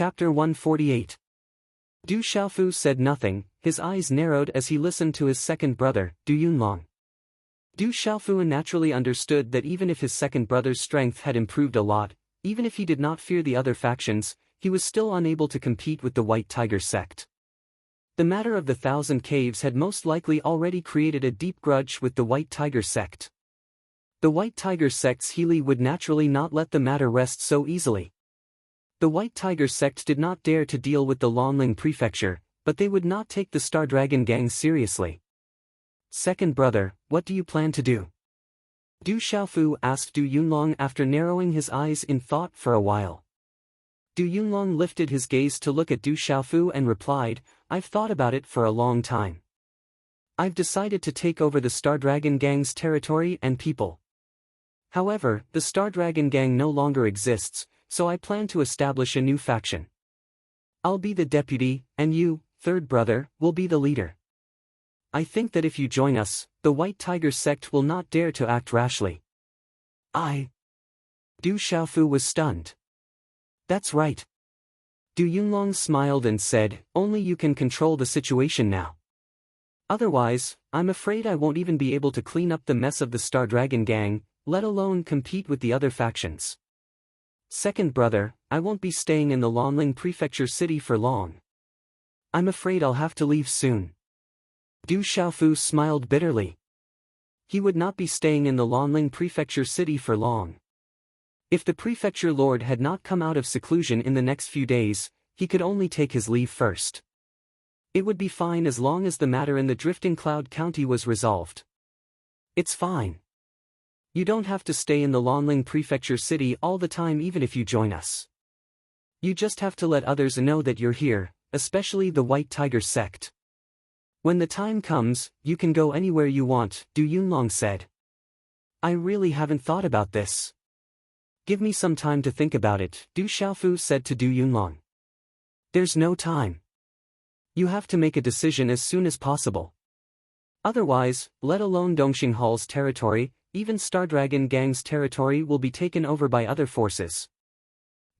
Chapter 148. Du Xiaofu said nothing, his eyes narrowed as he listened to his second brother, Du Yunlong. Du Xiaofu naturally understood that even if his second brother's strength had improved a lot, even if he did not fear the other factions, he was still unable to compete with the White Tiger sect. The matter of the 1,000 caves had most likely already created a deep grudge with the White Tiger sect. The White Tiger sect's Healy would naturally not let the matter rest so easily. The White Tiger sect did not dare to deal with the Lonling prefecture, but they would not take the Star Dragon gang seriously. Second brother, what do you plan to do? Du Xiaofu asked Du Yunlong after narrowing his eyes in thought for a while. Du Yunlong lifted his gaze to look at Du Xiaofu and replied, I've thought about it for a long time. I've decided to take over the Star Dragon gang's territory and people. However, the Star Dragon gang no longer exists, so I plan to establish a new faction. I'll be the deputy, and you, third brother, will be the leader. I think that if you join us, the White Tiger sect will not dare to act rashly. Du Xiaofu was stunned. That's right. Du Yunlong smiled and said, only you can control the situation now. Otherwise, I'm afraid I won't even be able to clean up the mess of the Star Dragon gang, let alone compete with the other factions. Second brother, I won't be staying in the Lonling Prefecture city for long. I'm afraid I'll have to leave soon. Du Xiaofu smiled bitterly. He would not be staying in the Lonling Prefecture city for long. If the prefecture lord had not come out of seclusion in the next few days, he could only take his leave first. It would be fine as long as the matter in the Drifting Cloud County was resolved. It's fine. You don't have to stay in the Lonling Prefecture city all the time even if you join us. You just have to let others know that you're here, especially the White Tiger sect. When the time comes, you can go anywhere you want, Du Yunlong said. I really haven't thought about this. Give me some time to think about it, Du Xiaofu said to Du Yunlong. There's no time. You have to make a decision as soon as possible. Otherwise, let alone Dongxing Hall's territory, even Star Dragon gang's territory will be taken over by other forces.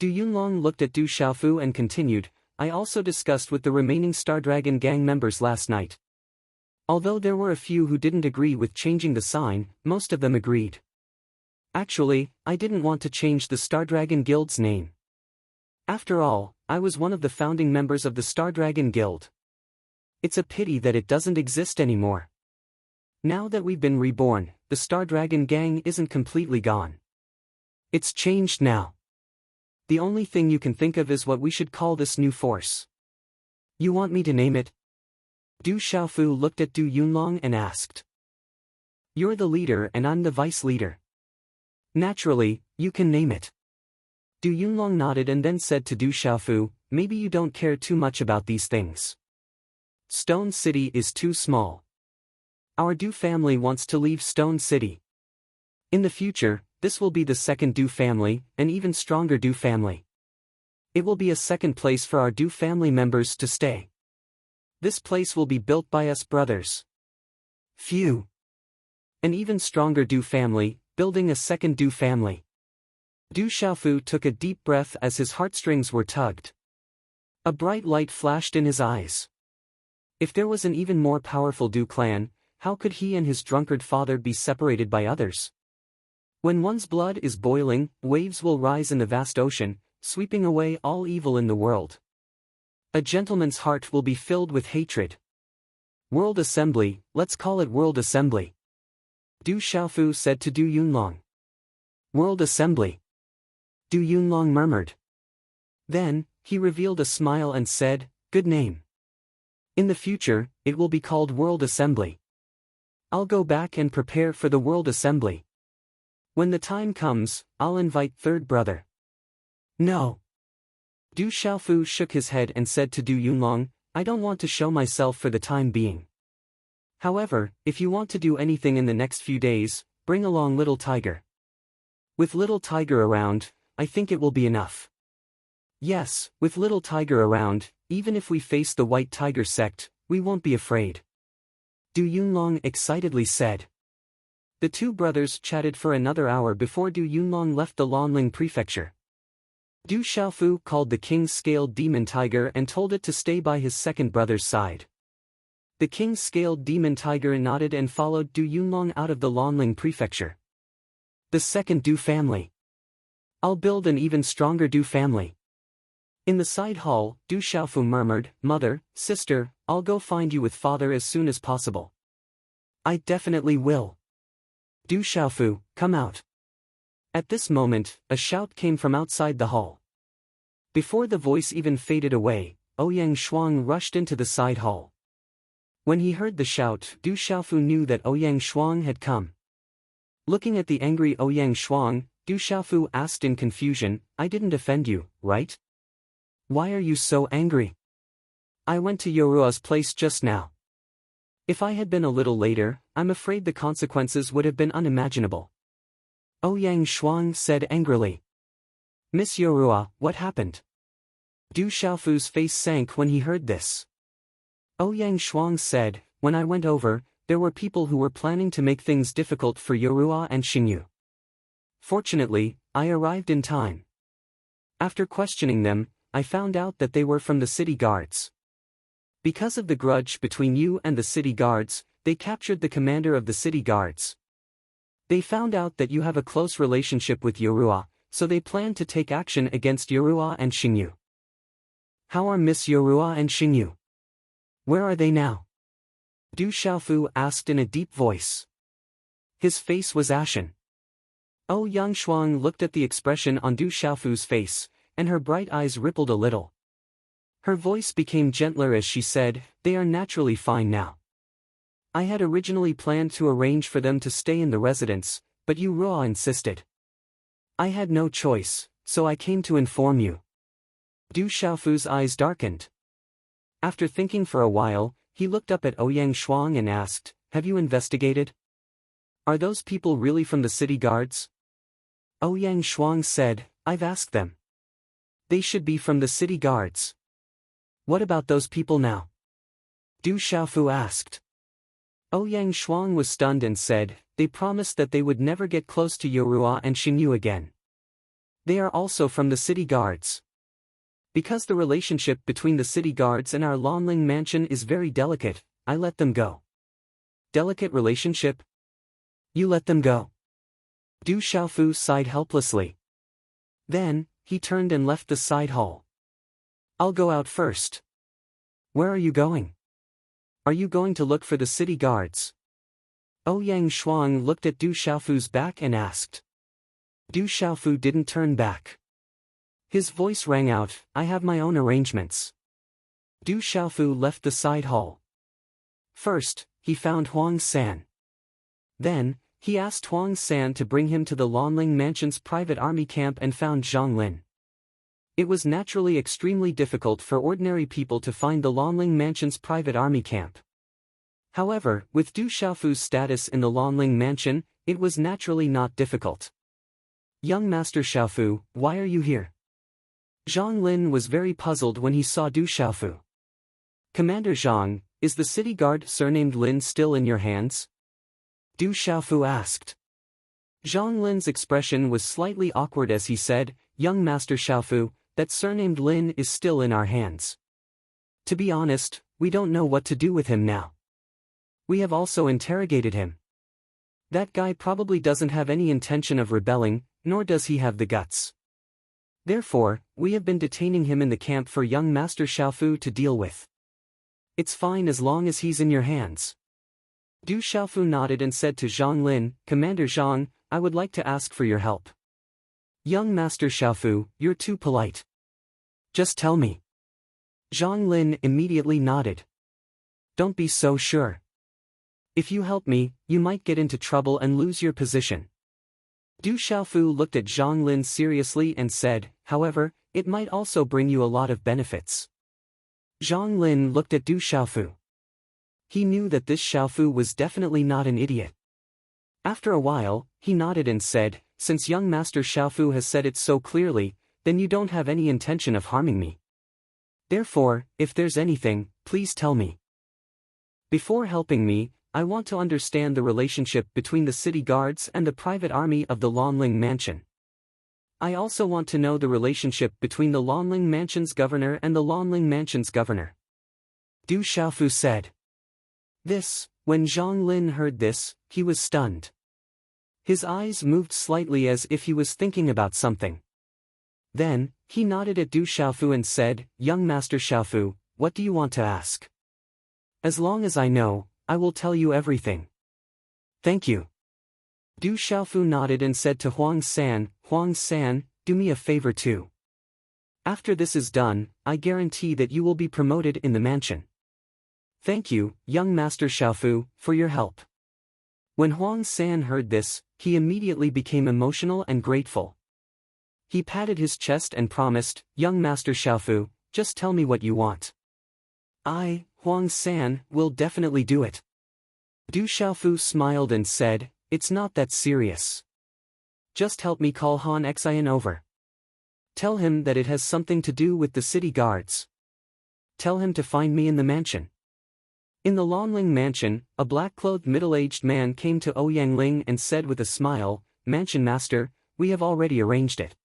Du Yunlong looked at Du Xiaofu and continued, I also discussed with the remaining Star Dragon gang members last night. Although there were a few who didn't agree with changing the sign, most of them agreed. Actually, I didn't want to change the Star Dragon Guild's name. After all, I was one of the founding members of the Star Dragon Guild. It's a pity that it doesn't exist anymore. Now that we've been reborn, the Star Dragon gang isn't completely gone. It's changed now. The only thing you can think of is what we should call this new force. You want me to name it? Du Xiaofu looked at Du Yunlong and asked. You're the leader and I'm the vice leader. Naturally, you can name it. Du Yunlong nodded and then said to Du Xiaofu, maybe you don't care too much about these things. Stone City is too small. Our Du family wants to leave Stone City. In the future, this will be the second Du family, an even stronger Du family. It will be a second place for our Du family members to stay. This place will be built by us brothers. Phew. An even stronger Du family, building a second Du family. Du Xiaofu took a deep breath as his heartstrings were tugged. A bright light flashed in his eyes. If there was an even more powerful Du clan, how could he and his drunkard father be separated by others? When one's blood is boiling, waves will rise in the vast ocean, sweeping away all evil in the world. A gentleman's heart will be filled with hatred. World Assembly, let's call it World Assembly. Du Xiaofu said to Du Yunlong. World Assembly. Du Yunlong murmured. Then, he revealed a smile and said, good name. In the future, it will be called World Assembly. I'll go back and prepare for the World Assembly. When the time comes, I'll invite third brother. No. Du Xiaofu shook his head and said to Du Yunlong, I don't want to show myself for the time being. However, if you want to do anything in the next few days, bring along Little Tiger. With Little Tiger around, I think it will be enough. Yes, with Little Tiger around, even if we face the White Tiger sect, we won't be afraid. Du Yunlong excitedly said. The two brothers chatted for another hour before Du Yunlong left the Lonling prefecture. Du Xiaofu called the king's scaled demon tiger and told it to stay by his second brother's side. The king's scaled demon tiger nodded and followed Du Yunlong out of the Lanling prefecture. The second Du family. I'll build an even stronger Du family. In the side hall, Du Xiaofu murmured, "Mother, sister, I'll go find you with father as soon as possible." "I definitely will." "Du Xiaofu, come out." At this moment, a shout came from outside the hall. Before the voice even faded away, Ouyang Shuang rushed into the side hall. When he heard the shout, Du Xiaofu knew that Ouyang Shuang had come. Looking at the angry Ouyang Shuang, Du Xiaofu asked in confusion, "I didn't offend you, right? Why are you so angry? I went to Yorua's place just now. If I had been a little later, I'm afraid the consequences would have been unimaginable." Ouyang Shuang said angrily. "Miss Yorua, what happened?" Du Xiaofu's face sank when he heard this. Ouyang Shuang said, "When I went over, there were people who were planning to make things difficult for Yorua and Xingyu. Fortunately, I arrived in time. After questioning them, I found out that they were from the city guards. Because of the grudge between you and the city guards, they captured the commander of the city guards. They found out that you have a close relationship with Yorua, so they plan to take action against Yorua and Xingyu." "How are Miss Yorua and Xingyu? Where are they now?" Du Xiaofu asked in a deep voice. His face was ashen. Ouyang Shuang looked at the expression on Du Xiaofu's face, and her bright eyes rippled a little. Her voice became gentler as she said, "They are naturally fine now. I had originally planned to arrange for them to stay in the residence, but Yorua insisted. I had no choice, so I came to inform you." Du Xiaofu's eyes darkened. After thinking for a while, he looked up at Ouyang Shuang and asked, "Have you investigated? Are those people really from the city guards?" Ouyang Shuang said, "I've asked them. They should be from the city guards." "What about those people now?" Du Xiaofu asked. Ouyang Shuang was stunned and said, "They promised that they would never get close to Yorua and Xingyu again. They are also from the city guards. Because the relationship between the city guards and our Lanling mansion is very delicate, I let them go." "Delicate relationship? You let them go?" Du Xiaofu sighed helplessly. Then, he turned and left the side hall. "I'll go out first." "Where are you going? Are you going to look for the city guards?" Ouyang Shuang looked at Du Xiaofu's back and asked. Du Xiaofu didn't turn back. His voice rang out, "I have my own arrangements." Du Xiaofu left the side hall. First, he found Huang San. Then, he asked Huang San to bring him to the Lanling Mansion's private army camp and found Zhang Lin. It was naturally extremely difficult for ordinary people to find the Lanling Mansion's private army camp. However, with Du Xiaofu's status in the Lanling Mansion, it was naturally not difficult. "Young Master Xiaofu, why are you here?" Zhang Lin was very puzzled when he saw Du Xiaofu. "Commander Zhang, is the city guard surnamed Lin still in your hands?" Du Xiaofu asked. Zhang Lin's expression was slightly awkward as he said, "Young Master Xiaofu, that surnamed Lin is still in our hands. To be honest, we don't know what to do with him now. We have also interrogated him. That guy probably doesn't have any intention of rebelling, nor does he have the guts. Therefore, we have been detaining him in the camp for young Master Xiaofu to deal with. It's fine as long as he's in your hands." Du Xiaofu nodded and said to Zhang Lin, "Commander Zhang, I would like to ask for your help." "Young Master Xiaofu, you're too polite. Just tell me." Zhang Lin immediately nodded. "Don't be so sure. If you help me, you might get into trouble and lose your position." Du Xiaofu looked at Zhang Lin seriously and said, "However, it might also bring you a lot of benefits." Zhang Lin looked at Du Xiaofu. He knew that this Xiaofu was definitely not an idiot. After a while, he nodded and said, "Since young Master Xiaofu has said it so clearly, then you don't have any intention of harming me. Therefore, if there's anything, please tell me. Before helping me, I want to understand the relationship between the city guards and the private army of the Lanling Mansion." I also want to know the relationship between the Lonling Mansion's governor and the Lonling Mansion's governor. Du Xiaofu said. When Zhang Lin heard this, he was stunned. His eyes moved slightly as if he was thinking about something. Then, he nodded at Du Xiaofu and said, "Young Master Xiaofu, what do you want to ask? As long as I know, I will tell you everything." "Thank you." Du Xiaofu nodded and said to Huang San, "Do me a favor too. After this is done, I guarantee that you will be promoted in the mansion." "Thank you, young Master Xiaofu, for your help." When Huang San heard this, he immediately became emotional and grateful. He patted his chest and promised, "Young Master Xiaofu, just tell me what you want. I, Huang San, will definitely do it." Du Xiaofu smiled and said, "It's not that serious. Just help me call Han Xian over. Tell him that it has something to do with the city guards. Tell him to find me in the mansion." In the Lonling mansion, a black-clothed middle-aged man came to Ouyang Ling and said with a smile, "Mansion master, we have already arranged it."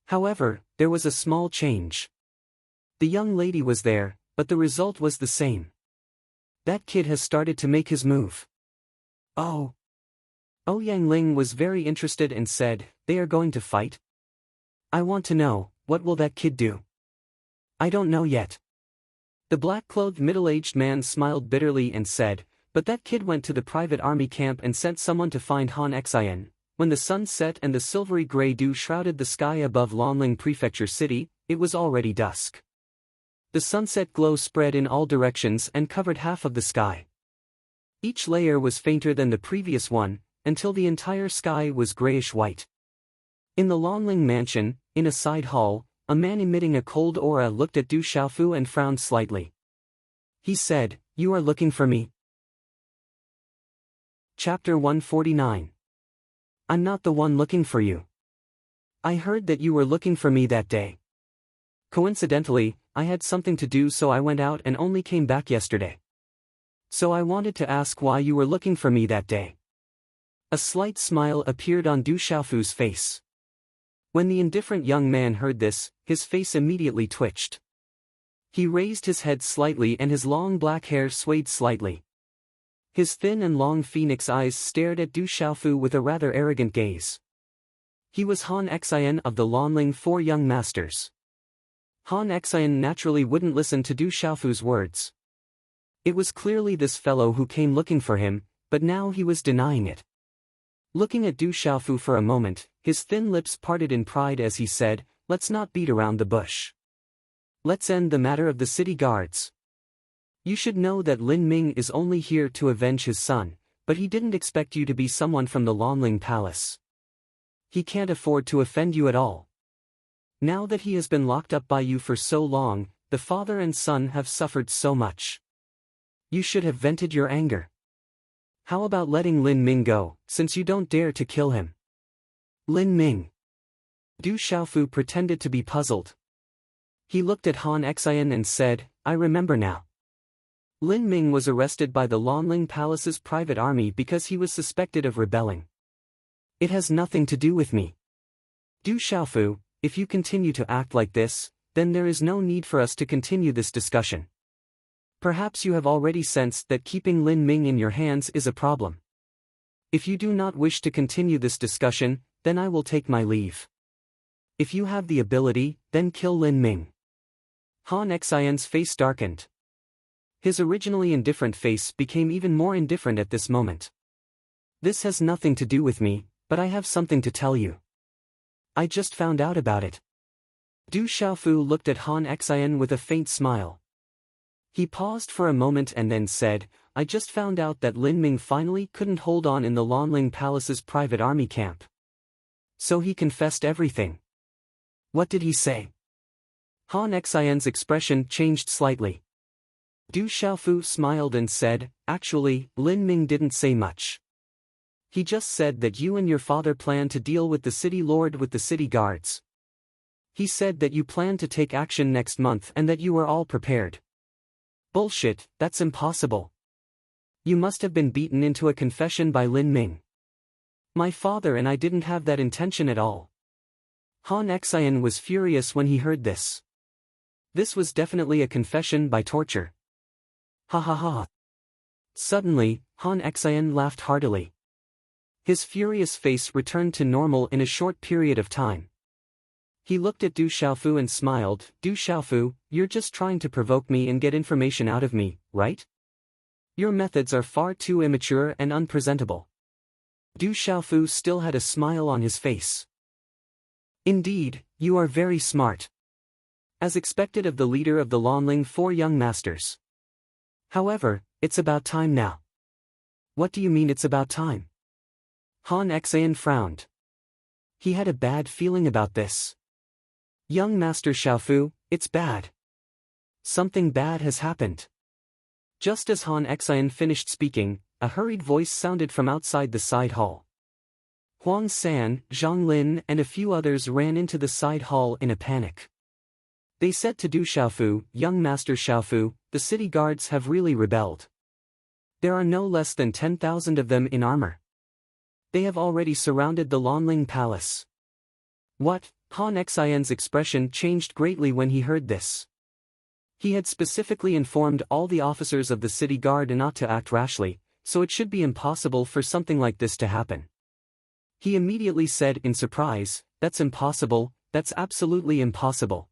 However, there was a small change. The young lady was there, but the result was the same. That kid has started to make his move. "Oh." Ouyang Ling was very interested and said, "They are going to fight? I want to know, what will that kid do?" "I don't know yet." The black-clothed middle-aged man smiled bitterly and said, "But that kid went to the private army camp and sent someone to find Han Xian. When the sun set and the silvery gray dew shrouded the sky above Lonling Prefecture City, it was already dusk. The sunset glow spread in all directions and covered half of the sky. Each layer was fainter than the previous one, until the entire sky was grayish-white. In the Lonling mansion, in a side hall, a man emitting a cold aura looked at Du Xiaofu and frowned slightly. He said, "You are looking for me?" Chapter 149. I'm not the one looking for you. I heard that you were looking for me that day. Coincidentally, I had something to do, so I went out and only came back yesterday. So I wanted to ask why you were looking for me that day. A slight smile appeared on Du Xiaofu's face. When the indifferent young man heard this, his face immediately twitched. He raised his head slightly and his long black hair swayed slightly. His thin and long phoenix eyes stared at Du Xiaofu with a rather arrogant gaze. He was Han Xian of the Lonling Four Young Masters. Han Xian naturally wouldn't listen to Du Xiaofu's words. It was clearly this fellow who came looking for him, but now he was denying it. Looking at Du Xiaofu for a moment, his thin lips parted in pride as he said, "Let's not beat around the bush. Let's end the matter of the city guards. You should know that Lin Ming is only here to avenge his son, but he didn't expect you to be someone from the Lonling Palace. He can't afford to offend you at all. Now that he has been locked up by you for so long, the father and son have suffered so much. You should have vented your anger. How about letting Lin Ming go, since you don't dare to kill him?" "Lin Ming?" Du Xiaofu pretended to be puzzled. He looked at Han Xian and said, "I remember now. Lin Ming was arrested by the Lonling Palace's private army because he was suspected of rebelling. It has nothing to do with me. Du Xiaofu, if you continue to act like this, then there is no need for us to continue this discussion. Perhaps you have already sensed that keeping Lin Ming in your hands is a problem. If you do not wish to continue this discussion, then I will take my leave. If you have the ability, then kill Lin Ming." Han Xian's face darkened. His originally indifferent face became even more indifferent at this moment. "This has nothing to do with me, but I have something to tell you. I just found out about it." Du Xiaofu looked at Han Xian with a faint smile. He paused for a moment and then said, "I just found out that Lin Ming finally couldn't hold on in the Lonling Palace's private army camp. So he confessed everything." "What did he say?" Han Xian's expression changed slightly. Du Xiaofu smiled and said, "Actually, Lin Ming didn't say much. He just said that you and your father plan to deal with the city lord with the city guards. He said that you plan to take action next month and that you were all prepared." "Bullshit, that's impossible. You must have been beaten into a confession by Lin Ming. My father and I didn't have that intention at all." Han Xian was furious when he heard this. This was definitely a confession by torture. Ha ha ha. Suddenly, Han Xian laughed heartily. His furious face returned to normal in a short period of time. He looked at Du Xiaofu and smiled. Du Xiaofu, you're just trying to provoke me and get information out of me, right? Your methods are far too immature and unpresentable. Du Xiaofu still had a smile on his face. Indeed, you are very smart. As expected of the leader of the Lonling Four Young Masters. However, it's about time now. What do you mean it's about time? Han Xian frowned. He had a bad feeling about this. Young Master Xiaofu, it's bad. Something bad has happened. Just as Han Xian finished speaking, a hurried voice sounded from outside the side hall. Huang San, Zhang Lin and a few others ran into the side hall in a panic. They said to Du Xiaofu, Young Master Xiaofu, the city guards have really rebelled. There are no less than 10,000 of them in armor. They have already surrounded the Lonling Palace. What? Han Xian's expression changed greatly when he heard this. He had specifically informed all the officers of the city guard not to act rashly, so it should be impossible for something like this to happen. He immediately said in surprise, That's impossible, that's absolutely impossible.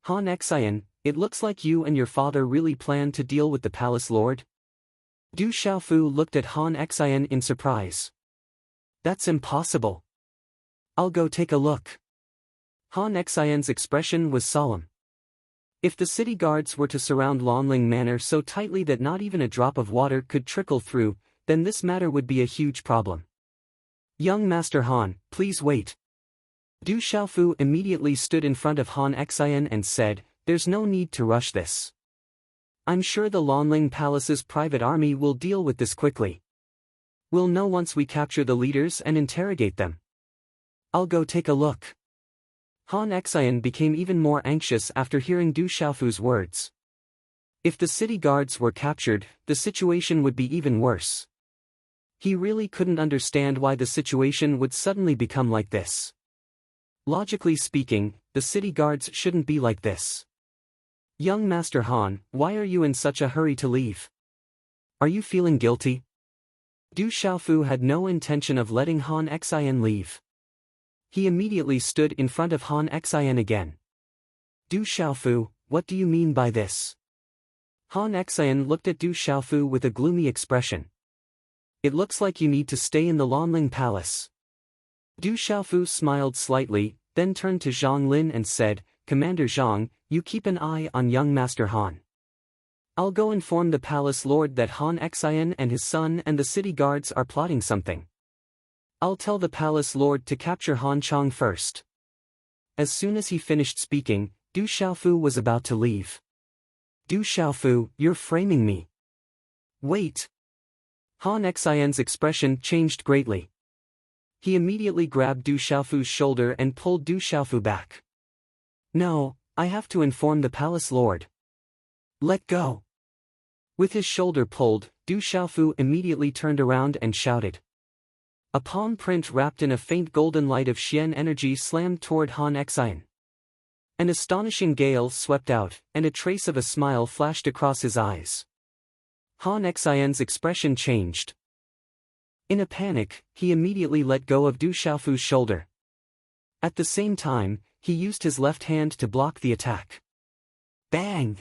Han Xian, it looks like you and your father really plan to deal with the palace lord? Du Xiaofu looked at Han Xian in surprise. That's impossible. I'll go take a look. Han Xian's expression was solemn. If the city guards were to surround Lonling Manor so tightly that not even a drop of water could trickle through, then this matter would be a huge problem. Young Master Han, please wait. Du Xiaofu immediately stood in front of Han Xian and said, There's no need to rush this. I'm sure the Lonling Palace's private army will deal with this quickly. We'll know once we capture the leaders and interrogate them. I'll go take a look. Han Xian became even more anxious after hearing Du Xiaofu's words. If the city guards were captured, the situation would be even worse. He really couldn't understand why the situation would suddenly become like this. Logically speaking, the city guards shouldn't be like this. Young Master Han, why are you in such a hurry to leave? Are you feeling guilty? Du Xiaofu had no intention of letting Han Xian leave. He immediately stood in front of Han Xian again. Du Xiaofu, what do you mean by this? Han Xian looked at Du Xiaofu with a gloomy expression. It looks like you need to stay in the Lonling Palace. Du Xiaofu smiled slightly, then turned to Zhang Lin and said, Commander Zhang, you keep an eye on young Master Han. I'll go inform the palace lord that Han Xian and his son and the city guards are plotting something. I'll tell the palace lord to capture Han Chang first. As soon as he finished speaking, Du Xiaofu was about to leave. Du Xiaofu, you're framing me. Wait. Han Xian's expression changed greatly. He immediately grabbed Du Xiaofu's shoulder and pulled Du Xiaofu back. No, I have to inform the palace lord. Let go. With his shoulder pulled, Du Xiaofu immediately turned around and shouted. A palm print wrapped in a faint golden light of Xian energy slammed toward Han Xian. An astonishing gale swept out, and a trace of a smile flashed across his eyes. Han Xian's expression changed. In a panic, he immediately let go of Du Xiaofu's shoulder. At the same time, he used his left hand to block the attack. Bang!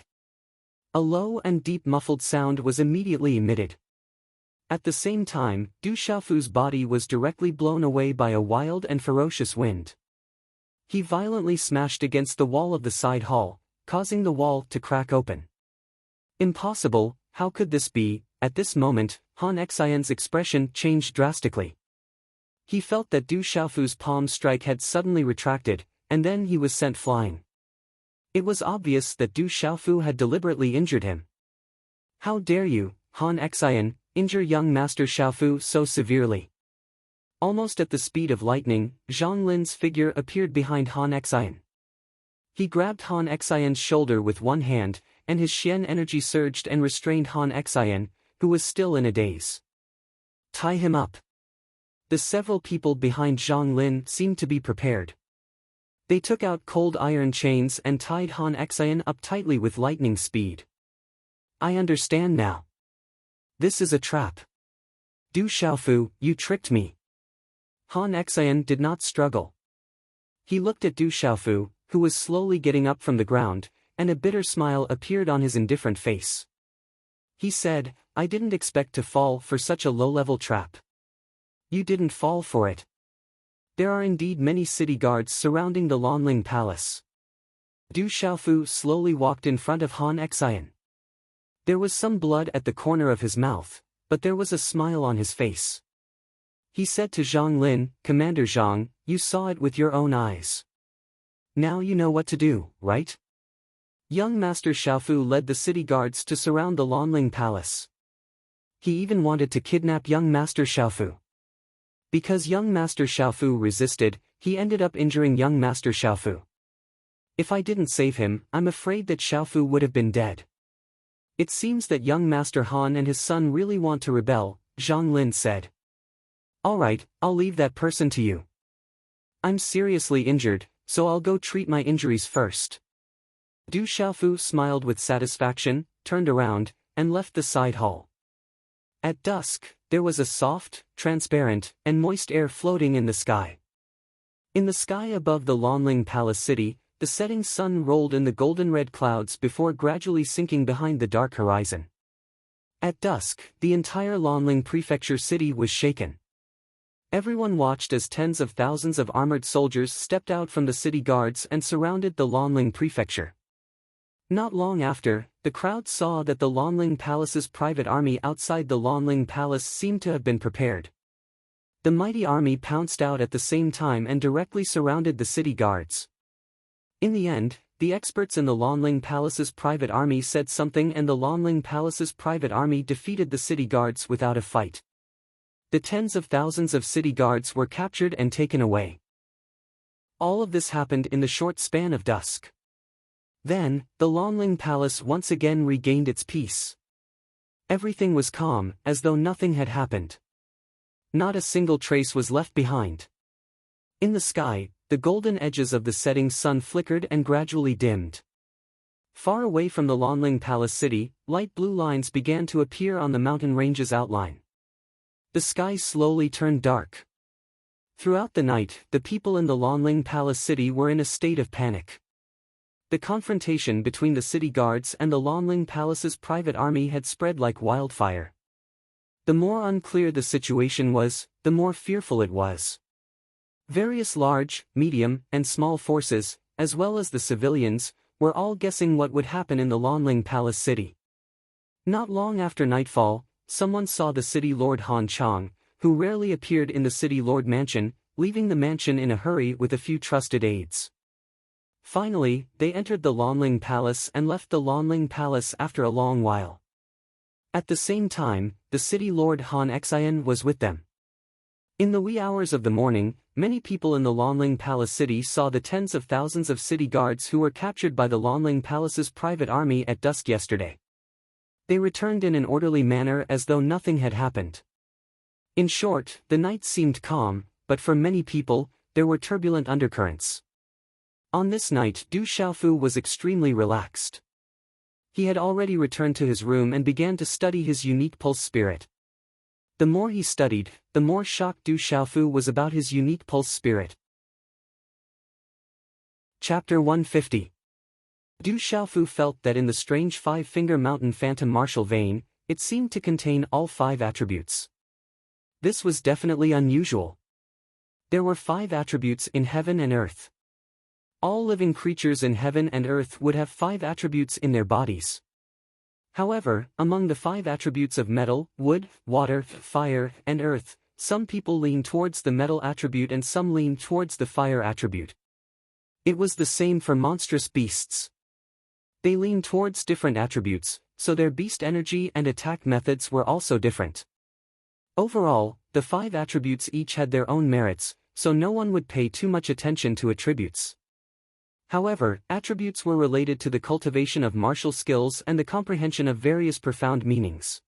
A low and deep muffled sound was immediately emitted. At the same time, Du Xiaofu's body was directly blown away by a wild and ferocious wind. He violently smashed against the wall of the side hall, causing the wall to crack open. Impossible, how could this be? At this moment, Han Xian's expression changed drastically. He felt that Du Xiaofu's palm strike had suddenly retracted, and then he was sent flying. It was obvious that Du Xiaofu had deliberately injured him. How dare you, Han Xian, injure young Master Xiaofu so severely? Almost at the speed of lightning, Zhang Lin's figure appeared behind Han Xian. He grabbed Han Xian's shoulder with one hand, and his Xian energy surged and restrained Han Xian, who was still in a daze. Tie him up. The several people behind Zhang Lin seemed to be prepared. They took out cold iron chains and tied Han Xian up tightly with lightning speed. I understand now. This is a trap. Du Xiaofu, you tricked me. Han Xian did not struggle. He looked at Du Xiaofu, who was slowly getting up from the ground, and a bitter smile appeared on his indifferent face. He said, I didn't expect to fall for such a low-level trap. You didn't fall for it. There are indeed many city guards surrounding the Lonling Palace. Du Xiaofu slowly walked in front of Han Xian. There was some blood at the corner of his mouth, but there was a smile on his face. He said to Zhang Lin, Commander Zhang, you saw it with your own eyes. Now you know what to do, right? Young Master Xiaofu led the city guards to surround the Lonling Palace. He even wanted to kidnap young Master Xiaofu. Because young Master Xiaofu resisted, he ended up injuring young Master Xiaofu. If I didn't save him, I'm afraid that Xiaofu would have been dead. It seems that young Master Han and his son really want to rebel, Zhang Lin said. Alright, I'll leave that person to you. I'm seriously injured, so I'll go treat my injuries first. Du Xiaofu smiled with satisfaction, turned around, and left the side hall. At dusk, there was a soft, transparent, and moist air floating in the sky. In the sky above the Lonling Palace city, the setting sun rolled in the golden-red clouds before gradually sinking behind the dark horizon. At dusk, the entire Lonling Prefecture city was shaken. Everyone watched as tens of thousands of armored soldiers stepped out from the city guards and surrounded the Lonling Prefecture. Not long after, the crowd saw that the Lonling Palace's private army outside the Lonling Palace seemed to have been prepared. The mighty army pounced out at the same time and directly surrounded the city guards. In the end, the experts in the Lonling Palace's private army said something and the Lonling Palace's private army defeated the city guards without a fight. The tens of thousands of city guards were captured and taken away. All of this happened in the short span of dusk. Then, the Lonling Palace once again regained its peace. Everything was calm, as though nothing had happened. Not a single trace was left behind. In the sky, the golden edges of the setting sun flickered and gradually dimmed. Far away from the Lonling Palace city, light blue lines began to appear on the mountain range's outline. The sky slowly turned dark. Throughout the night, the people in the Lonling Palace city were in a state of panic. The confrontation between the city guards and the Lonling Palace's private army had spread like wildfire. The more unclear the situation was, the more fearful it was. Various large, medium, and small forces, as well as the civilians, were all guessing what would happen in the Lonling Palace city. Not long after nightfall, someone saw the city lord Han Chang, who rarely appeared in the city lord mansion, leaving the mansion in a hurry with a few trusted aides. Finally, they entered the Lonling Palace and left the Lonling Palace after a long while. At the same time, the city lord Han Xian was with them. In the wee hours of the morning, many people in the Lonling Palace city saw the tens of thousands of city guards who were captured by the Lonling Palace's private army at dusk yesterday. They returned in an orderly manner as though nothing had happened. In short, the night seemed calm, but for many people, there were turbulent undercurrents. On this night, Du Xiaofu was extremely relaxed. He had already returned to his room and began to study his unique pulse spirit. The more he studied, the more shocked Du Xiaofu was about his unique pulse spirit. Chapter 150. Du Xiaofu felt that in the strange five-finger mountain phantom martial vein, it seemed to contain all 5 attributes. This was definitely unusual. There were 5 attributes in heaven and earth. All living creatures in heaven and earth would have 5 attributes in their bodies. However, among the 5 attributes of metal, wood, water, fire, and earth, some people lean towards the metal attribute and some lean towards the fire attribute. It was the same for monstrous beasts. They lean towards different attributes, so their beast energy and attack methods were also different. Overall, the 5 attributes each had their own merits, so no one would pay too much attention to attributes. However, attributes were related to the cultivation of martial skills and the comprehension of various profound meanings.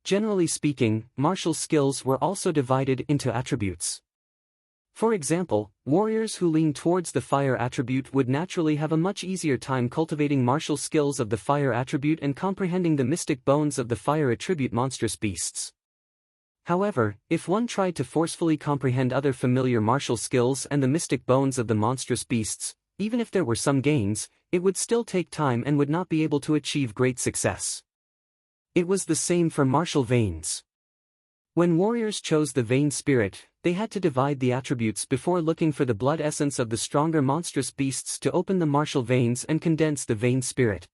Generally speaking, martial skills were also divided into attributes. For example, warriors who lean towards the fire attribute would naturally have a much easier time cultivating martial skills of the fire attribute and comprehending the mystic bones of the fire attribute monstrous beasts. However, if one tried to forcefully comprehend other familiar martial skills and the mystic bones of the monstrous beasts, even if there were some gains, it would still take time and would not be able to achieve great success. It was the same for martial veins. When warriors chose the vein spirit, they had to divide the attributes before looking for the blood essence of the stronger monstrous beasts to open the martial veins and condense the vein spirit.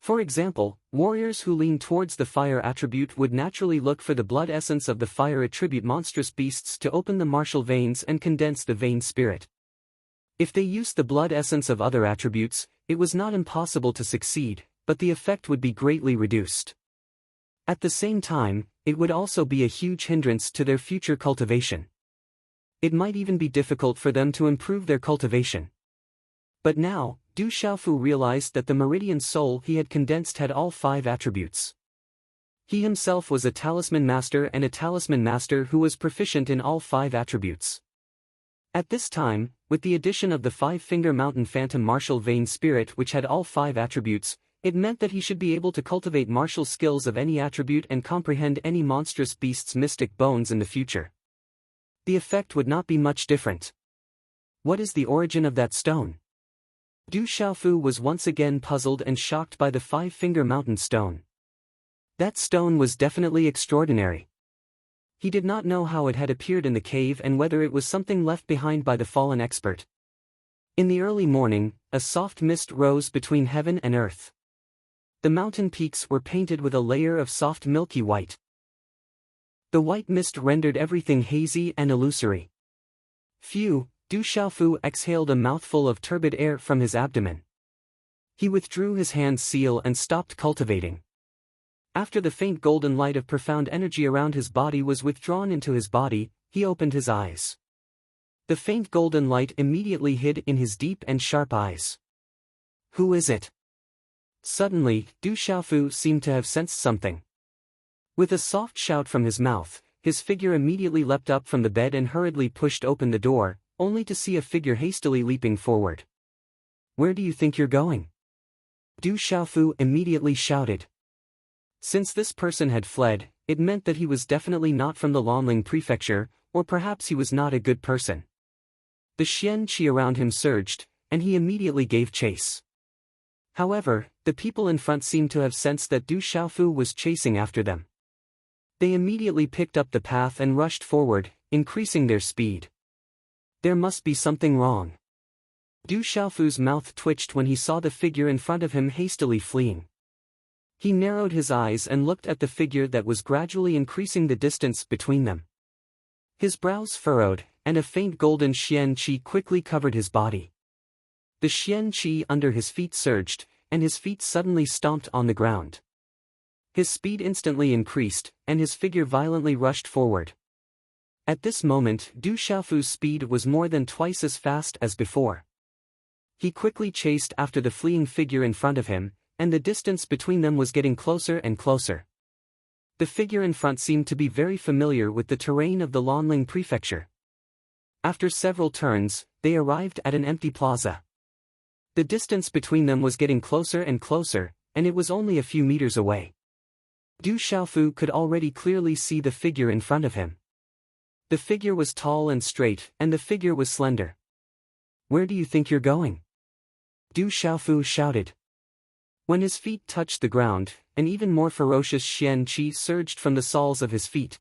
For example, warriors who lean towards the fire attribute would naturally look for the blood essence of the fire attribute monstrous beasts to open the martial veins and condense the vein spirit. If they used the blood essence of other attributes, it was not impossible to succeed, but the effect would be greatly reduced. At the same time, it would also be a huge hindrance to their future cultivation. It might even be difficult for them to improve their cultivation. But now, Du Xiaofu realized that the meridian soul he had condensed had all 5 attributes. He himself was a talisman master and a talisman master who was proficient in all 5 attributes. At this time, with the addition of the 5-finger mountain phantom martial vein spirit which had all 5 attributes, it meant that he should be able to cultivate martial skills of any attribute and comprehend any monstrous beast's mystic bones in the future. The effect would not be much different. What is the origin of that stone? Du Xiaofu was once again puzzled and shocked by the 5-finger mountain stone. That stone was definitely extraordinary. He did not know how it had appeared in the cave and whether it was something left behind by the fallen expert. In the early morning, a soft mist rose between heaven and earth. The mountain peaks were painted with a layer of soft milky white. The white mist rendered everything hazy and illusory. Phew, Du Xiaofu exhaled a mouthful of turbid air from his abdomen. He withdrew his hand's seal and stopped cultivating. After the faint golden light of profound energy around his body was withdrawn into his body, he opened his eyes. The faint golden light immediately hid in his deep and sharp eyes. Who is it? Suddenly, Du Xiaofu seemed to have sensed something. With a soft shout from his mouth, his figure immediately leapt up from the bed and hurriedly pushed open the door, only to see a figure hastily leaping forward. Where do you think you're going? Du Xiaofu immediately shouted. Since this person had fled, it meant that he was definitely not from the Lanling prefecture, or perhaps he was not a good person. The Xian qi around him surged, and he immediately gave chase. However, the people in front seemed to have sensed that Du Xiaofu was chasing after them. They immediately picked up the path and rushed forward, increasing their speed. There must be something wrong. Du Xiaofu's mouth twitched when he saw the figure in front of him hastily fleeing. He narrowed his eyes and looked at the figure that was gradually increasing the distance between them. His brows furrowed, and a faint golden Xian qi quickly covered his body. The Xian qi under his feet surged, and his feet suddenly stomped on the ground. His speed instantly increased, and his figure violently rushed forward. At this moment, Du Xiaofu's speed was more than twice as fast as before. He quickly chased after the fleeing figure in front of him, and the distance between them was getting closer and closer. The figure in front seemed to be very familiar with the terrain of the Lanling prefecture. After several turns, they arrived at an empty plaza. The distance between them was getting closer and closer, and it was only a few meters away. Du Xiaofu could already clearly see the figure in front of him. The figure was tall and straight, and the figure was slender. Where do you think you're going? Du Xiaofu shouted. When his feet touched the ground, an even more ferocious Xian qi surged from the soles of his feet.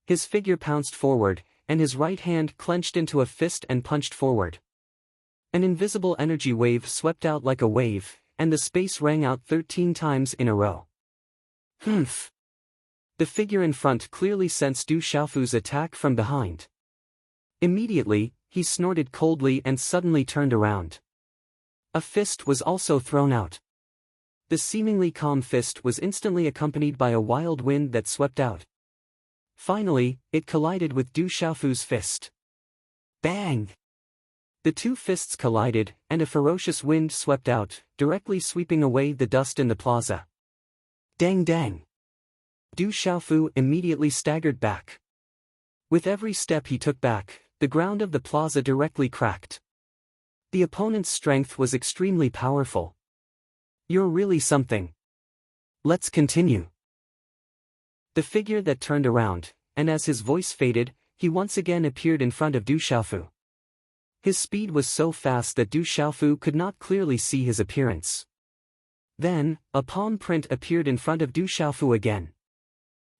His figure pounced forward, and his right hand clenched into a fist and punched forward. An invisible energy wave swept out like a wave, and the space rang out 13 times in a row. Humph! The figure in front clearly sensed Du Xiaofu's attack from behind. Immediately, he snorted coldly and suddenly turned around. A fist was also thrown out. The seemingly calm fist was instantly accompanied by a wild wind that swept out. Finally, it collided with Du Xiaofu's fist. Bang! The two fists collided, and a ferocious wind swept out, directly sweeping away the dust in the plaza. Dang dang! Du Xiaofu immediately staggered back. With every step he took back, the ground of the plaza directly cracked. The opponent's strength was extremely powerful. You're really something. Let's continue. The figure that turned around, and as his voice faded, he once again appeared in front of Du Xiaofu. His speed was so fast that Du Xiaofu could not clearly see his appearance. Then, a palm print appeared in front of Du Xiaofu again.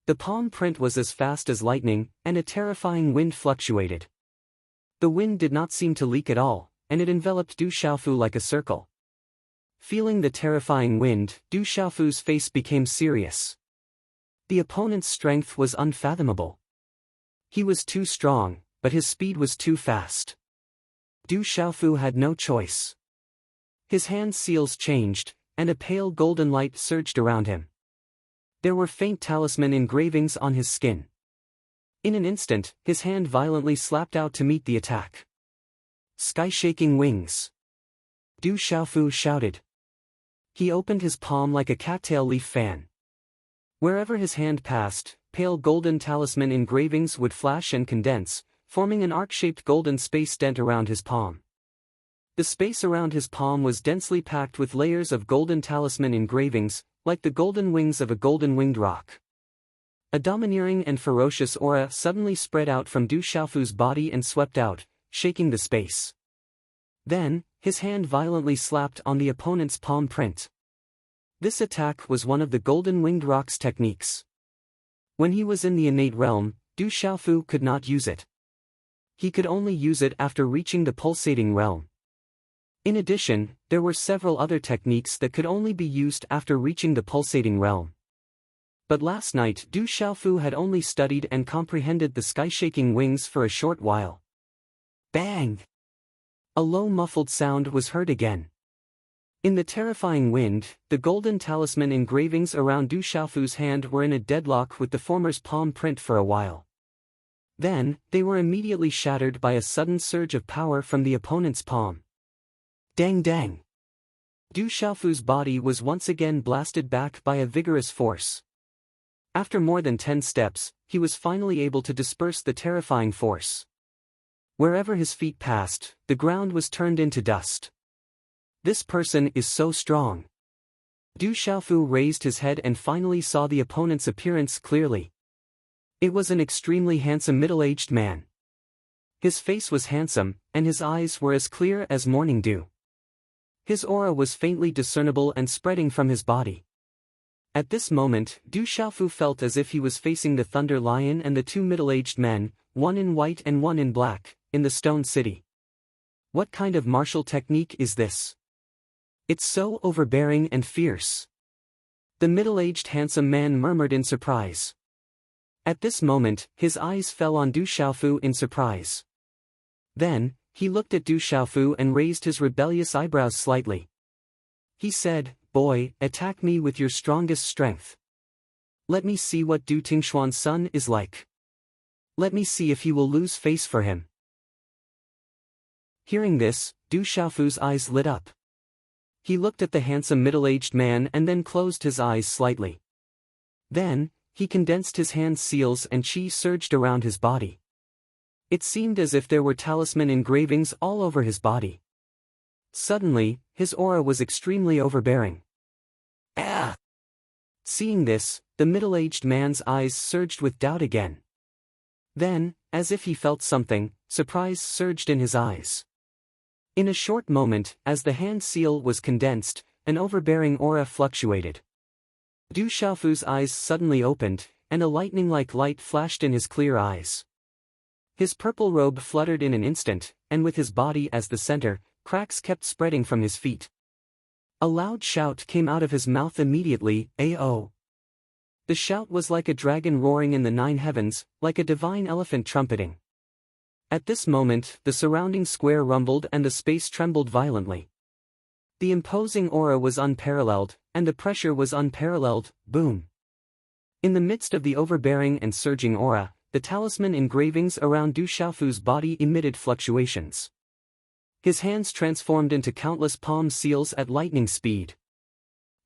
The palm print was as fast as lightning, and a terrifying wind fluctuated. The wind did not seem to leak at all, and it enveloped Du Xiaofu like a circle. Feeling the terrifying wind, Du Xiaofu's face became serious. The opponent's strength was unfathomable. He was too strong, but his speed was too fast. Du Xiaofu had no choice. His hand seals changed, and a pale golden light surged around him. There were faint talisman engravings on his skin. In an instant, his hand violently slapped out to meet the attack. Sky-shaking wings. Du Xiaofu shouted. He opened his palm like a cattail leaf fan. Wherever his hand passed, pale golden talisman engravings would flash and condense, forming an arc-shaped golden space dent around his palm. The space around his palm was densely packed with layers of golden talisman engravings, like the golden wings of a golden-winged rock. A domineering and ferocious aura suddenly spread out from Du Xiaofu's body and swept out, shaking the space. Then, his hand violently slapped on the opponent's palm print. This attack was one of the golden-winged rock's techniques. When he was in the innate realm, Du Xiaofu could not use it. He could only use it after reaching the pulsating realm. In addition, there were several other techniques that could only be used after reaching the pulsating realm. But last night Du Xiaofu had only studied and comprehended the sky-shaking wings for a short while. Bang! A low muffled sound was heard again. In the terrifying wind, the golden talisman engravings around Du Xiaofu's hand were in a deadlock with the former's palm print for a while. Then, they were immediately shattered by a sudden surge of power from the opponent's palm. Dang dang! Du Xiaofu's body was once again blasted back by a vigorous force. After more than 10 steps, he was finally able to disperse the terrifying force. Wherever his feet passed, the ground was turned into dust. This person is so strong. Du Xiaofu raised his head and finally saw the opponent's appearance clearly. It was an extremely handsome middle-aged man. His face was handsome, and his eyes were as clear as morning dew. His aura was faintly discernible and spreading from his body. At this moment, Du Xiaofu felt as if he was facing the Thunder Lion and the two middle-aged men, one in white and one in black, in the Stone City. What kind of martial technique is this? It's so overbearing and fierce. The middle-aged handsome man murmured in surprise. At this moment, his eyes fell on Du Xiaofu in surprise. Then, he looked at Du Xiaofu and raised his rebellious eyebrows slightly. He said, "Boy, attack me with your strongest strength. Let me see what Du Tingshuan's son is like. Let me see if you will lose face for him." Hearing this, Du Xiaofu's eyes lit up. He looked at the handsome middle-aged man and then closed his eyes slightly. Then, he condensed his hand seals and qi surged around his body. It seemed as if there were talisman engravings all over his body. Suddenly, his aura was extremely overbearing. Ah! Seeing this, the middle-aged man's eyes surged with doubt again. Then, as if he felt something, surprise surged in his eyes. In a short moment, as the hand seal was condensed, an overbearing aura fluctuated. Du Xiaofu's eyes suddenly opened, and a lightning-like light flashed in his clear eyes. His purple robe fluttered in an instant, and with his body as the center, cracks kept spreading from his feet. A loud shout came out of his mouth immediately, "Ao!" The shout was like a dragon roaring in the 9 heavens, like a divine elephant trumpeting. At this moment, the surrounding square rumbled and the space trembled violently. The imposing aura was unparalleled, and the pressure was unparalleled. Boom! In the midst of the overbearing and surging aura, the talisman engravings around Du Xiaofu's body emitted fluctuations. His hands transformed into countless palm seals at lightning speed.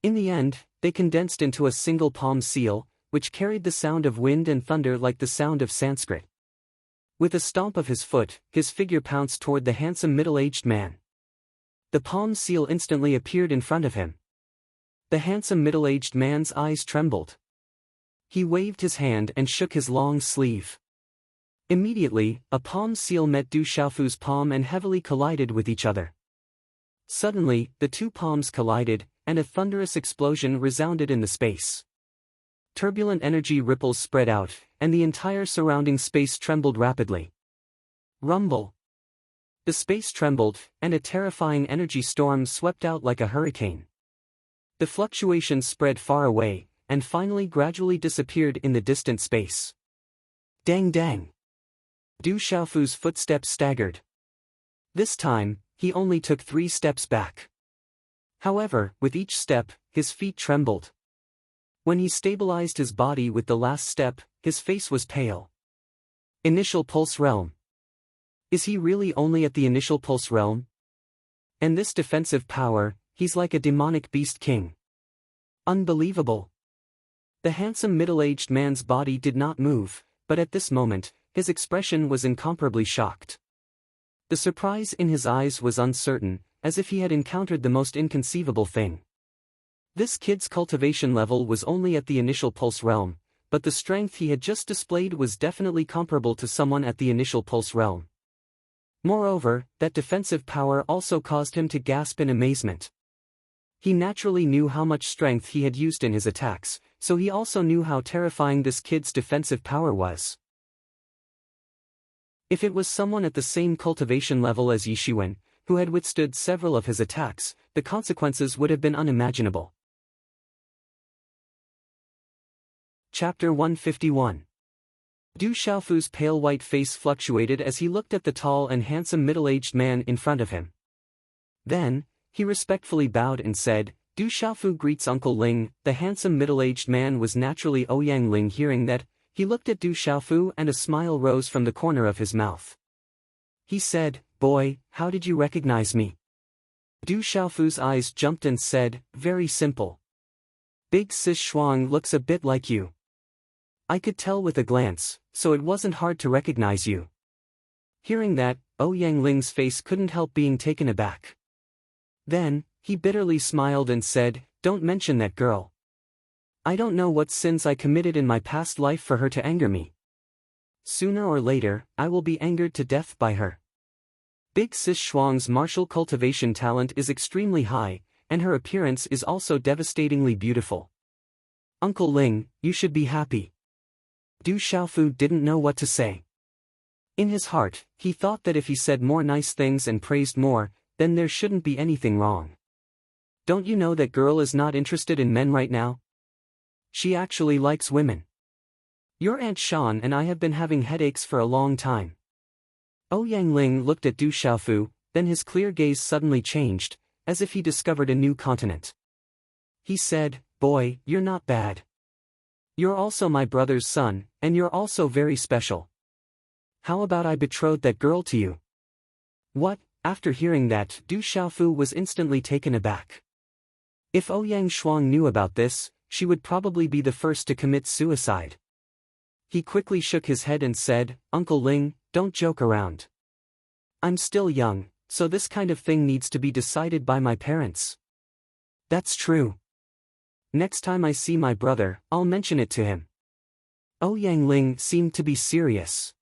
In the end, they condensed into a single palm seal, which carried the sound of wind and thunder like the sound of Sanskrit. With a stomp of his foot, his figure pounced toward the handsome middle-aged man. The palm seal instantly appeared in front of him. The handsome middle-aged man's eyes trembled. He waved his hand and shook his long sleeve. Immediately, a palm seal met Du Xiaofu's palm and heavily collided with each other. Suddenly, the two palms collided, and a thunderous explosion resounded in the space. Turbulent energy ripples spread out, and the entire surrounding space trembled rapidly. Rumble. The space trembled, and a terrifying energy storm swept out like a hurricane. The fluctuations spread far away, and finally gradually disappeared in the distant space. Dang dang. Du Xiaofu's footsteps staggered. This time, he only took 3 steps back. However, with each step, his feet trembled. When he stabilized his body with the last step, his face was pale. Initial pulse realm. Is he really only at the initial pulse realm? And this defensive power, he's like a demonic beast king. Unbelievable. The handsome middle-aged man's body did not move, but at this moment, his expression was incomparably shocked. The surprise in his eyes was uncertain, as if he had encountered the most inconceivable thing. This kid's cultivation level was only at the initial pulse realm, but the strength he had just displayed was definitely comparable to someone at the initial pulse realm. Moreover, that defensive power also caused him to gasp in amazement. He naturally knew how much strength he had used in his attacks, so he also knew how terrifying this kid's defensive power was. If it was someone at the same cultivation level as Yishiwen, who had withstood several of his attacks, the consequences would have been unimaginable. Chapter 151. Du Xiaofu's pale white face fluctuated as he looked at the tall and handsome middle-aged man in front of him. Then, he respectfully bowed and said, Du Xiaofu greets Uncle Ling. The handsome middle-aged man was naturally Ouyang Ling. Hearing that, he looked at Du Xiaofu and a smile rose from the corner of his mouth. He said, "Boy, how did you recognize me?" Du Xiaofu's eyes jumped and said, "Very simple. Big Sis Shuang looks a bit like you. I could tell with a glance, so it wasn't hard to recognize you." Hearing that, Ouyang Ling's face couldn't help being taken aback. Then, he bitterly smiled and said, "Don't mention that girl. I don't know what sins I committed in my past life for her to anger me. Sooner or later, I will be angered to death by her. Big Sis Shuang's martial cultivation talent is extremely high, and her appearance is also devastatingly beautiful. Uncle Ling, you should be happy." Du Xiaofu didn't know what to say. In his heart, he thought that if he said more nice things and praised more, then there shouldn't be anything wrong. Don't you know that girl is not interested in men right now? She actually likes women. Your Aunt Shan and I have been having headaches for a long time. Ouyang Ling looked at Du Xiaofu, then his clear gaze suddenly changed, as if he discovered a new continent. He said, "Boy, you're not bad. You're also my brother's son, and you're also very special. How about I betroth that girl to you?" What? After hearing that, Du Xiaofu was instantly taken aback. If Ouyang Shuang knew about this, she would probably be the first to commit suicide. He quickly shook his head and said, "Uncle Ling, don't joke around. I'm still young, so this kind of thing needs to be decided by my parents." "That's true. Next time I see my brother, I'll mention it to him." Ouyang Ling seemed to be serious.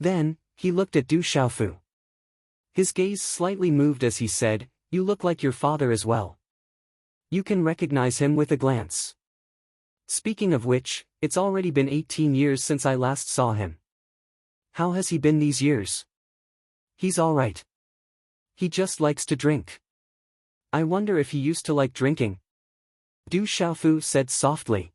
Then, he looked at Du Xiaofu. His gaze slightly moved as he said, "You look like your father as well. You can recognize him with a glance. Speaking of which, it's already been 18 years since I last saw him. How has he been these years?" "He's all right. He just likes to drink. I wonder if he used to like drinking," Du Xiaofu said softly.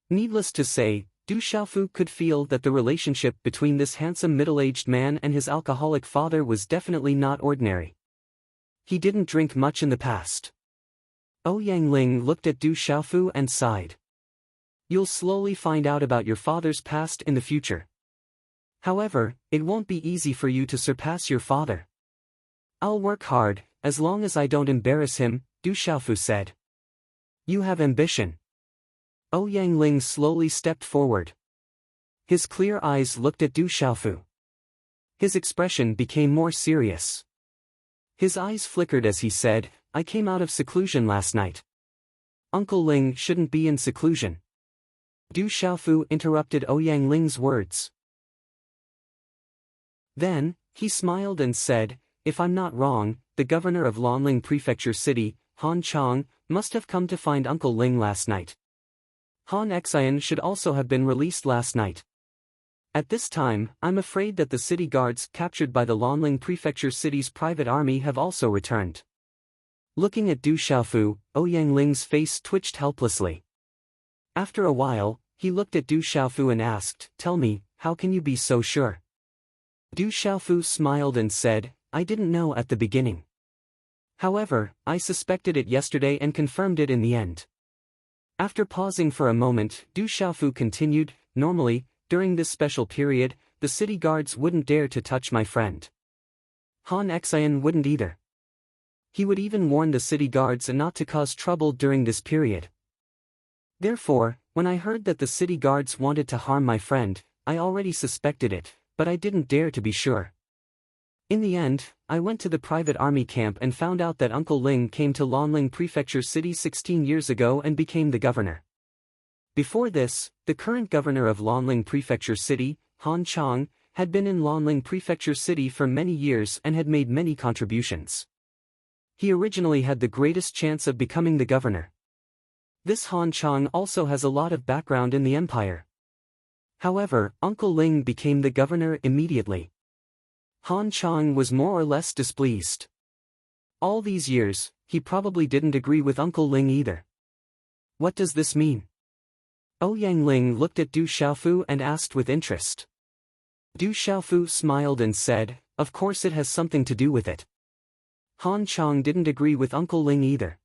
Needless to say, Du Xiaofu could feel that the relationship between this handsome middle-aged man and his alcoholic father was definitely not ordinary. He didn't drink much in the past. Ouyang Ling looked at Du Xiaofu and sighed. "You'll slowly find out about your father's past in the future. However, it won't be easy for you to surpass your father." "I'll work hard, as long as I don't embarrass him," Du Xiaofu said. "You have ambition." Ouyang Ling slowly stepped forward. His clear eyes looked at Du Xiaofu. His expression became more serious. His eyes flickered as he said, I came out of seclusion last night. Uncle Ling shouldn't be in seclusion. Du Xiaofu interrupted Ouyang Ling's words. Then, he smiled and said, if I'm not wrong, the governor of Lanling Prefecture City, Han Chang, must have come to find Uncle Ling last night. Han Xian should also have been released last night. At this time, I'm afraid that the city guards captured by the Lanling Prefecture City's private army have also returned. Looking at Du Xiaofu, Ouyang Ling's face twitched helplessly. After a while, he looked at Du Xiaofu and asked, tell me, how can you be so sure? Du Xiaofu smiled and said, I didn't know at the beginning. However, I suspected it yesterday and confirmed it in the end. After pausing for a moment, Du Xiaofu continued, normally, during this special period, the city guards wouldn't dare to touch my friend. Han Xian wouldn't either. He would even warn the city guards not to cause trouble during this period. Therefore, when I heard that the city guards wanted to harm my friend, I already suspected it, but I didn't dare to be sure. In the end, I went to the private army camp and found out that Uncle Ling came to Lanling Prefecture City 16 years ago and became the governor. Before this, the current governor of Lanling Prefecture City, Han Chang, had been in Lanling Prefecture City for many years and had made many contributions. He originally had the greatest chance of becoming the governor. This Han Chang also has a lot of background in the empire. However, Uncle Ling became the governor immediately. Han Chang was more or less displeased. All these years, he probably didn't agree with Uncle Ling either. What does this mean? Ouyang Ling looked at Du Xiaofu and asked with interest. Du Xiaofu smiled and said, of course it has something to do with it. Han Chang didn't agree with Uncle Ling either.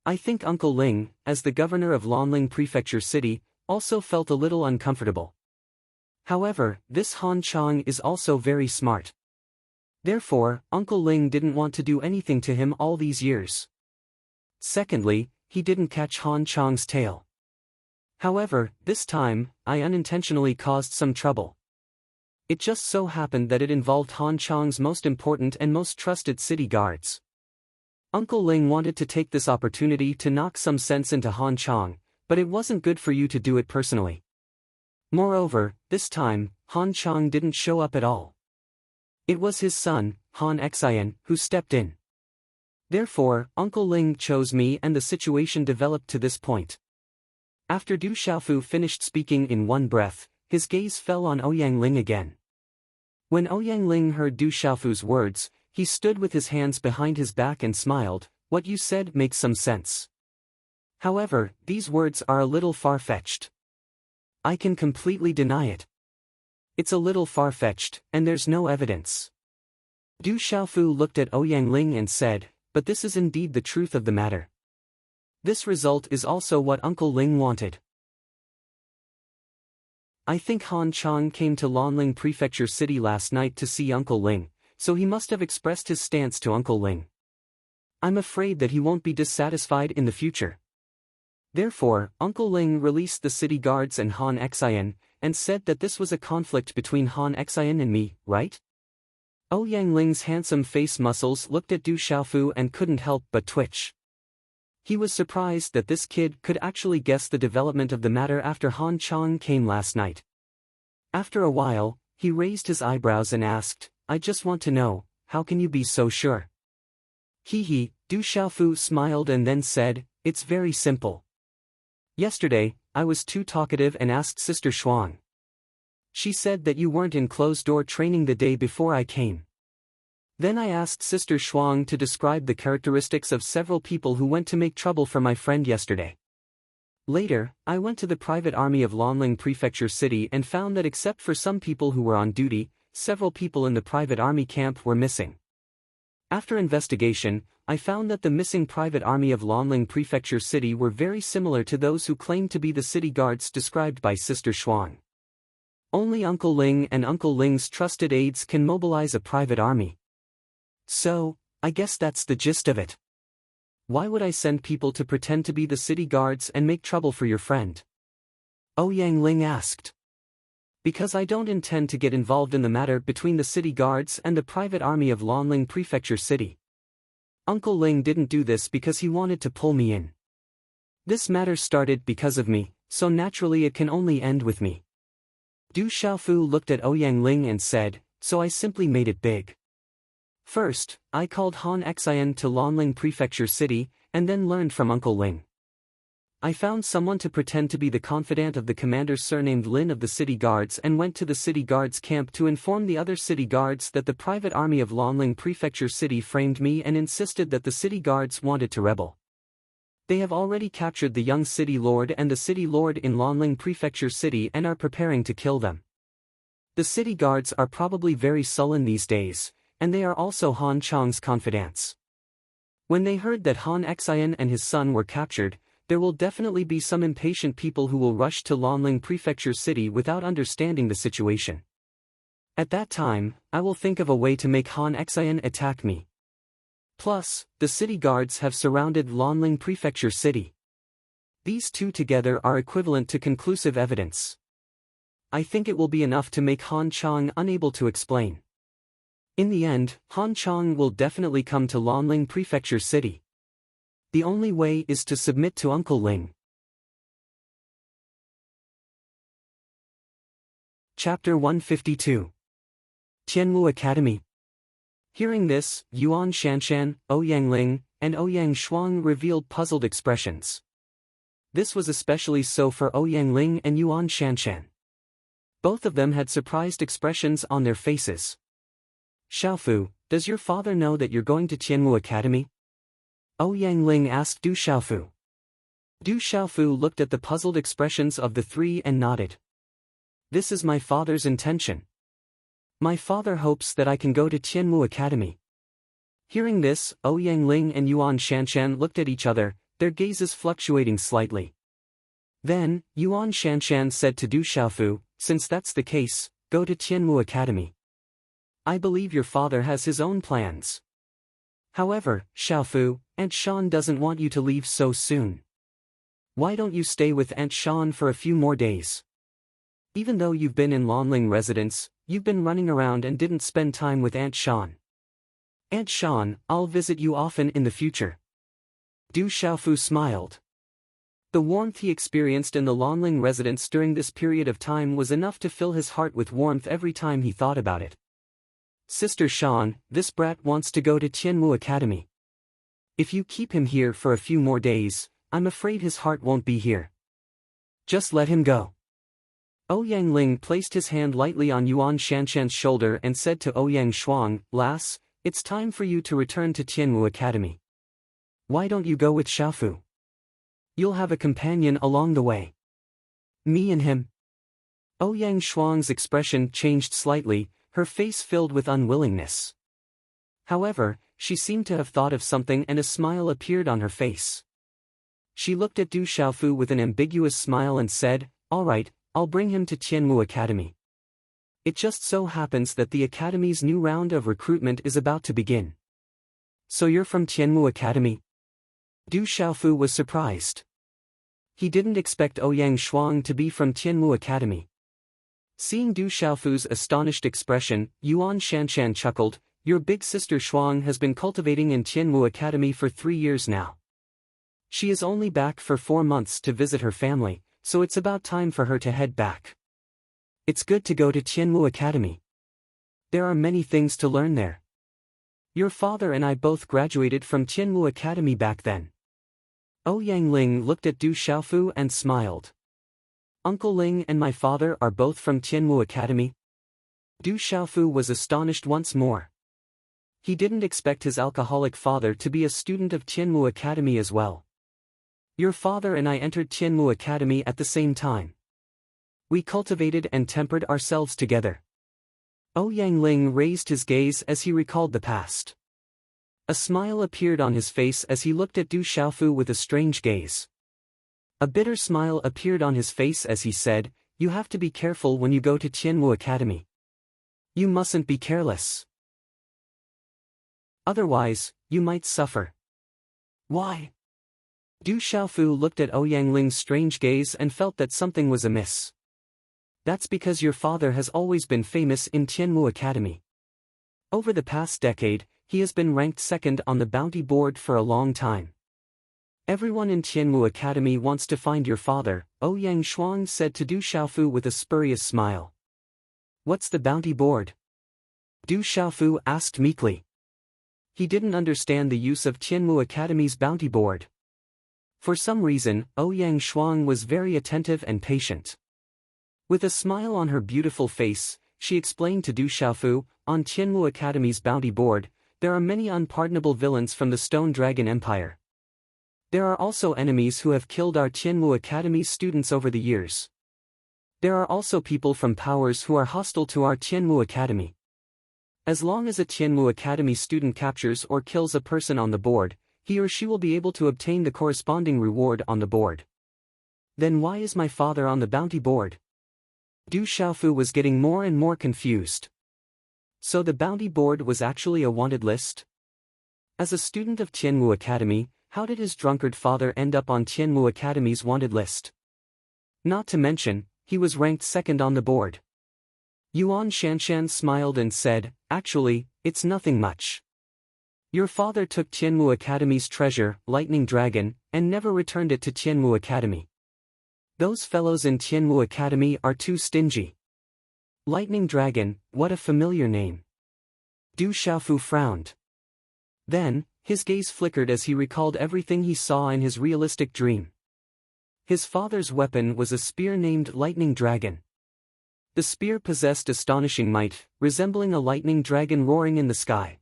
I think Uncle Ling, as the governor of Lanling Prefecture City, also felt a little uncomfortable. However, this Han Chang is also very smart. Therefore, Uncle Ling didn't want to do anything to him all these years. Secondly, he didn't catch Han Chang's tail. However, this time, I unintentionally caused some trouble. It just so happened that it involved Han Chang's most important and most trusted city guards. Uncle Ling wanted to take this opportunity to knock some sense into Han Chang, but it wasn't good for you to do it personally. Moreover, this time, Han Chang didn't show up at all. It was his son, Han Xian, who stepped in. Therefore, Uncle Ling chose me and the situation developed to this point. After Du Xiaofu finished speaking in one breath, his gaze fell on Ouyang Ling again. When Ouyang Ling heard Du Xiaofu's words, he stood with his hands behind his back and smiled, what you said makes some sense. However, these words are a little far-fetched. I can completely deny it. It's a little far-fetched, and there's no evidence. Du Xiaofu looked at Ouyang Ling and said, but this is indeed the truth of the matter. This result is also what Uncle Ling wanted. I think Han Chang came to Lanling Prefecture City last night to see Uncle Ling, so he must have expressed his stance to Uncle Ling. I'm afraid that he won't be dissatisfied in the future. Therefore, Uncle Ling released the city guards and Han Xian, and said that this was a conflict between Han Xian and me, right? Ouyang Ling's handsome face muscles looked at Du Xiaofu and couldn't help but twitch. He was surprised that this kid could actually guess the development of the matter after Han Chang came last night. After a while, he raised his eyebrows and asked, I just want to know, how can you be so sure? Hee, Du Xiaofu smiled and then said, it's very simple. Yesterday, I was too talkative and asked Sister Shuang. She said that you weren't in closed-door training the day before I came. Then I asked Sister Shuang to describe the characteristics of several people who went to make trouble for my friend yesterday. Later, I went to the private army of Lanling Prefecture City and found that except for some people who were on duty, several people in the private army camp were missing. After investigation, I found that the missing private army of Lanling Prefecture City were very similar to those who claimed to be the city guards described by Sister Shuang. Only Uncle Ling and Uncle Ling's trusted aides can mobilize a private army. So, I guess that's the gist of it. Why would I send people to pretend to be the city guards and make trouble for your friend? Ouyang Ling asked. Because I don't intend to get involved in the matter between the city guards and the private army of Lanling Prefecture City. Uncle Ling didn't do this because he wanted to pull me in. This matter started because of me, so naturally it can only end with me. Du Xiaofu looked at Ouyang Ling and said, so I simply made it big. First, I called Han Xian to Lanling Prefecture City, and then learned from Uncle Ling. I found someone to pretend to be the confidant of the commander surnamed Lin of the city guards and went to the city guards camp to inform the other city guards that the private army of Lanling Prefecture City framed me and insisted that the city guards wanted to rebel. They have already captured the young city lord and the city lord in Lanling Prefecture City and are preparing to kill them. The city guards are probably very sullen these days, and they are also Han Chang's confidants. When they heard that Han Xian and his son were captured, there will definitely be some impatient people who will rush to Lanling Prefecture City without understanding the situation. At that time, I will think of a way to make Han Xian attack me. Plus, the city guards have surrounded Lanling Prefecture City. These two together are equivalent to conclusive evidence. I think it will be enough to make Han Chang unable to explain. In the end, Han Chang will definitely come to Lanling Prefecture City. The only way is to submit to Uncle Ling. Chapter 152. Tianwu Academy. Hearing this, Yuan Shanshan, Ouyang Ling, and Ouyang Shuang revealed puzzled expressions. This was especially so for Ouyang Ling and Yuan Shanshan. Both of them had surprised expressions on their faces. Xiaofu, does your father know that you're going to Tianwu Academy? Ouyang Ling asked Du Xiaofu. Du Xiaofu looked at the puzzled expressions of the three and nodded. This is my father's intention. My father hopes that I can go to Tianwu Academy. Hearing this, Ouyang Ling and Yuan Shanshan looked at each other, their gazes fluctuating slightly. Then, Yuan Shanshan said to Du Xiaofu, since that's the case, go to Tianwu Academy. I believe your father has his own plans. However, Xiaofu, Aunt Shan doesn't want you to leave so soon. Why don't you stay with Aunt Shan for a few more days? Even though you've been in Lanling residence, you've been running around and didn't spend time with Aunt Shan. Aunt Shan, I'll visit you often in the future. Du Xiaofu smiled. The warmth he experienced in the Lanling residence during this period of time was enough to fill his heart with warmth every time he thought about it. Sister Shan, this brat wants to go to Tianwu Academy. If you keep him here for a few more days, I'm afraid his heart won't be here. Just let him go. Ouyang Ling placed his hand lightly on Yuan Shanshan's shoulder and said to Ouyang Shuang, Lass, it's time for you to return to Tianwu Academy. Why don't you go with Xiaofu? You'll have a companion along the way. Me and him. Ouyang Shuang's expression changed slightly, her face filled with unwillingness. However, she seemed to have thought of something and a smile appeared on her face. She looked at Du Xiaofu with an ambiguous smile and said, all right, I'll bring him to Tianwu Academy. It just so happens that the Academy's new round of recruitment is about to begin. So you're from Tianwu Academy? Du Xiaofu was surprised. He didn't expect Ouyang Shuang to be from Tianwu Academy. Seeing Du Xiaofu's astonished expression, Yuan Shanshan chuckled, your big sister Shuang has been cultivating in Tianwu Academy for 3 years now. She is only back for 4 months to visit her family, so it's about time for her to head back. It's good to go to Tianwu Academy. There are many things to learn there. Your father and I both graduated from Tianwu Academy back then. Ouyang Ling looked at Du Xiaofu and smiled. Uncle Ling and my father are both from Tianwu Academy? Du Xiaofu was astonished once more. He didn't expect his alcoholic father to be a student of Tianwu Academy as well. Your father and I entered Tianwu Academy at the same time. We cultivated and tempered ourselves together. Ouyang Ling raised his gaze as he recalled the past. A smile appeared on his face as he looked at Du Xiaofu with a strange gaze. A bitter smile appeared on his face as he said, you have to be careful when you go to Tianwu Academy. You mustn't be careless. Otherwise, you might suffer. Why? Du Xiaofu looked at Ouyang Ling's strange gaze and felt that something was amiss. That's because your father has always been famous in Tianmu Academy. Over the past decade, he has been ranked second on the bounty board for a long time. Everyone in Tianmu Academy wants to find your father, Ouyang Shuang said to Du Xiaofu with a spurious smile. What's the bounty board? Du Xiaofu asked meekly. He didn't understand the use of Tianmu Academy's bounty board. For some reason, Ouyang Shuang was very attentive and patient. With a smile on her beautiful face, she explained to Du Xiaofu, on Tianmu Academy's bounty board, there are many unpardonable villains from the Stone Dragon Empire. There are also enemies who have killed our Tianmu Academy students over the years. There are also people from powers who are hostile to our Tianmu Academy. As long as a Tianmu Academy student captures or kills a person on the board, he or she will be able to obtain the corresponding reward on the board. Then why is my father on the bounty board? Du Xiaofu was getting more and more confused. So the bounty board was actually a wanted list? As a student of Tianmu Academy, how did his drunkard father end up on Tianmu Academy's wanted list? Not to mention, he was ranked second on the board. Yuan Shanshan smiled and said, actually, it's nothing much. Your father took Tianmu Academy's treasure, Lightning Dragon, and never returned it to Tianmu Academy. Those fellows in Tianmu Academy are too stingy. Lightning Dragon, what a familiar name. Du Xiaofu frowned. Then, his gaze flickered as he recalled everything he saw in his realistic dream. His father's weapon was a spear named Lightning Dragon. The spear possessed astonishing might, resembling a lightning dragon roaring in the sky.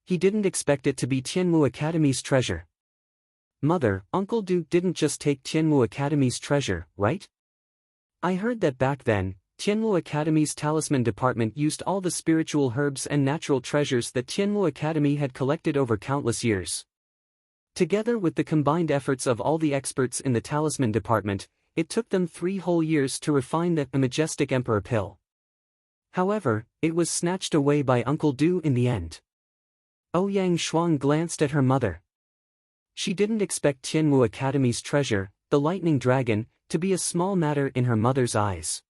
He didn't expect it to be Tianmu Academy's treasure. Mother, Uncle Du didn't just take Tianmu Academy's treasure, right? I heard that back then, Tianmu Academy's talisman department used all the spiritual herbs and natural treasures that Tianmu Academy had collected over countless years. Together with the combined efforts of all the experts in the talisman department, it took them 3 whole years to refine that majestic emperor pill. However, it was snatched away by Uncle Du in the end. Ouyang Shuang glanced at her mother. She didn't expect Tianmu Academy's treasure, the lightning dragon, to be a small matter in her mother's eyes.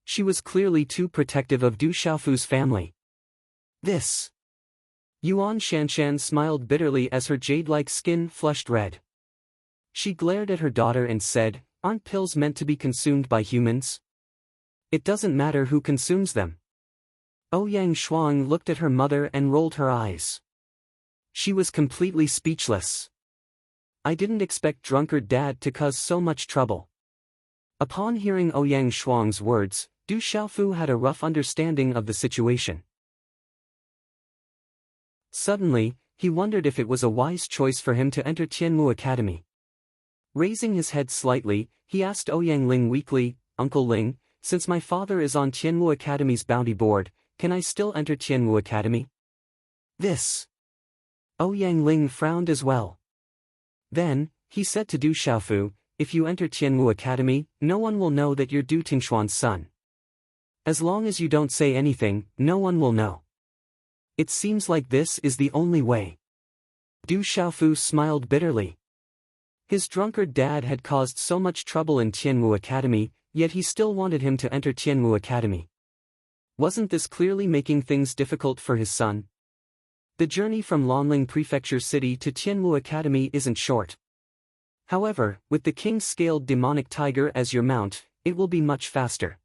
She was clearly too protective of Du Xiaofu's family. This. Yuan Shanshan smiled bitterly as her jade-like skin flushed red. She glared at her daughter and said, aren't pills meant to be consumed by humans? It doesn't matter who consumes them. Ouyang Shuang looked at her mother and rolled her eyes. She was completely speechless. I didn't expect drunkard dad to cause so much trouble. Upon hearing Ouyang Shuang's words, Du Xiaofu had a rough understanding of the situation. Suddenly, he wondered if it was a wise choice for him to enter Tianmu Academy. Raising his head slightly, he asked Ouyang Ling weakly, Uncle Ling, since my father is on Tianmu Academy's bounty board, can I still enter Tianmu Academy? This. Ouyang Ling frowned as well. Then, he said to Du Xiaofu, if you enter Tianmu Academy, no one will know that you're Du Tingshuan's son. As long as you don't say anything, no one will know. It seems like this is the only way. Du Xiaofu smiled bitterly. His drunkard dad had caused so much trouble in Tianmu Academy, yet he still wanted him to enter Tianmu Academy. Wasn't this clearly making things difficult for his son? The journey from Lonling Prefecture City to Tianmu Academy isn't short. However, with the king-scaled demonic tiger as your mount, it will be much faster.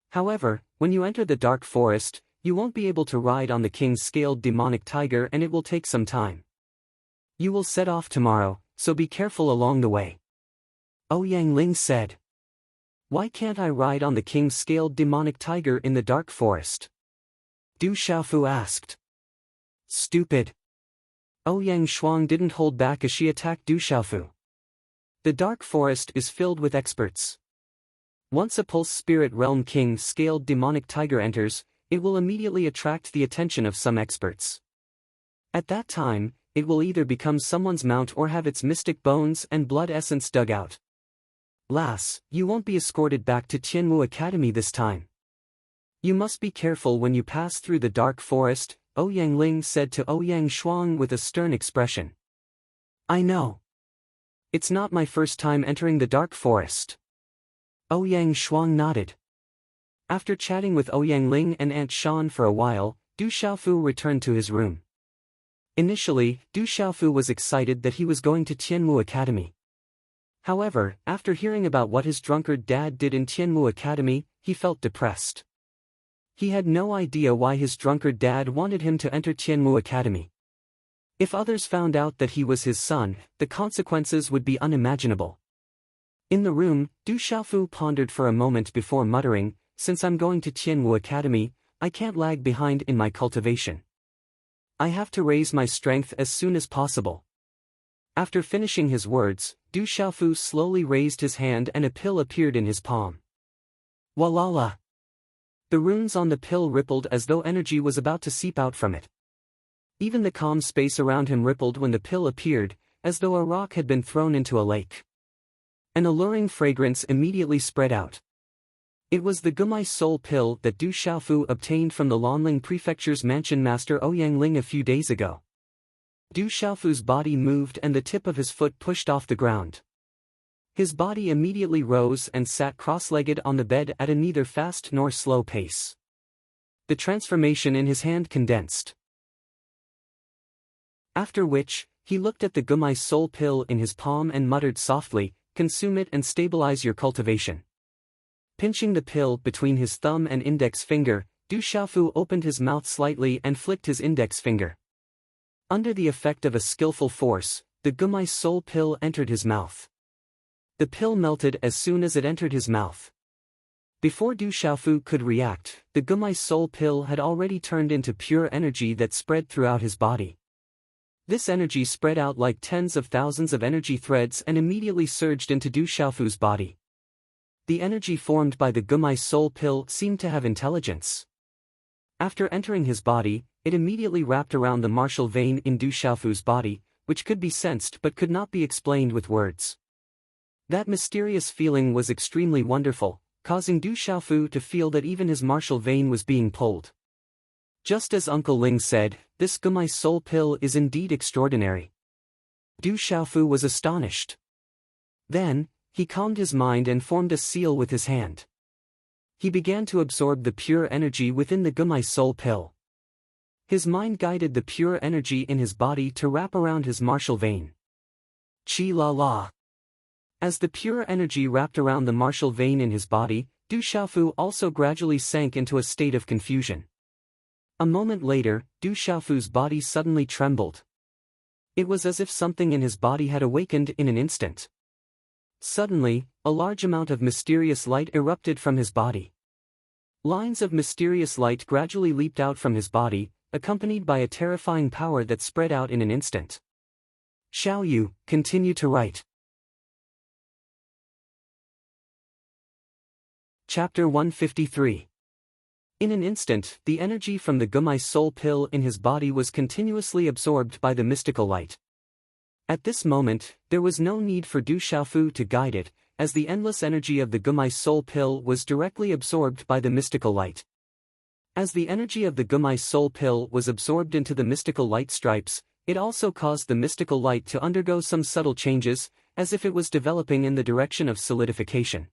However, when you enter the dark forest, you won't be able to ride on the king-scaled demonic tiger and it will take some time. You will set off tomorrow, so be careful along the way. Ouyang Ling said. Why can't I ride on the king-scaled demonic tiger in the dark forest? Du Xiaofu asked. Stupid. Ouyang Shuang didn't hold back as she attacked Du Xiaofu. The dark forest is filled with experts. Once a Pulse Spirit Realm king-scaled demonic tiger enters, it will immediately attract the attention of some experts. At that time, it will either become someone's mount or have its mystic bones and blood essence dug out. Lass, you won't be escorted back to Tianmu Academy this time. You must be careful when you pass through the dark forest, Ouyang Ling said to Ouyang Shuang with a stern expression. I know. It's not my first time entering the dark forest. Ouyang Shuang nodded. After chatting with Ouyang Ling and Aunt Shan for a while, Du Xiaofu returned to his room. Initially, Du Xiaofu was excited that he was going to Tianmu Academy. However, after hearing about what his drunkard dad did in Tianmu Academy, he felt depressed. He had no idea why his drunkard dad wanted him to enter Tianmu Academy. If others found out that he was his son, the consequences would be unimaginable. In the room, Du Xiaofu pondered for a moment before muttering, "Since I'm going to Tianwu Academy, I can't lag behind in my cultivation. I have to raise my strength as soon as possible." After finishing his words, Du Xiaofu slowly raised his hand and a pill appeared in his palm. Walala! The runes on the pill rippled as though energy was about to seep out from it. Even the calm space around him rippled when the pill appeared, as though a rock had been thrown into a lake. An alluring fragrance immediately spread out. It was the Gumai Soul Pill that Du Xiaofu obtained from the Lanling Prefecture's mansion master Ouyang Ling a few days ago. Du Xiaofu's body moved and the tip of his foot pushed off the ground. His body immediately rose and sat cross-legged on the bed at a neither fast nor slow pace. The transformation in his hand condensed. After which, he looked at the Gumai Soul Pill in his palm and muttered softly, "Consume it and stabilize your cultivation." Pinching the pill between his thumb and index finger, Du Xiaofu opened his mouth slightly and flicked his index finger. Under the effect of a skillful force, the Gumai Soul Pill entered his mouth. The pill melted as soon as it entered his mouth. Before Du Xiaofu could react, the Gumai Soul Pill had already turned into pure energy that spread throughout his body. This energy spread out like tens of thousands of energy threads and immediately surged into Du Xiaofu's body. The energy formed by the Gumai Soul Pill seemed to have intelligence. After entering his body, it immediately wrapped around the martial vein in Du Xiaofu's body, which could be sensed but could not be explained with words. That mysterious feeling was extremely wonderful, causing Du Xiaofu to feel that even his martial vein was being pulled. Just as Uncle Ling said, this Gumai Soul Pill is indeed extraordinary. Du Xiaofu was astonished. Then, he calmed his mind and formed a seal with his hand. He began to absorb the pure energy within the Gumai Soul Pill. His mind guided the pure energy in his body to wrap around his martial vein. Chi la la. As the pure energy wrapped around the martial vein in his body, Du Xiaofu also gradually sank into a state of confusion. A moment later, Du Xiaofu's body suddenly trembled. It was as if something in his body had awakened in an instant. Suddenly, a large amount of mysterious light erupted from his body. Lines of mysterious light gradually leaped out from his body, accompanied by a terrifying power that spread out in an instant. Xiao Yu, continue to write. Chapter 153. In an instant, the energy from the Gumai Soul Pill in his body was continuously absorbed by the mystical light. At this moment, there was no need for Du Xiaofu to guide it, as the endless energy of the Gumai Soul Pill was directly absorbed by the mystical light. As the energy of the Gumai Soul Pill was absorbed into the mystical light stripes, it also caused the mystical light to undergo some subtle changes, as if it was developing in the direction of solidification.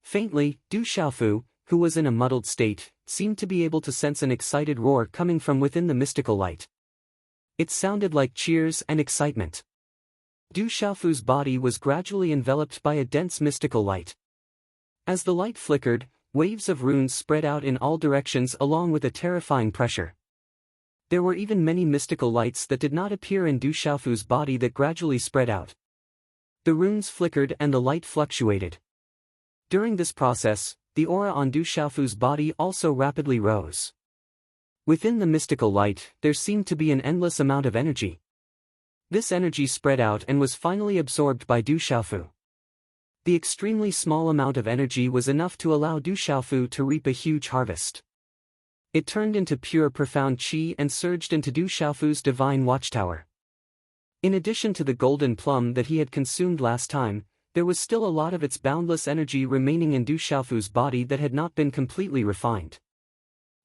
Faintly, Du Xiaofu, who was in a muddled state, seemed to be able to sense an excited roar coming from within the mystical light. It sounded like cheers and excitement. Du Xiaofu's body was gradually enveloped by a dense mystical light. As the light flickered, waves of runes spread out in all directions along with a terrifying pressure. There were even many mystical lights that did not appear in Du Xiaofu's body that gradually spread out. The runes flickered and the light fluctuated. During this process, the aura on Du Xiaofu's body also rapidly rose. Within the mystical light, there seemed to be an endless amount of energy. This energy spread out and was finally absorbed by Du Xiaofu. The extremely small amount of energy was enough to allow Du Xiaofu to reap a huge harvest. It turned into pure profound qi and surged into Du Xiaofu's divine watchtower. In addition to the golden plum that he had consumed last time, there was still a lot of its boundless energy remaining in Du Xiaofu's body that had not been completely refined.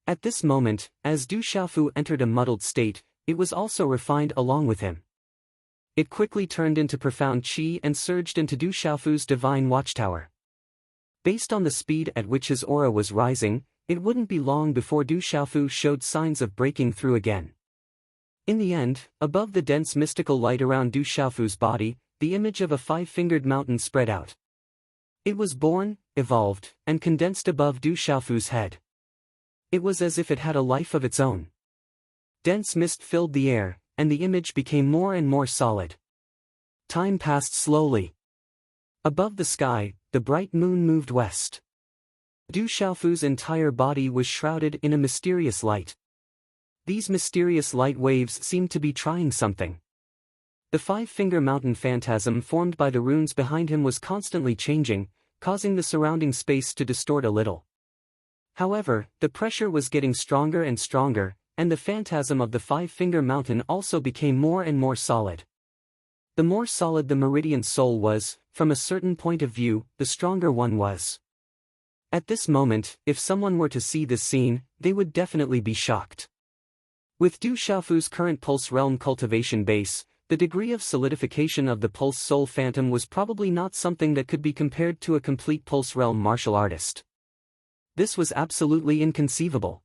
At this moment, as Du Xiaofu entered a muddled state, it was also refined along with him. It quickly turned into profound qi and surged into Du Xiaofu's divine watchtower. Based on the speed at which his aura was rising, it wouldn't be long before Du Xiaofu showed signs of breaking through again. In the end, above the dense mystical light around Du Xiaofu's body, the image of a five-fingered mountain spread out. It was born, evolved, and condensed above Du Xiaofu's head. It was as if it had a life of its own. Dense mist filled the air, and the image became more and more solid. Time passed slowly. Above the sky, the bright moon moved west. Du Xiaofu's entire body was shrouded in a mysterious light. These mysterious light waves seemed to be trying something. The five-finger mountain phantasm formed by the runes behind him was constantly changing, causing the surrounding space to distort a little. However, the pressure was getting stronger and stronger, and the phantasm of the five-finger mountain also became more and more solid. The more solid the meridian soul was, from a certain point of view, the stronger one was. At this moment, if someone were to see this scene, they would definitely be shocked. With Du Xiaofu's current Pulse Realm cultivation base, the degree of solidification of the Pulse Soul Phantom was probably not something that could be compared to a complete Pulse Realm martial artist. This was absolutely inconceivable.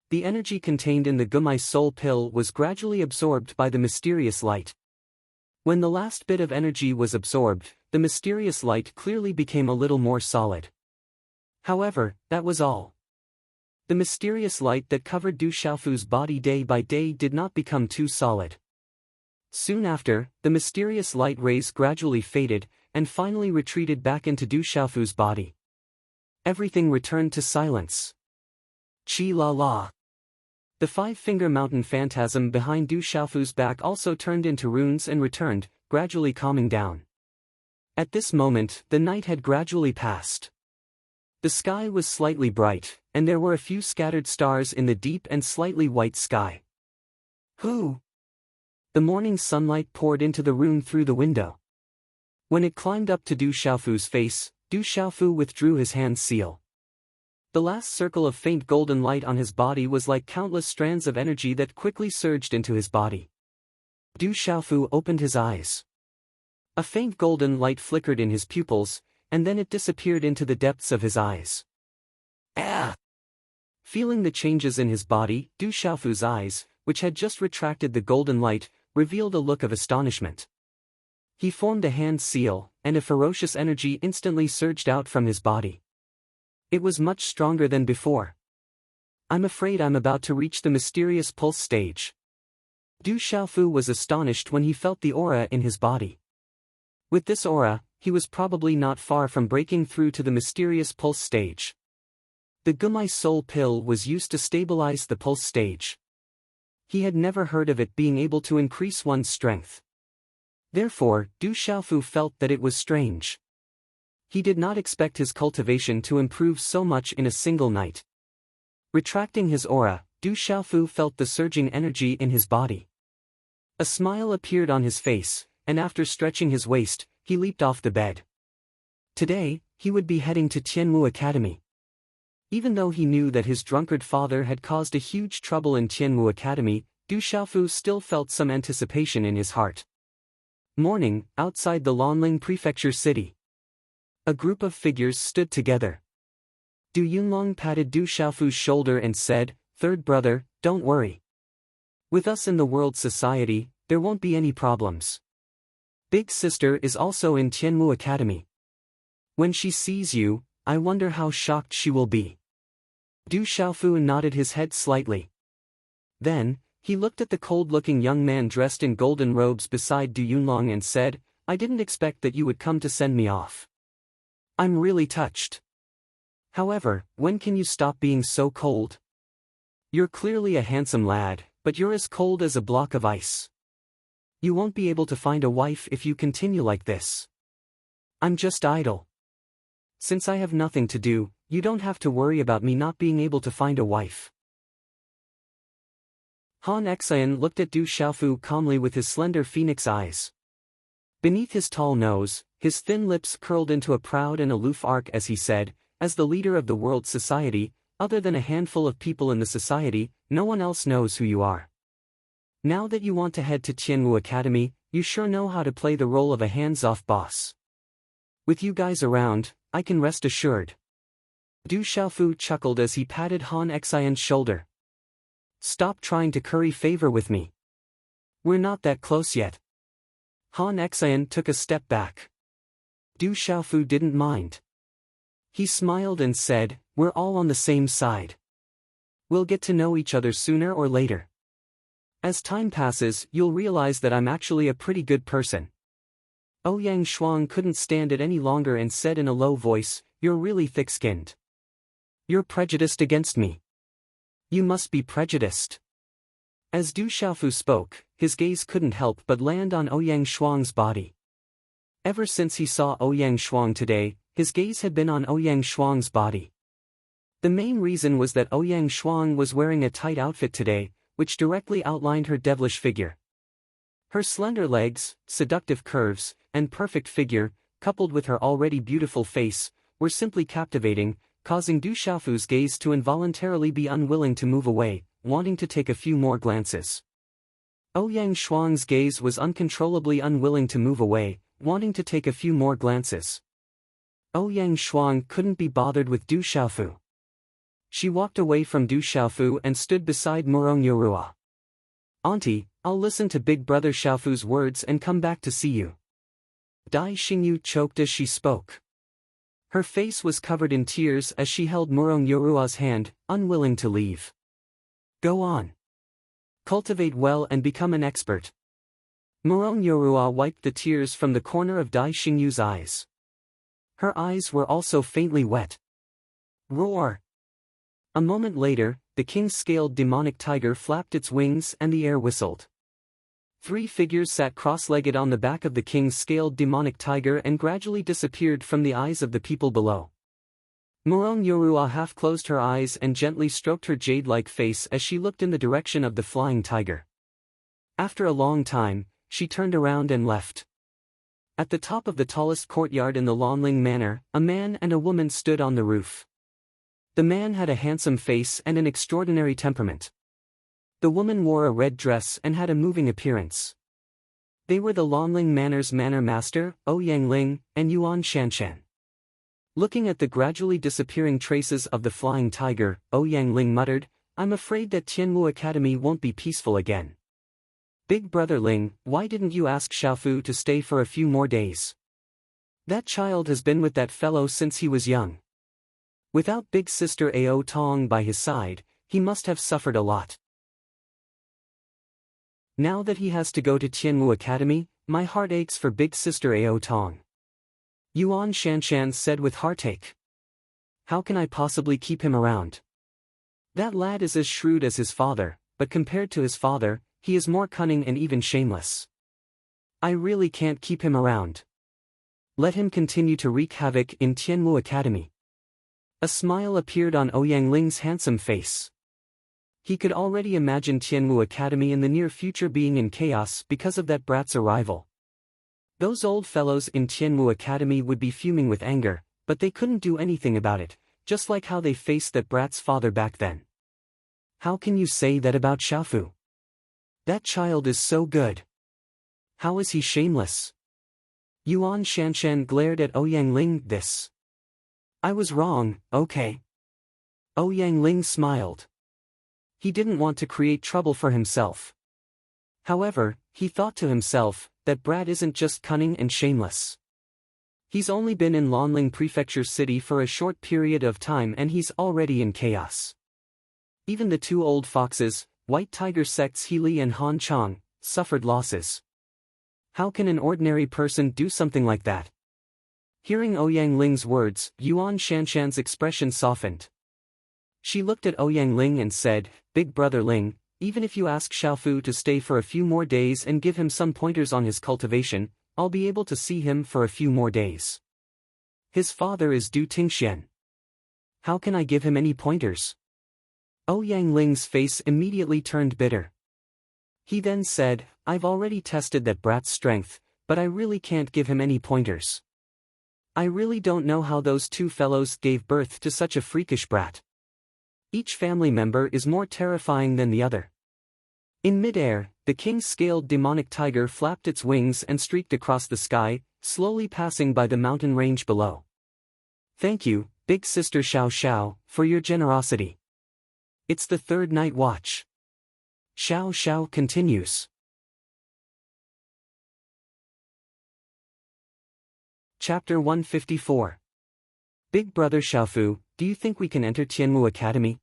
The energy contained in the Gumai Soul Pill was gradually absorbed by the mysterious light. When the last bit of energy was absorbed, the mysterious light clearly became a little more solid. However, that was all. The mysterious light that covered Du Xiaofu's body day by day did not become too solid. Soon after, the mysterious light rays gradually faded, and finally retreated back into Du Xiaofu's body. Everything returned to silence. Chi la la. The five-finger mountain phantasm behind Du Xiaofu's back also turned into runes and returned, gradually calming down. At this moment, the night had gradually passed. The sky was slightly bright, and there were a few scattered stars in the deep and slightly white sky. Who? The morning sunlight poured into the room through the window. When it climbed up to Du Xiaofu's face, Du Xiaofu withdrew his hand seal. The last circle of faint golden light on his body was like countless strands of energy that quickly surged into his body. Du Xiaofu opened his eyes. A faint golden light flickered in his pupils, and then it disappeared into the depths of his eyes. Ah! Feeling the changes in his body, Du Xiaofu's eyes, which had just retracted the golden light, revealed a look of astonishment. He formed a hand seal, and a ferocious energy instantly surged out from his body. It was much stronger than before. I'm afraid I'm about to reach the mysterious pulse stage. Du Xiaofu was astonished when he felt the aura in his body. With this aura, he was probably not far from breaking through to the mysterious pulse stage. The Gumai Soul Pill was used to stabilize the pulse stage. He had never heard of it being able to increase one's strength. Therefore, Du Xiaofu felt that it was strange. He did not expect his cultivation to improve so much in a single night. Retracting his aura, Du Xiaofu felt the surging energy in his body. A smile appeared on his face, and after stretching his waist, he leaped off the bed. Today, he would be heading to Tianmu Academy. Even though he knew that his drunkard father had caused a huge trouble in Tianmu Academy, Du Xiaofu still felt some anticipation in his heart. Morning, outside the Lanling Prefecture city. A group of figures stood together. Du Yunlong patted Du Xiaofu's shoulder and said, "Third brother, don't worry. With us in the world society, there won't be any problems. Big sister is also in Tianmu Academy. When she sees you, I wonder how shocked she will be." Du Xiaofu nodded his head slightly. Then, he looked at the cold-looking young man dressed in golden robes beside Du Yunlong and said, "I didn't expect that you would come to send me off. I'm really touched. However, when can you stop being so cold? You're clearly a handsome lad, but you're as cold as a block of ice. You won't be able to find a wife if you continue like this. I'm just idle. Since I have nothing to do, you don't have to worry about me not being able to find a wife." Han Xian looked at Du Xiaofu calmly with his slender phoenix eyes. Beneath his tall nose, his thin lips curled into a proud and aloof arc as he said, "As the leader of the world society, other than a handful of people in the society, no one else knows who you are. Now that you want to head to Tianmu Academy, you sure know how to play the role of a hands-off boss. With you guys around, I can rest assured. Du Xiaofu chuckled as he patted Han Xian's shoulder. Stop trying to curry favor with me. We're not that close yet. Han Xian took a step back. Du Xiaofu didn't mind. He smiled and said, we're all on the same side. We'll get to know each other sooner or later. As time passes, you'll realize that I'm actually a pretty good person. Ouyang Shuang couldn't stand it any longer and said in a low voice, you're really thick-skinned. You're prejudiced against me. You must be prejudiced. As Du Xiaofu spoke, his gaze couldn't help but land on Ouyang Shuang's body. Ever since he saw Ouyang Shuang today, his gaze had been on Ouyang Shuang's body. The main reason was that Ouyang Shuang was wearing a tight outfit today, which directly outlined her devilish figure. Her slender legs, seductive curves, and perfect figure, coupled with her already beautiful face, were simply captivating, causing Du Xiaofu's gaze to involuntarily be unwilling to move away, wanting to take a few more glances. Ouyang Shuang's gaze was uncontrollably unwilling to move away, wanting to take a few more glances. Ouyang Shuang couldn't be bothered with Du Xiaofu. She walked away from Du Xiaofu and stood beside Murong Yorua. Auntie, I'll listen to Big Brother Xiaofu's words and come back to see you. Dai Xingyu choked as she spoke. Her face was covered in tears as she held Murong Yorua's hand, unwilling to leave. Go on. Cultivate well and become an expert. Murong Yorua wiped the tears from the corner of Dai Xingyu's eyes. Her eyes were also faintly wet. Roar! A moment later, the king-scaled demonic tiger flapped its wings and the air whistled. 3 figures sat cross-legged on the back of the king-scaled demonic tiger and gradually disappeared from the eyes of the people below. Murong Yorua half closed her eyes and gently stroked her jade-like face as she looked in the direction of the flying tiger. After a long time, she turned around and left. At the top of the tallest courtyard in the Lonling Manor, a man and a woman stood on the roof. The man had a handsome face and an extraordinary temperament. The woman wore a red dress and had a moving appearance. They were the Lonling Manor's manor master, Ouyang Ling, and Yuan Shanshan. Looking at the gradually disappearing traces of the flying tiger, Ouyang Ling muttered, I'm afraid that Tianwu Academy won't be peaceful again. Big Brother Ling, why didn't you ask Xiaofu to stay for a few more days? That child has been with that fellow since he was young. Without big sister Ao Tong by his side, he must have suffered a lot. Now that he has to go to Tianwu Academy, my heart aches for big sister Ao Tong. Yuan Shanshan said with heartache. How can I possibly keep him around? That lad is as shrewd as his father, but compared to his father, he is more cunning and even shameless. I really can't keep him around. Let him continue to wreak havoc in Tianwu Academy. A smile appeared on Ouyang Ling's handsome face. He could already imagine Tianwu Academy in the near future being in chaos because of that brat's arrival. Those old fellows in Tianwu Academy would be fuming with anger, but they couldn't do anything about it, just like how they faced that brat's father back then. How can you say that about Xiaofu? That child is so good. How is he shameless? Yuan Shanshan glared at Ouyang Ling. This. I was wrong, okay. Ouyang Ling smiled. He didn't want to create trouble for himself. However, he thought to himself, that brat isn't just cunning and shameless. He's only been in Lonling Prefecture City for a short period of time and he's already in chaos. Even the 2 old foxes, White Tiger sects Healy and Han Chang, suffered losses. How can an ordinary person do something like that? Hearing Ouyang Ling's words, Yuan Shanshan's expression softened. She looked at Ouyang Ling and said, Big Brother Ling, even if you ask Xiaofu to stay for a few more days and give him some pointers on his cultivation, I'll be able to see him for a few more days. His father is Du Tingxian. How can I give him any pointers? Ouyang Ling's face immediately turned bitter. He then said, I've already tested that brat's strength, but I really can't give him any pointers. I really don't know how those 2 fellows gave birth to such a freakish brat. Each family member is more terrifying than the other. In midair, the king-scaled demonic tiger flapped its wings and streaked across the sky, slowly passing by the mountain range below. Thank you, Big Sister Xiao Xiao, for your generosity. It's the third night watch. Xiao Xiao continues. Chapter 154. Big Brother Xiaofu, do you think we can enter Tianmu Academy?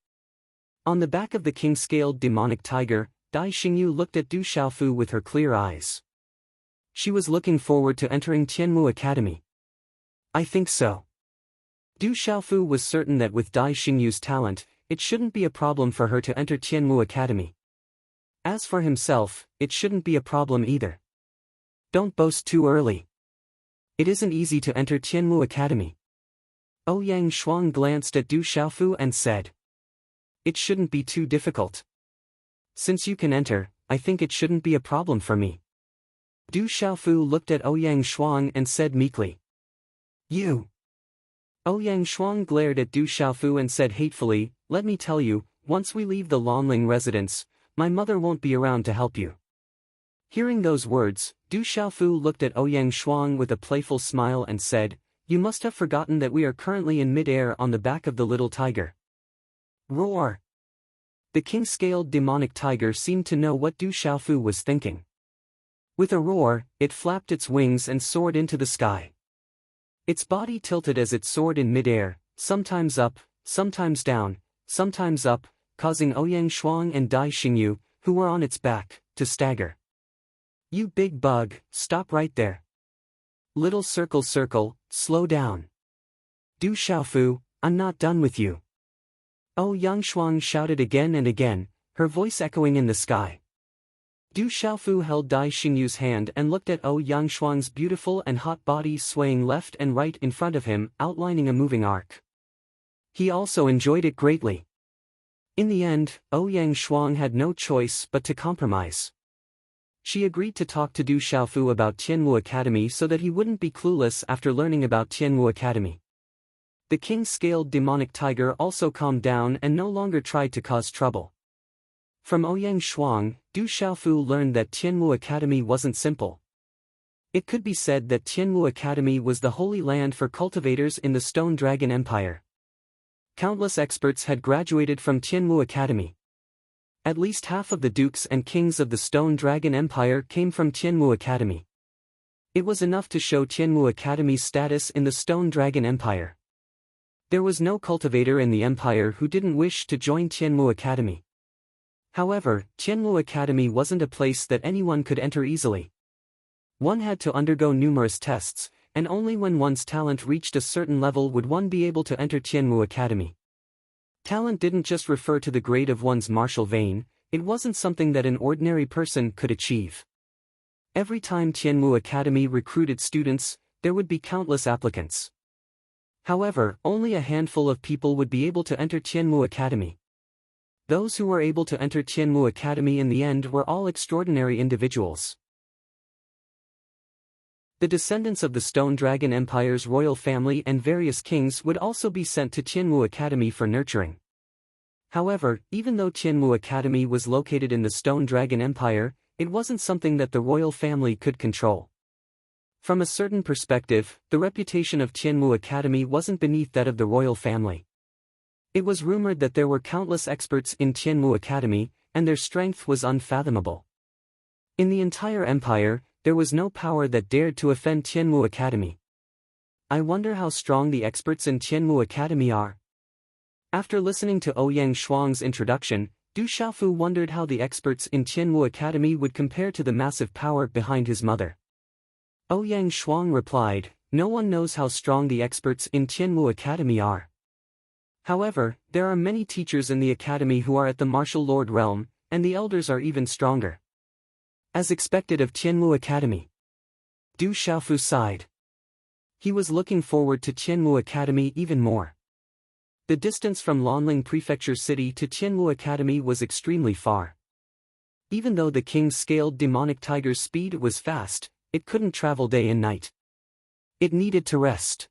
On the back of the king-scaled demonic tiger, Dai Xingyu looked at Du Xiaofu with her clear eyes. She was looking forward to entering Tianmu Academy. I think so. Du Xiaofu was certain that with Dai Xingyu's talent, it shouldn't be a problem for her to enter Tianmu Academy. As for himself, it shouldn't be a problem either. Don't boast too early. It isn't easy to enter Tianmu Academy. Ouyang Shuang glanced at Du Xiaofu and said. It shouldn't be too difficult. Since you can enter, I think it shouldn't be a problem for me. Du Xiaofu looked at Ouyang Shuang and said meekly. You. Ouyang Shuang glared at Du Xiaofu and said hatefully, let me tell you, once we leave the Lonling residence, my mother won't be around to help you. Hearing those words, Du Xiaofu looked at Ouyang Shuang with a playful smile and said, you must have forgotten that we are currently in mid-air on the back of the little tiger. Roar! The king-scaled demonic tiger seemed to know what Du Xiaofu was thinking. With a roar, it flapped its wings and soared into the sky. Its body tilted as it soared in mid-air, sometimes up, sometimes down, sometimes up, causing Ouyang Shuang and Dai Xingyu, who were on its back, to stagger. You big bug, stop right there. Little circle, slow down. Du Xiaofu, I'm not done with you. Ouyang Shuang shouted again and again, her voice echoing in the sky. Du Xiaofu held Dai Xingyu's hand and looked at Ouyang Shuang's beautiful and hot body swaying left and right in front of him, outlining a moving arc. He also enjoyed it greatly. In the end, Ouyang Shuang had no choice but to compromise. She agreed to talk to Du Xiaofu about Tianmu Academy so that he wouldn't be clueless after learning about Tianmu Academy. The king-scaled demonic tiger also calmed down and no longer tried to cause trouble. From Ouyang Shuang, Du Xiaofu learned that Tianmu Academy wasn't simple. It could be said that Tianmu Academy was the holy land for cultivators in the Stone Dragon Empire. Countless experts had graduated from Tianmu Academy. At least half of the dukes and kings of the Stone Dragon Empire came from Tianmu Academy. It was enough to show Tianmu Academy's status in the Stone Dragon Empire. There was no cultivator in the empire who didn't wish to join Tianmu Academy. However, Tianmu Academy wasn't a place that anyone could enter easily. One had to undergo numerous tests, and only when one's talent reached a certain level would one be able to enter Tianmu Academy. Talent didn't just refer to the grade of one's martial vein, it wasn't something that an ordinary person could achieve. Every time Tianmu Academy recruited students, there would be countless applicants. However, only a handful of people would be able to enter Tianmu Academy. Those who were able to enter Tianmu Academy in the end were all extraordinary individuals. The descendants of the Stone Dragon Empire's royal family and various kings would also be sent to Tianmu Academy for nurturing. However, even though Tianmu Academy was located in the Stone Dragon Empire, it wasn't something that the royal family could control. From a certain perspective, the reputation of Tianmu Academy wasn't beneath that of the royal family. It was rumored that there were countless experts in Tianmu Academy, and their strength was unfathomable. In the entire empire, there was no power that dared to offend Tianmu Academy. I wonder how strong the experts in Tianmu Academy are. After listening to Ouyang Shuang's introduction, Du Xiaofu wondered how the experts in Tianmu Academy would compare to the massive power behind his mother. Ouyang Shuang replied, no one knows how strong the experts in Tianmu Academy are. However, there are many teachers in the academy who are at the martial lord realm, and the elders are even stronger. As expected of Tianmu Academy. Du Xiaofu sighed. He was looking forward to Tianmu Academy even more. The distance from Lonling Prefecture City to Tianmu Academy was extremely far. Even though the king-scaled demonic tiger's speed was fast, it couldn't travel day and night. It needed to rest.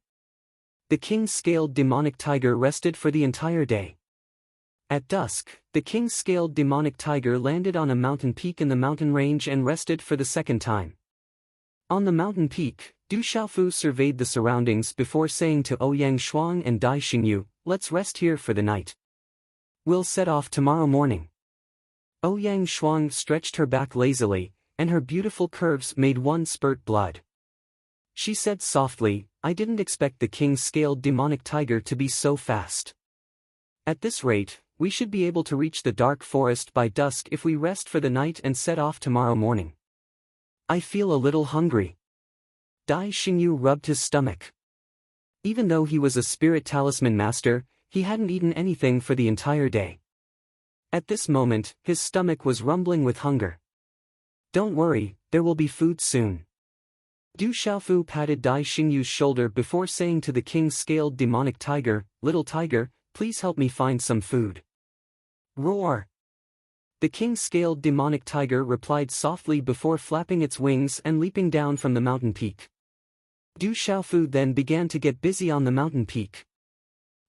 The king-scaled demonic tiger rested for the entire day. At dusk, the king-scaled demonic tiger landed on a mountain peak in the mountain range and rested for the second time. On the mountain peak, Du Xiaofu surveyed the surroundings before saying to Ouyang Shuang and Dai Xingyu, "Let's rest here for the night. We'll set off tomorrow morning." Ouyang Shuang stretched her back lazily, and her beautiful curves made one spurt blood. She said softly, "I didn't expect the king-scaled demonic tiger to be so fast. At this rate, we should be able to reach the dark forest by dusk if we rest for the night and set off tomorrow morning. I feel a little hungry." Dai Xingyu rubbed his stomach. Even though he was a spirit talisman master, he hadn't eaten anything for the entire day. At this moment, his stomach was rumbling with hunger. "Don't worry, there will be food soon." Du Xiaofu patted Dai Xingyu's shoulder before saying to the king-scaled demonic tiger, "Little tiger, please help me find some food." Roar! The king-scaled demonic tiger replied softly before flapping its wings and leaping down from the mountain peak. Du Xiaofu then began to get busy on the mountain peak.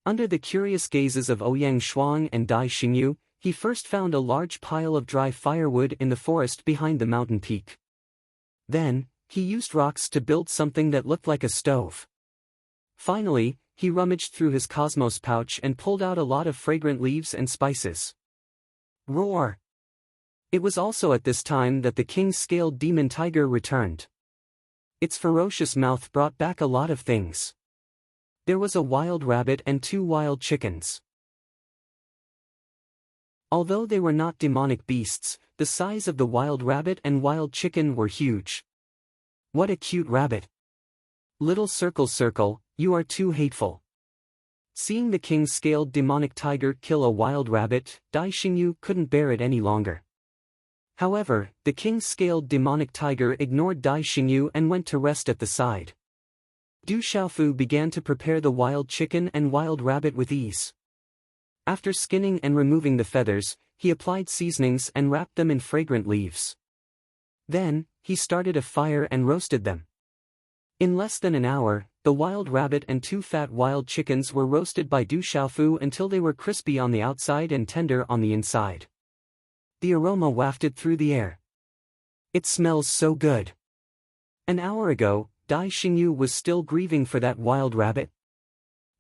Under the curious gazes of Ouyang Shuang and Dai Xingyu, he first found a large pile of dry firewood in the forest behind the mountain peak. Then, he used rocks to build something that looked like a stove. Finally, he rummaged through his cosmos pouch and pulled out a lot of fragrant leaves and spices. Roar! It was also at this time that the king-scaled demon tiger returned. Its ferocious mouth brought back a lot of things. There was a wild rabbit and 2 wild chickens. Although they were not demonic beasts, the size of the wild rabbit and wild chicken were huge. "What a cute rabbit. Little circle circle, you are too hateful." Seeing the king-scaled demonic tiger kill a wild rabbit, Dai Xingyu couldn't bear it any longer. However, the king-scaled demonic tiger ignored Dai Xingyu and went to rest at the side. Du Xiaofu began to prepare the wild chicken and wild rabbit with ease. After skinning and removing the feathers, he applied seasonings and wrapped them in fragrant leaves. Then, he started a fire and roasted them. In less than an hour, the wild rabbit and 2 fat wild chickens were roasted by Du Xiaofu until they were crispy on the outside and tender on the inside. The aroma wafted through the air. "It smells so good." An hour ago, Dai Xingyu was still grieving for that wild rabbit.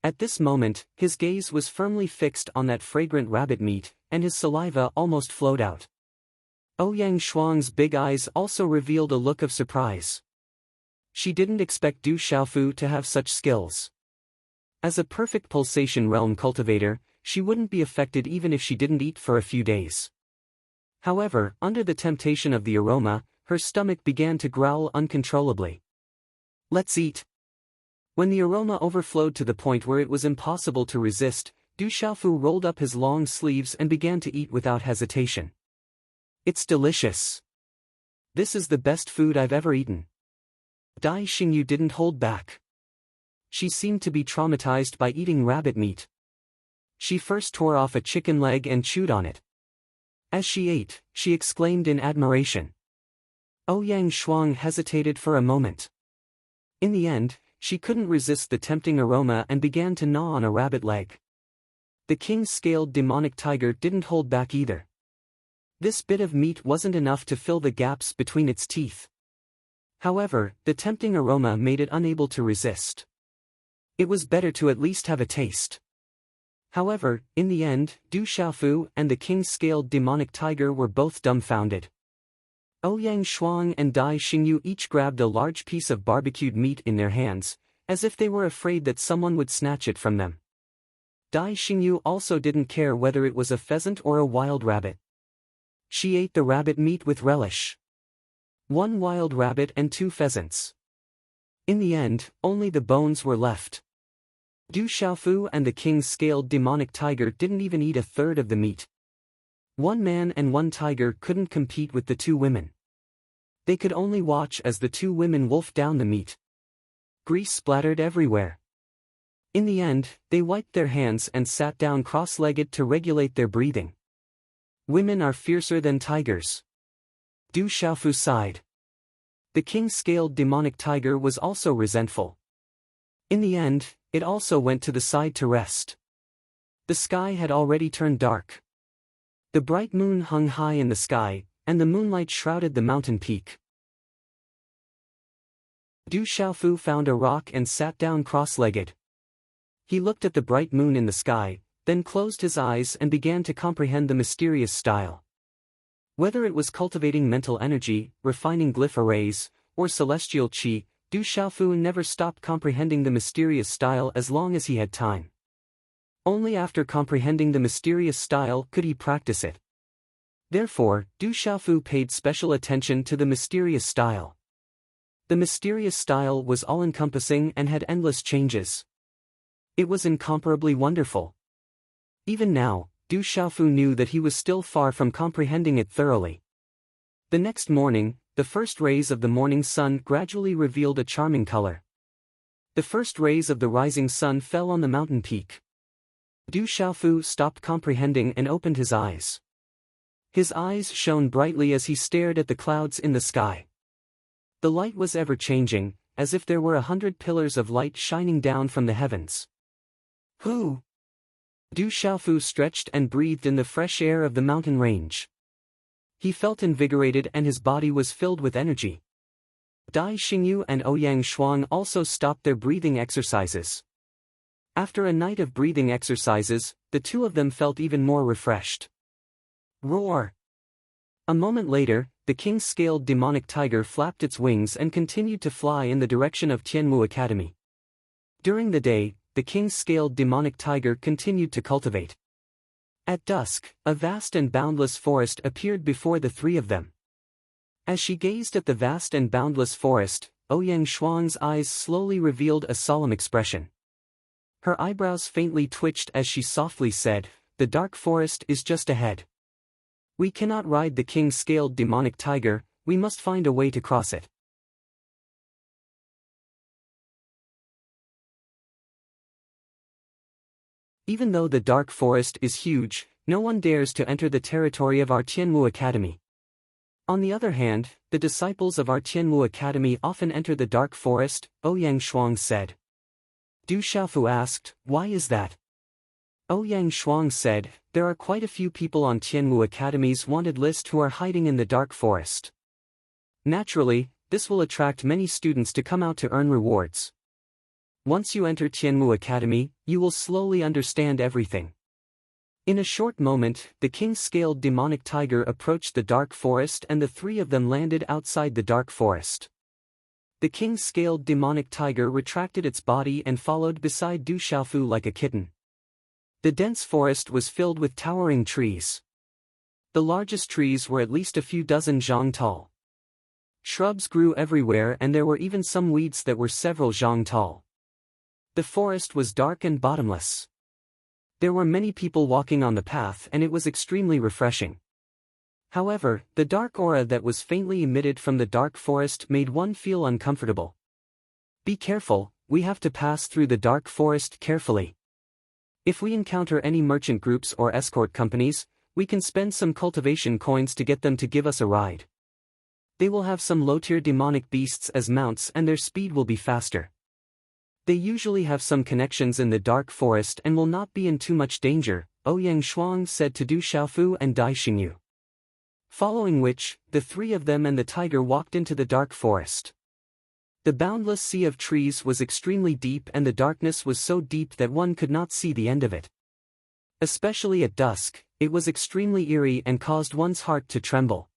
At this moment, his gaze was firmly fixed on that fragrant rabbit meat, and his saliva almost flowed out. Ouyang Shuang's big eyes also revealed a look of surprise. She didn't expect Du Xiaofu to have such skills. As a perfect pulsation realm cultivator, she wouldn't be affected even if she didn't eat for a few days. However, under the temptation of the aroma, her stomach began to growl uncontrollably. "Let's eat." When the aroma overflowed to the point where it was impossible to resist, Du Xiaofu rolled up his long sleeves and began to eat without hesitation. "It's delicious. This is the best food I've ever eaten." Dai Xingyu didn't hold back. She seemed to be traumatized by eating rabbit meat. She first tore off a chicken leg and chewed on it. As she ate, she exclaimed in admiration. Ouyang Shuang hesitated for a moment. In the end, she couldn't resist the tempting aroma and began to gnaw on a rabbit leg. The king-scaled demonic tiger didn't hold back either. This bit of meat wasn't enough to fill the gaps between its teeth. However, the tempting aroma made it unable to resist. It was better to at least have a taste. However, in the end, Du Xiaofu and the king-scaled demonic tiger were both dumbfounded. Ouyang Shuang and Dai Xingyu each grabbed a large piece of barbecued meat in their hands, as if they were afraid that someone would snatch it from them. Dai Xingyu also didn't care whether it was a pheasant or a wild rabbit. She ate the rabbit meat with relish. 1 wild rabbit and 2 pheasants. In the end, only the bones were left. Du Xiaofu and the king-scaled demonic tiger didn't even eat a third of the meat. 1 man and 1 tiger couldn't compete with the 2 women. They could only watch as the 2 women wolfed down the meat. Grease splattered everywhere. In the end, they wiped their hands and sat down cross-legged to regulate their breathing. Women are fiercer than tigers. Du Xiaofu sighed. The king-scaled demonic tiger was also resentful. In the end, it also went to the side to rest. The sky had already turned dark. The bright moon hung high in the sky, and the moonlight shrouded the mountain peak. Du Xiaofu found a rock and sat down cross-legged. He looked at the bright moon in the sky, then closed his eyes and began to comprehend the mysterious style. Whether it was cultivating mental energy, refining glyph arrays, or celestial qi, Du Xiaofu never stopped comprehending the mysterious style as long as he had time. Only after comprehending the mysterious style could he practice it. Therefore, Du Xiaofu paid special attention to the mysterious style. The mysterious style was all-encompassing and had endless changes. It was incomparably wonderful. Even now, Du Xiaofu knew that he was still far from comprehending it thoroughly. The next morning, the first rays of the morning sun gradually revealed a charming color. The first rays of the rising sun fell on the mountain peak. Du Xiaofu stopped comprehending and opened his eyes. His eyes shone brightly as he stared at the clouds in the sky. The light was ever-changing, as if there were 100 pillars of light shining down from the heavens. Who? Du Xiaofu stretched and breathed in the fresh air of the mountain range. He felt invigorated and his body was filled with energy. Dai Xingyu and Ouyang Shuang also stopped their breathing exercises. After a night of breathing exercises, the two of them felt even more refreshed. Roar! A moment later, the king-scaled demonic tiger flapped its wings and continued to fly in the direction of Tianmu Academy. During the day, the king-scaled demonic tiger continued to cultivate. At dusk, a vast and boundless forest appeared before the three of them. As she gazed at the vast and boundless forest, Ouyang Shuang's eyes slowly revealed a solemn expression. Her eyebrows faintly twitched as she softly said, "The dark forest is just ahead. We cannot ride the king-scaled demonic tiger, we must find a way to cross it." Even though the dark forest is huge, no one dares to enter the territory of our Tianmu Academy. On the other hand, the disciples of our Tianmu Academy often enter the dark forest, Ouyang Shuang said. Du Xiaofu asked, "Why is that?" Ouyang Shuang said, "There are quite a few people on Tianmu Academy's wanted list who are hiding in the dark forest. Naturally, this will attract many students to come out to earn rewards. Once you enter Tianmu Academy, you will slowly understand everything." In a short moment, the king-scaled demonic tiger approached the dark forest and the three of them landed outside the dark forest. The king-scaled demonic tiger retracted its body and followed beside Du Xiaofu like a kitten. The dense forest was filled with towering trees. The largest trees were at least a few dozen zhang tall. Shrubs grew everywhere and there were even some weeds that were several zhang tall. The forest was dark and bottomless. There were many people walking on the path and it was extremely refreshing. However, the dark aura that was faintly emitted from the dark forest made one feel uncomfortable. "Be careful, we have to pass through the dark forest carefully. If we encounter any merchant groups or escort companies, we can spend some cultivation coins to get them to give us a ride. They will have some low-tier demonic beasts as mounts and their speed will be faster. They usually have some connections in the dark forest and will not be in too much danger," Ouyang Shuang said to Du Xiaofu and Dai Xingyu. Following which, the three of them and the tiger walked into the dark forest. The boundless sea of trees was extremely deep and the darkness was so deep that one could not see the end of it. Especially at dusk, it was extremely eerie and caused one's heart to tremble.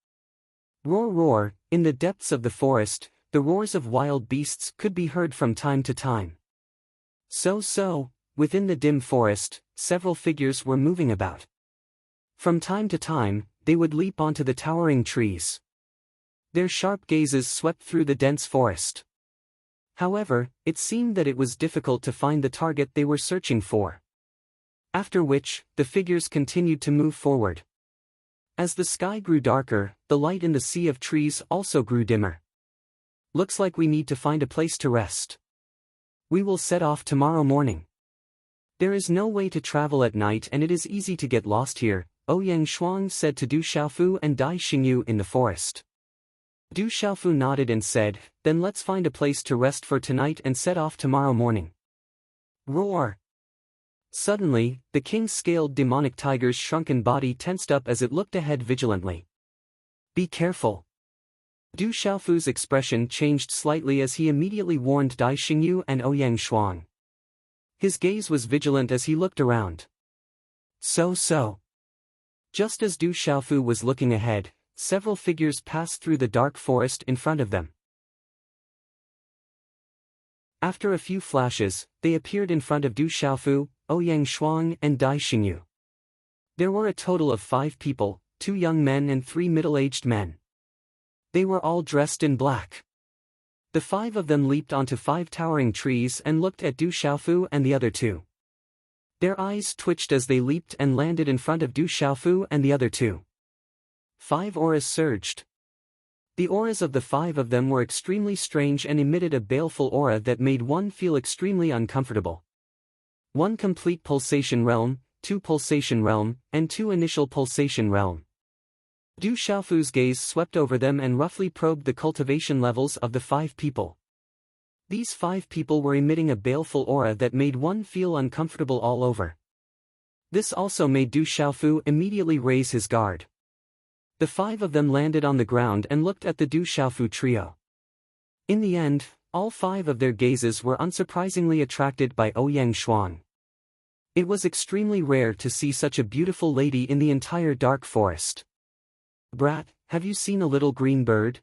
Roar roar, in the depths of the forest, the roars of wild beasts could be heard from time to time. Within the dim forest, several figures were moving about. From time to time, they would leap onto the towering trees. Their sharp gazes swept through the dense forest. However, it seemed that it was difficult to find the target they were searching for. After which, the figures continued to move forward. As the sky grew darker, the light in the sea of trees also grew dimmer. "Looks like we need to find a place to rest. We will set off tomorrow morning. There is no way to travel at night and it is easy to get lost here," Ouyang Shuang said to Du Xiaofu and Dai Xingyu in the forest. Du Xiaofu nodded and said, "Then let's find a place to rest for tonight and set off tomorrow morning." Roar! Suddenly, the king-scaled demonic tiger's shrunken body tensed up as it looked ahead vigilantly. Be careful. Du Xiaofu's expression changed slightly as he immediately warned Dai Xingyu and Ouyang Shuang. His gaze was vigilant as he looked around. So. Just as Du Xiaofu was looking ahead, several figures passed through the dark forest in front of them. After a few flashes, they appeared in front of Du Xiaofu, Ouyang Shuang and Dai Xingyu. There were a total of 5 people, 2 young men and 3 middle-aged men. They were all dressed in black. The 5 of them leaped onto 5 towering trees and looked at Du Xiaofu and the other 2. Their eyes twitched as they leaped and landed in front of Du Xiaofu and the other 2. 5 auras surged. The auras of the 5 of them were extremely strange and emitted a baleful aura that made one feel extremely uncomfortable. 1 complete pulsation realm, 2 pulsation realm, and 2 initial pulsation realm. Du Xiaofu's gaze swept over them and roughly probed the cultivation levels of the 5 people. These 5 people were emitting a baleful aura that made one feel uncomfortable all over. This also made Du Xiaofu immediately raise his guard. The 5 of them landed on the ground and looked at the Du Xiaofu trio. In the end, all 5 of their gazes were unsurprisingly attracted by Ouyang Shuang. It was extremely rare to see such a beautiful lady in the entire dark forest. Brat, have you seen a little green bird?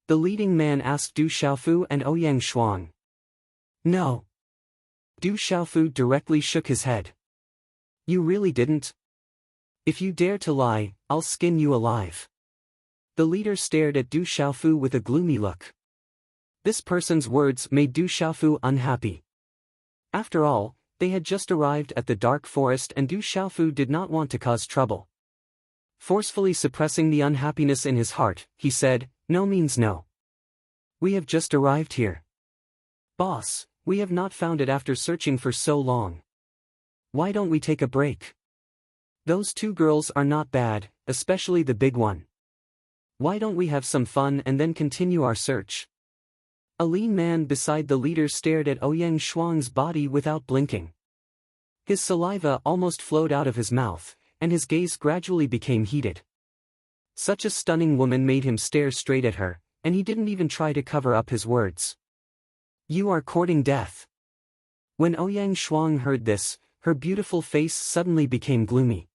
The leading man asked Du Xiaofu and Ouyang Shuang. No. Du Xiaofu directly shook his head. You really didn't? If you dare to lie, I'll skin you alive. The leader stared at Du Xiaofu with a gloomy look. This person's words made Du Xiaofu unhappy. After all, they had just arrived at the dark forest and Du Xiaofu did not want to cause trouble. Forcefully suppressing the unhappiness in his heart, he said, "No means no. We have just arrived here. Boss, we have not found it after searching for so long. Why don't we take a break? Those 2 girls are not bad, especially the big one. Why don't we have some fun and then continue our search?" A lean man beside the leader stared at Ouyang Shuang's body without blinking. His saliva almost flowed out of his mouth, and his gaze gradually became heated. Such a stunning woman made him stare straight at her, and he didn't even try to cover up his words. You are courting death. When Ouyang Shuang heard this, her beautiful face suddenly became gloomy.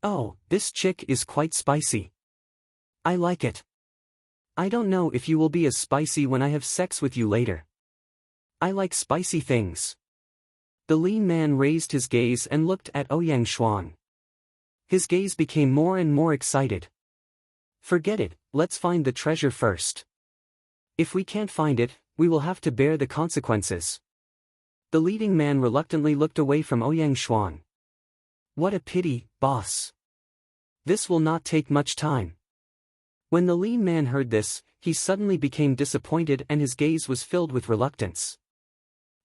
Oh, this chick is quite spicy. I like it. I don't know if you will be as spicy when I have sex with you later. I like spicy things. The lean man raised his gaze and looked at Ouyang Shuang. His gaze became more and more excited. Forget it, let's find the treasure first. If we can't find it, we will have to bear the consequences. The leading man reluctantly looked away from Ouyang Shuang. What a pity, boss. This will not take much time. When the lean man heard this, he suddenly became disappointed and his gaze was filled with reluctance.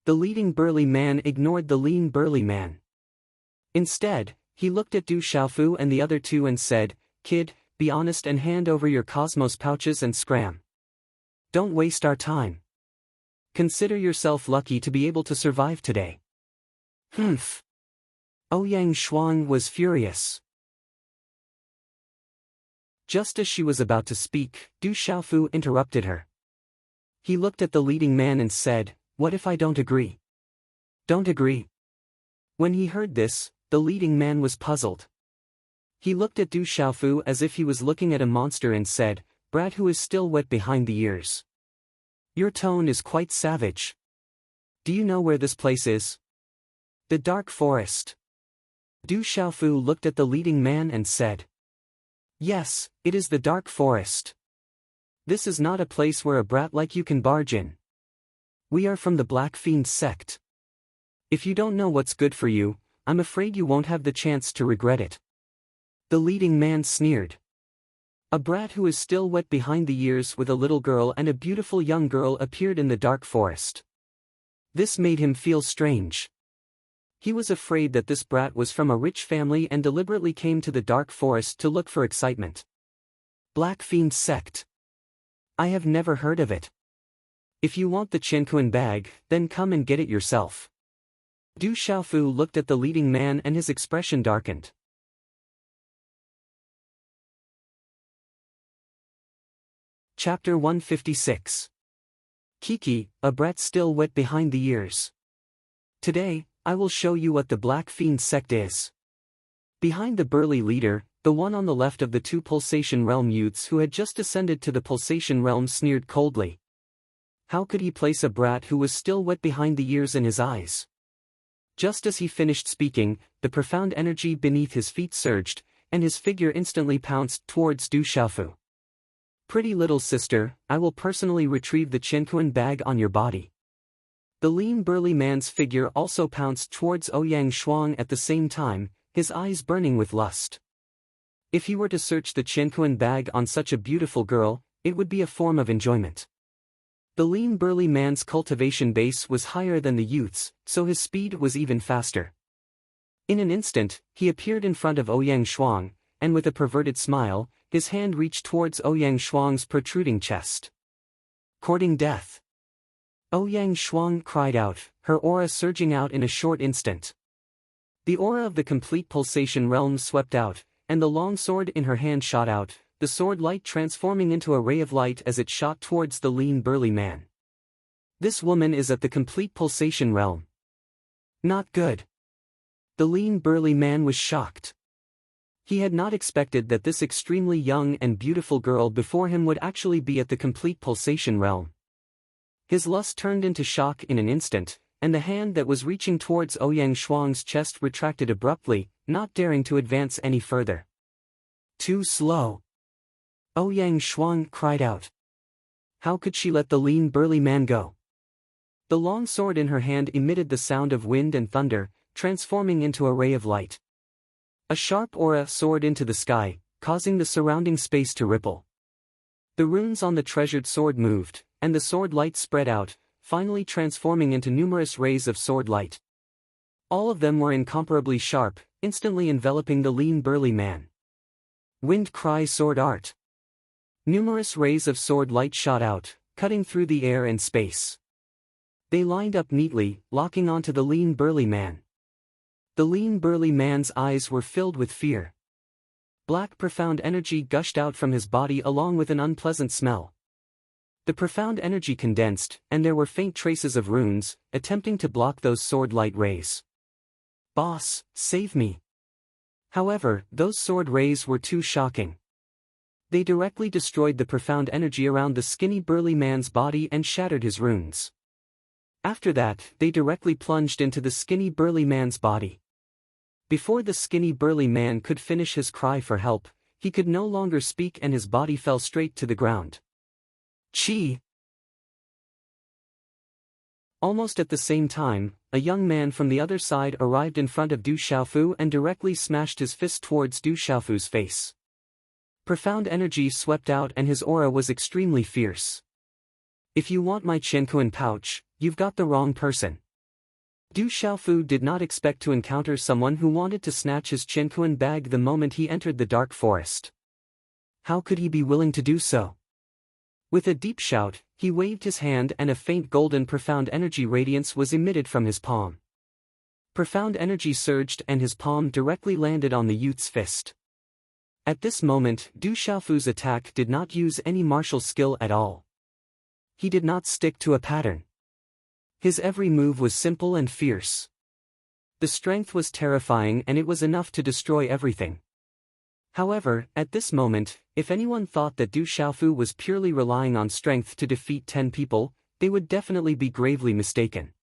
The leading burly man ignored the lean burly man. Instead, he looked at Du Xiaofu and the other 2 and said, Kid, be honest and hand over your cosmos pouches and scram. Don't waste our time. Consider yourself lucky to be able to survive today. Humph. Ouyang Shuang was furious. Just as she was about to speak, Du Xiaofu interrupted her. He looked at the leading man and said, What if I don't agree? Don't agree? When he heard this, the leading man was puzzled. He looked at Du Xiaofu as if he was looking at a monster and said, Brat who is still wet behind the ears. Your tone is quite savage. Do you know where this place is? The dark forest. Du Xiaofu looked at the leading man and said, Yes, it is the dark forest. This is not a place where a brat like you can barge in. We are from the Black Fiend sect. If you don't know what's good for you, I'm afraid you won't have the chance to regret it. The leading man sneered. A brat who is still wet behind the ears with a little girl and a beautiful young girl appeared in the dark forest. This made him feel strange. He was afraid that this brat was from a rich family and deliberately came to the dark forest to look for excitement. Black Fiend sect. I have never heard of it. If you want the Qianquan bag, then come and get it yourself. Du Xiaofu looked at the leading man and his expression darkened. Chapter 156. Kiki, a brat still wet behind the ears. Today, I will show you what the Black Fiend sect is. Behind the burly leader, the one on the left of the two Pulsation Realm youths who had just ascended to the Pulsation Realm sneered coldly. How could he place a brat who was still wet behind the ears in his eyes? Just as he finished speaking, the profound energy beneath his feet surged, and his figure instantly pounced towards Du Xiaofu. Pretty little sister, I will personally retrieve the Qianquan bag on your body. The lean burly man's figure also pounced towards Ouyang Shuang at the same time, his eyes burning with lust. If he were to search the Qianquan bag on such a beautiful girl, it would be a form of enjoyment. The lean burly man's cultivation base was higher than the youth's, so his speed was even faster. In an instant, he appeared in front of Ouyang Shuang, and with a perverted smile, his hand reached towards Ouyang Shuang's protruding chest. Courting death. Ouyang Shuang cried out, her aura surging out in a short instant. The aura of the complete Pulsation Realm swept out, and the long sword in her hand shot out, the sword light transforming into a ray of light as it shot towards the lean burly man. This woman is at the complete Pulsation Realm. Not good. The lean burly man was shocked. He had not expected that this extremely young and beautiful girl before him would actually be at the complete Pulsation Realm. His lust turned into shock in an instant, and the hand that was reaching towards Ouyang Shuang's chest retracted abruptly, not daring to advance any further. Too slow. Ouyang Shuang cried out. How could she let the lean burly man go? The long sword in her hand emitted the sound of wind and thunder, transforming into a ray of light. A sharp aura soared into the sky, causing the surrounding space to ripple. The runes on the treasured sword moved, and the sword light spread out, finally transforming into numerous rays of sword light. All of them were incomparably sharp, instantly enveloping the lean burly man. Wind Cry Sword Art. Numerous rays of sword light shot out, cutting through the air and space. They lined up neatly, locking onto the lean burly man. The lean burly man's eyes were filled with fear. Black profound energy gushed out from his body along with an unpleasant smell. The profound energy condensed, and there were faint traces of runes, attempting to block those sword light rays. Boss, save me. However, those sword rays were too shocking. They directly destroyed the profound energy around the skinny burly man's body and shattered his runes. After that, they directly plunged into the skinny burly man's body. Before the skinny burly man could finish his cry for help, he could no longer speak and his body fell straight to the ground. Chi! Almost at the same time, a young man from the other side arrived in front of Du Xiaofu and directly smashed his fist towards Du Xiaofu's face. Profound energy swept out and his aura was extremely fierce. If you want my Qianquan pouch, you've got the wrong person. Du Xiaofu did not expect to encounter someone who wanted to snatch his Qianquan bag the moment he entered the dark forest. How could he be willing to do so? With a deep shout, he waved his hand and a faint golden profound energy radiance was emitted from his palm. Profound energy surged and his palm directly landed on the youth's fist. At this moment, Du Xiaofu's attack did not use any martial skill at all. He did not stick to a pattern. His every move was simple and fierce. The strength was terrifying and it was enough to destroy everything. However, at this moment, if anyone thought that Du Xiaofu was purely relying on strength to defeat 10 people, they would definitely be gravely mistaken.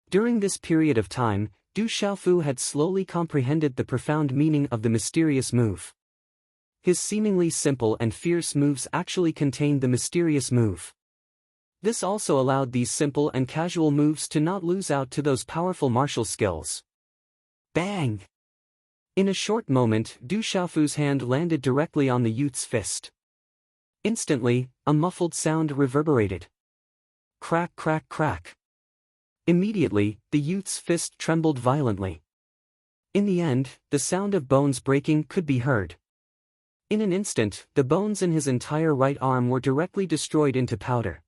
During this period of time, Du Xiaofu had slowly comprehended the profound meaning of the mysterious move. His seemingly simple and fierce moves actually contained the mysterious move. This also allowed these simple and casual moves to not lose out to those powerful martial skills. Bang! In a short moment, Du Xiaofu's hand landed directly on the youth's fist. Instantly, a muffled sound reverberated. Crack, crack, crack. Immediately, the youth's fist trembled violently. In the end, the sound of bones breaking could be heard. In an instant, the bones in his entire right arm were directly destroyed into powder.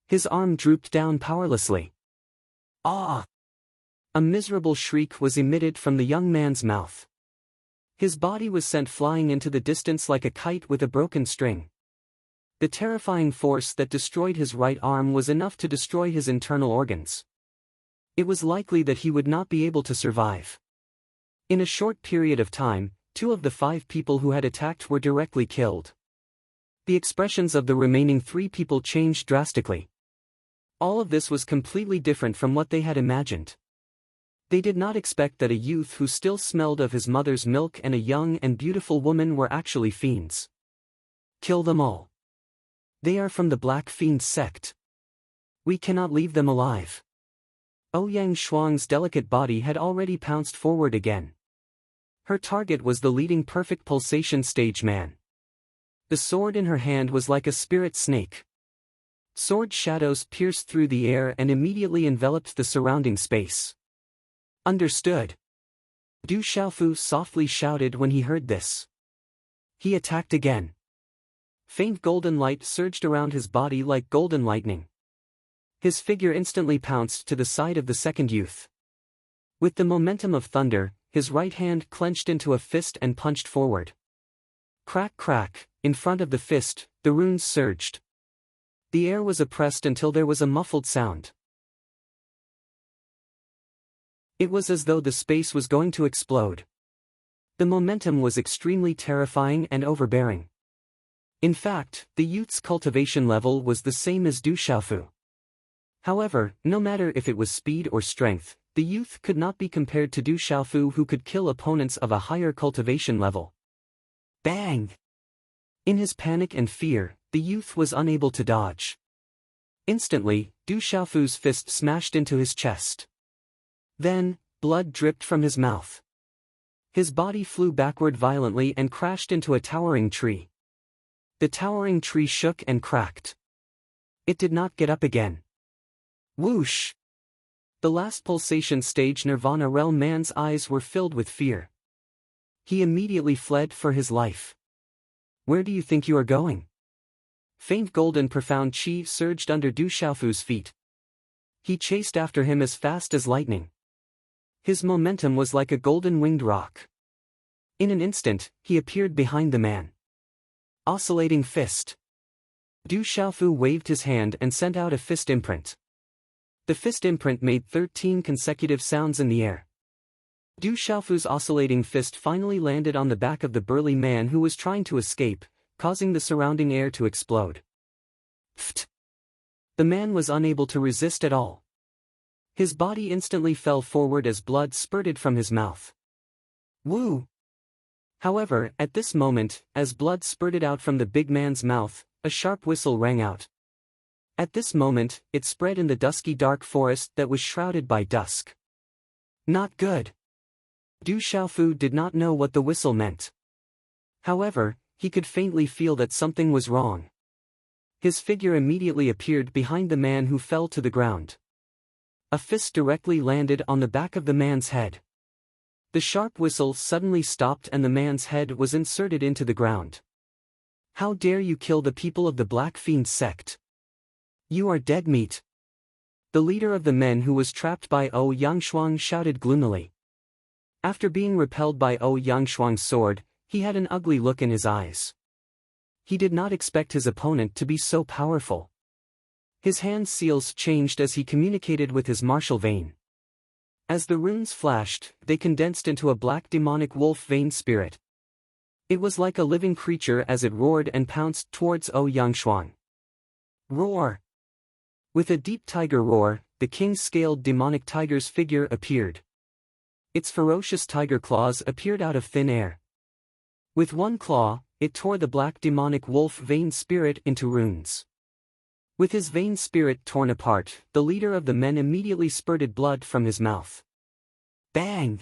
His arm drooped down powerlessly. Ah! A miserable shriek was emitted from the young man's mouth. His body was sent flying into the distance like a kite with a broken string. The terrifying force that destroyed his right arm was enough to destroy his internal organs. It was likely that he would not be able to survive. In a short period of time, 2 of the 5 people who had attacked were directly killed. The expressions of the remaining 3 people changed drastically. All of this was completely different from what they had imagined. They did not expect that a youth who still smelled of his mother's milk and a young and beautiful woman were actually fiends. Kill them all. They are from the Black Fiend sect. We cannot leave them alive. Ouyang Shuang's delicate body had already pounced forward again. Her target was the leading perfect pulsation stage man. The sword in her hand was like a spirit snake. Sword shadows pierced through the air and immediately enveloped the surrounding space. Understood. Du Xiaofu softly shouted when he heard this. He attacked again. Faint golden light surged around his body like golden lightning. His figure instantly pounced to the side of the second youth. With the momentum of thunder, his right hand clenched into a fist and punched forward. Crack crack, in front of the fist, the runes surged. The air was oppressed until there was a muffled sound. It was as though the space was going to explode. The momentum was extremely terrifying and overbearing. In fact, the youth's cultivation level was the same as Du Xiaofu. However, no matter if it was speed or strength, the youth could not be compared to Du Xiaofu, who could kill opponents of a higher cultivation level. Bang! In his panic and fear, the youth was unable to dodge. Instantly, Du Xiaofu's fist smashed into his chest. Then, blood dripped from his mouth. His body flew backward violently and crashed into a towering tree. The towering tree shook and cracked. It did not get up again. Whoosh! The last pulsation stage Nirvana realm man's eyes were filled with fear. He immediately fled for his life. Where do you think you are going? Faint golden profound chi surged under Du Xiaofu's feet. He chased after him as fast as lightning. His momentum was like a golden winged rock. In an instant, he appeared behind the man. Oscillating fist. Du Xiaofu waved his hand and sent out a fist imprint. The fist imprint made 13 consecutive sounds in the air. Du Xiaofu's oscillating fist finally landed on the back of the burly man who was trying to escape, causing the surrounding air to explode. Pfft! The man was unable to resist at all. His body instantly fell forward as blood spurted from his mouth. Woo! However, at this moment, as blood spurted out from the big man's mouth, a sharp whistle rang out. At this moment, it spread in the dusky dark forest that was shrouded by dusk. Not good. Du Xiaofu did not know what the whistle meant. However, he could faintly feel that something was wrong. His figure immediately appeared behind the man who fell to the ground. A fist directly landed on the back of the man's head. The sharp whistle suddenly stopped and the man's head was inserted into the ground. How dare you kill the people of the Black Fiend sect? You are dead meat. The leader of the men who was trapped by Ouyang Shuang shouted gloomily. After being repelled by Ouyang Shuang's sword, he had an ugly look in his eyes. He did not expect his opponent to be so powerful. His hand seals changed as he communicated with his martial vein. As the runes flashed, they condensed into a black demonic wolf vein spirit. It was like a living creature as it roared and pounced towards Ouyang Shuang. Roar! With a deep tiger roar, the king-scaled demonic tiger's figure appeared. Its ferocious tiger claws appeared out of thin air. With one claw, it tore the black demonic wolf vein spirit into runes. With his vein spirit torn apart, the leader of the men immediately spurted blood from his mouth. Bang!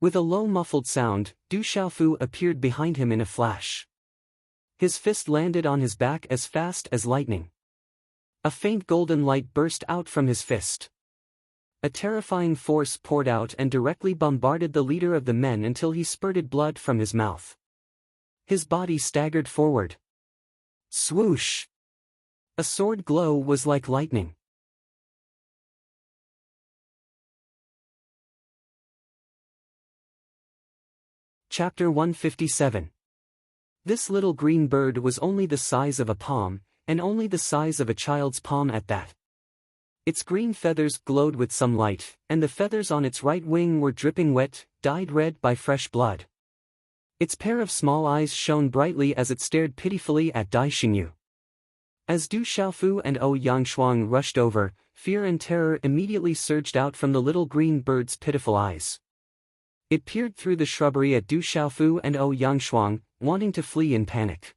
With a low muffled sound, Du Xiaofu appeared behind him in a flash. His fist landed on his back as fast as lightning. A faint golden light burst out from his fist. A terrifying force poured out and directly bombarded the leader of the men until he spurted blood from his mouth. His body staggered forward. Swoosh! A sword glow was like lightning. Chapter 157. This little green bird was only the size of a palm, and only the size of a child's palm at that. Its green feathers glowed with some light, and the feathers on its right wing were dripping wet, dyed red by fresh blood. Its pair of small eyes shone brightly as it stared pitifully at Dai Xingyu. As Du Xiaofu and Ouyang Yangshuang rushed over, fear and terror immediately surged out from the little green bird's pitiful eyes. It peered through the shrubbery at Du Xiaofu and Ouyang Yangshuang, wanting to flee in panic.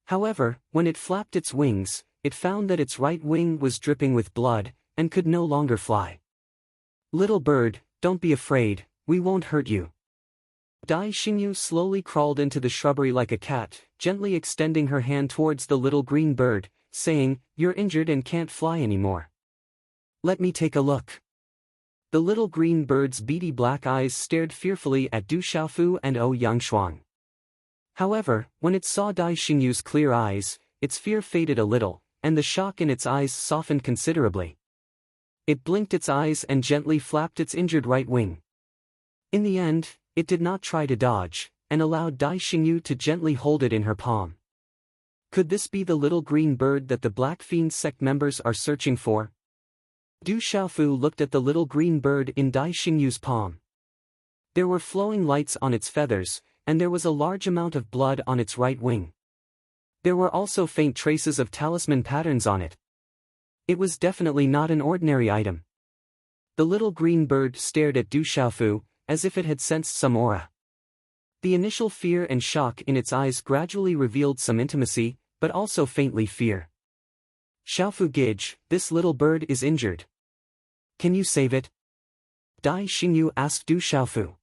However, when it flapped its wings, it found that its right wing was dripping with blood, and could no longer fly. "Little bird, don't be afraid, we won't hurt you." Dai Xingyu slowly crawled into the shrubbery like a cat, gently extending her hand towards the little green bird, saying, "You're injured and can't fly anymore. Let me take a look." The little green bird's beady black eyes stared fearfully at Du Xiaofu and Ouyang Yangshuang. However, when it saw Dai Xingyu's clear eyes, its fear faded a little, and the shock in its eyes softened considerably. It blinked its eyes and gently flapped its injured right wing. In the end, it did not try to dodge, and allowed Dai Xingyu to gently hold it in her palm. Could this be the little green bird that the Black Fiend sect members are searching for? Du Xiaofu looked at the little green bird in Dai Xingyu's palm. There were flowing lights on its feathers, and there was a large amount of blood on its right wing. There were also faint traces of talisman patterns on it. It was definitely not an ordinary item. The little green bird stared at Du Xiaofu, as if it had sensed some aura. The initial fear and shock in its eyes gradually revealed some intimacy, but also faintly fear. "Xiaofu Gige, this little bird is injured. Can you save it?" Dai Xingyu asked Du Xiaofu.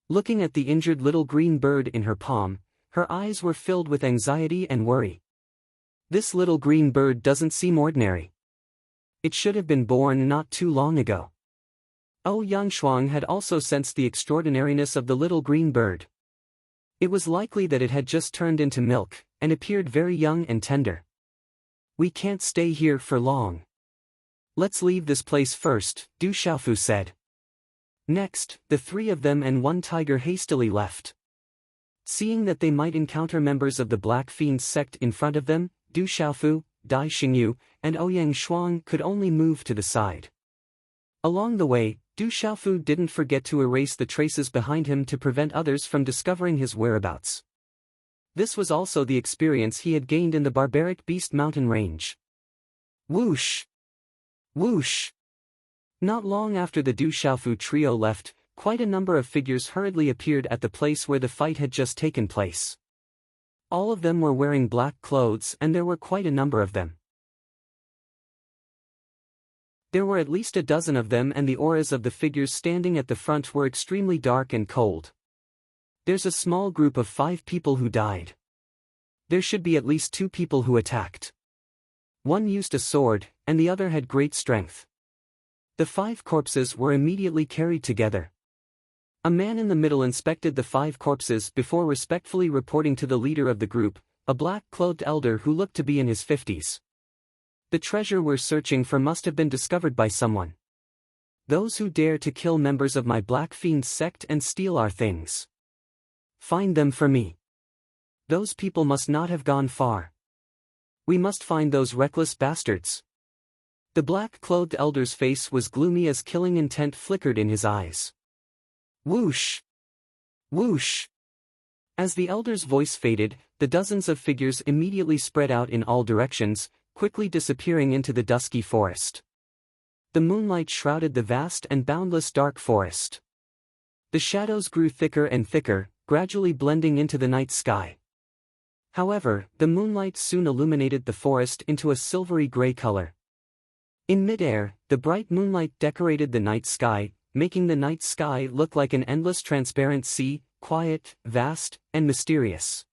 Looking at the injured little green bird in her palm, her eyes were filled with anxiety and worry. "This little green bird doesn't seem ordinary. It should have been born not too long ago." Ouyang Yangshuang had also sensed the extraordinariness of the little green bird. It was likely that it had just turned into milk, and appeared very young and tender. "We can't stay here for long. Let's leave this place first," Du Xiaofu said. Next, the three of them and one tiger hastily left. Seeing that they might encounter members of the Black Fiend sect in front of them, Du Xiaofu, Dai Xingyu, and Ouyang Yangshuang could only move to the side. Along the way, Du Xiaofu didn't forget to erase the traces behind him to prevent others from discovering his whereabouts. This was also the experience he had gained in the barbaric beast mountain range. Whoosh! Whoosh! Not long after the Du Xiaofu trio left, quite a number of figures hurriedly appeared at the place where the fight had just taken place. All of them were wearing black clothes, and there were quite a number of them. There were at least a dozen of them, and the auras of the figures standing at the front were extremely dark and cold. "There's a small group of 5 people who died. There should be at least 2 people who attacked. One used a sword, and the other had great strength." The 5 corpses were immediately carried together. A man in the middle inspected the 5 corpses before respectfully reporting to the leader of the group, a black-clothed elder who looked to be in his 50s. "The treasure we're searching for must have been discovered by someone. Those who dare to kill members of my Black Fiend sect and steal our things. Find them for me. Those people must not have gone far. We must find those reckless bastards." The black-clothed elder's face was gloomy as killing intent flickered in his eyes. Whoosh! Whoosh! As the elder's voice faded, the dozens of figures immediately spread out in all directions, quickly disappearing into the dusky forest. The moonlight shrouded the vast and boundless dark forest. The shadows grew thicker and thicker, gradually blending into the night sky. However, the moonlight soon illuminated the forest into a silvery gray color. In midair, the bright moonlight decorated the night sky, making the night sky look like an endless transparent sea, quiet, vast, and mysterious.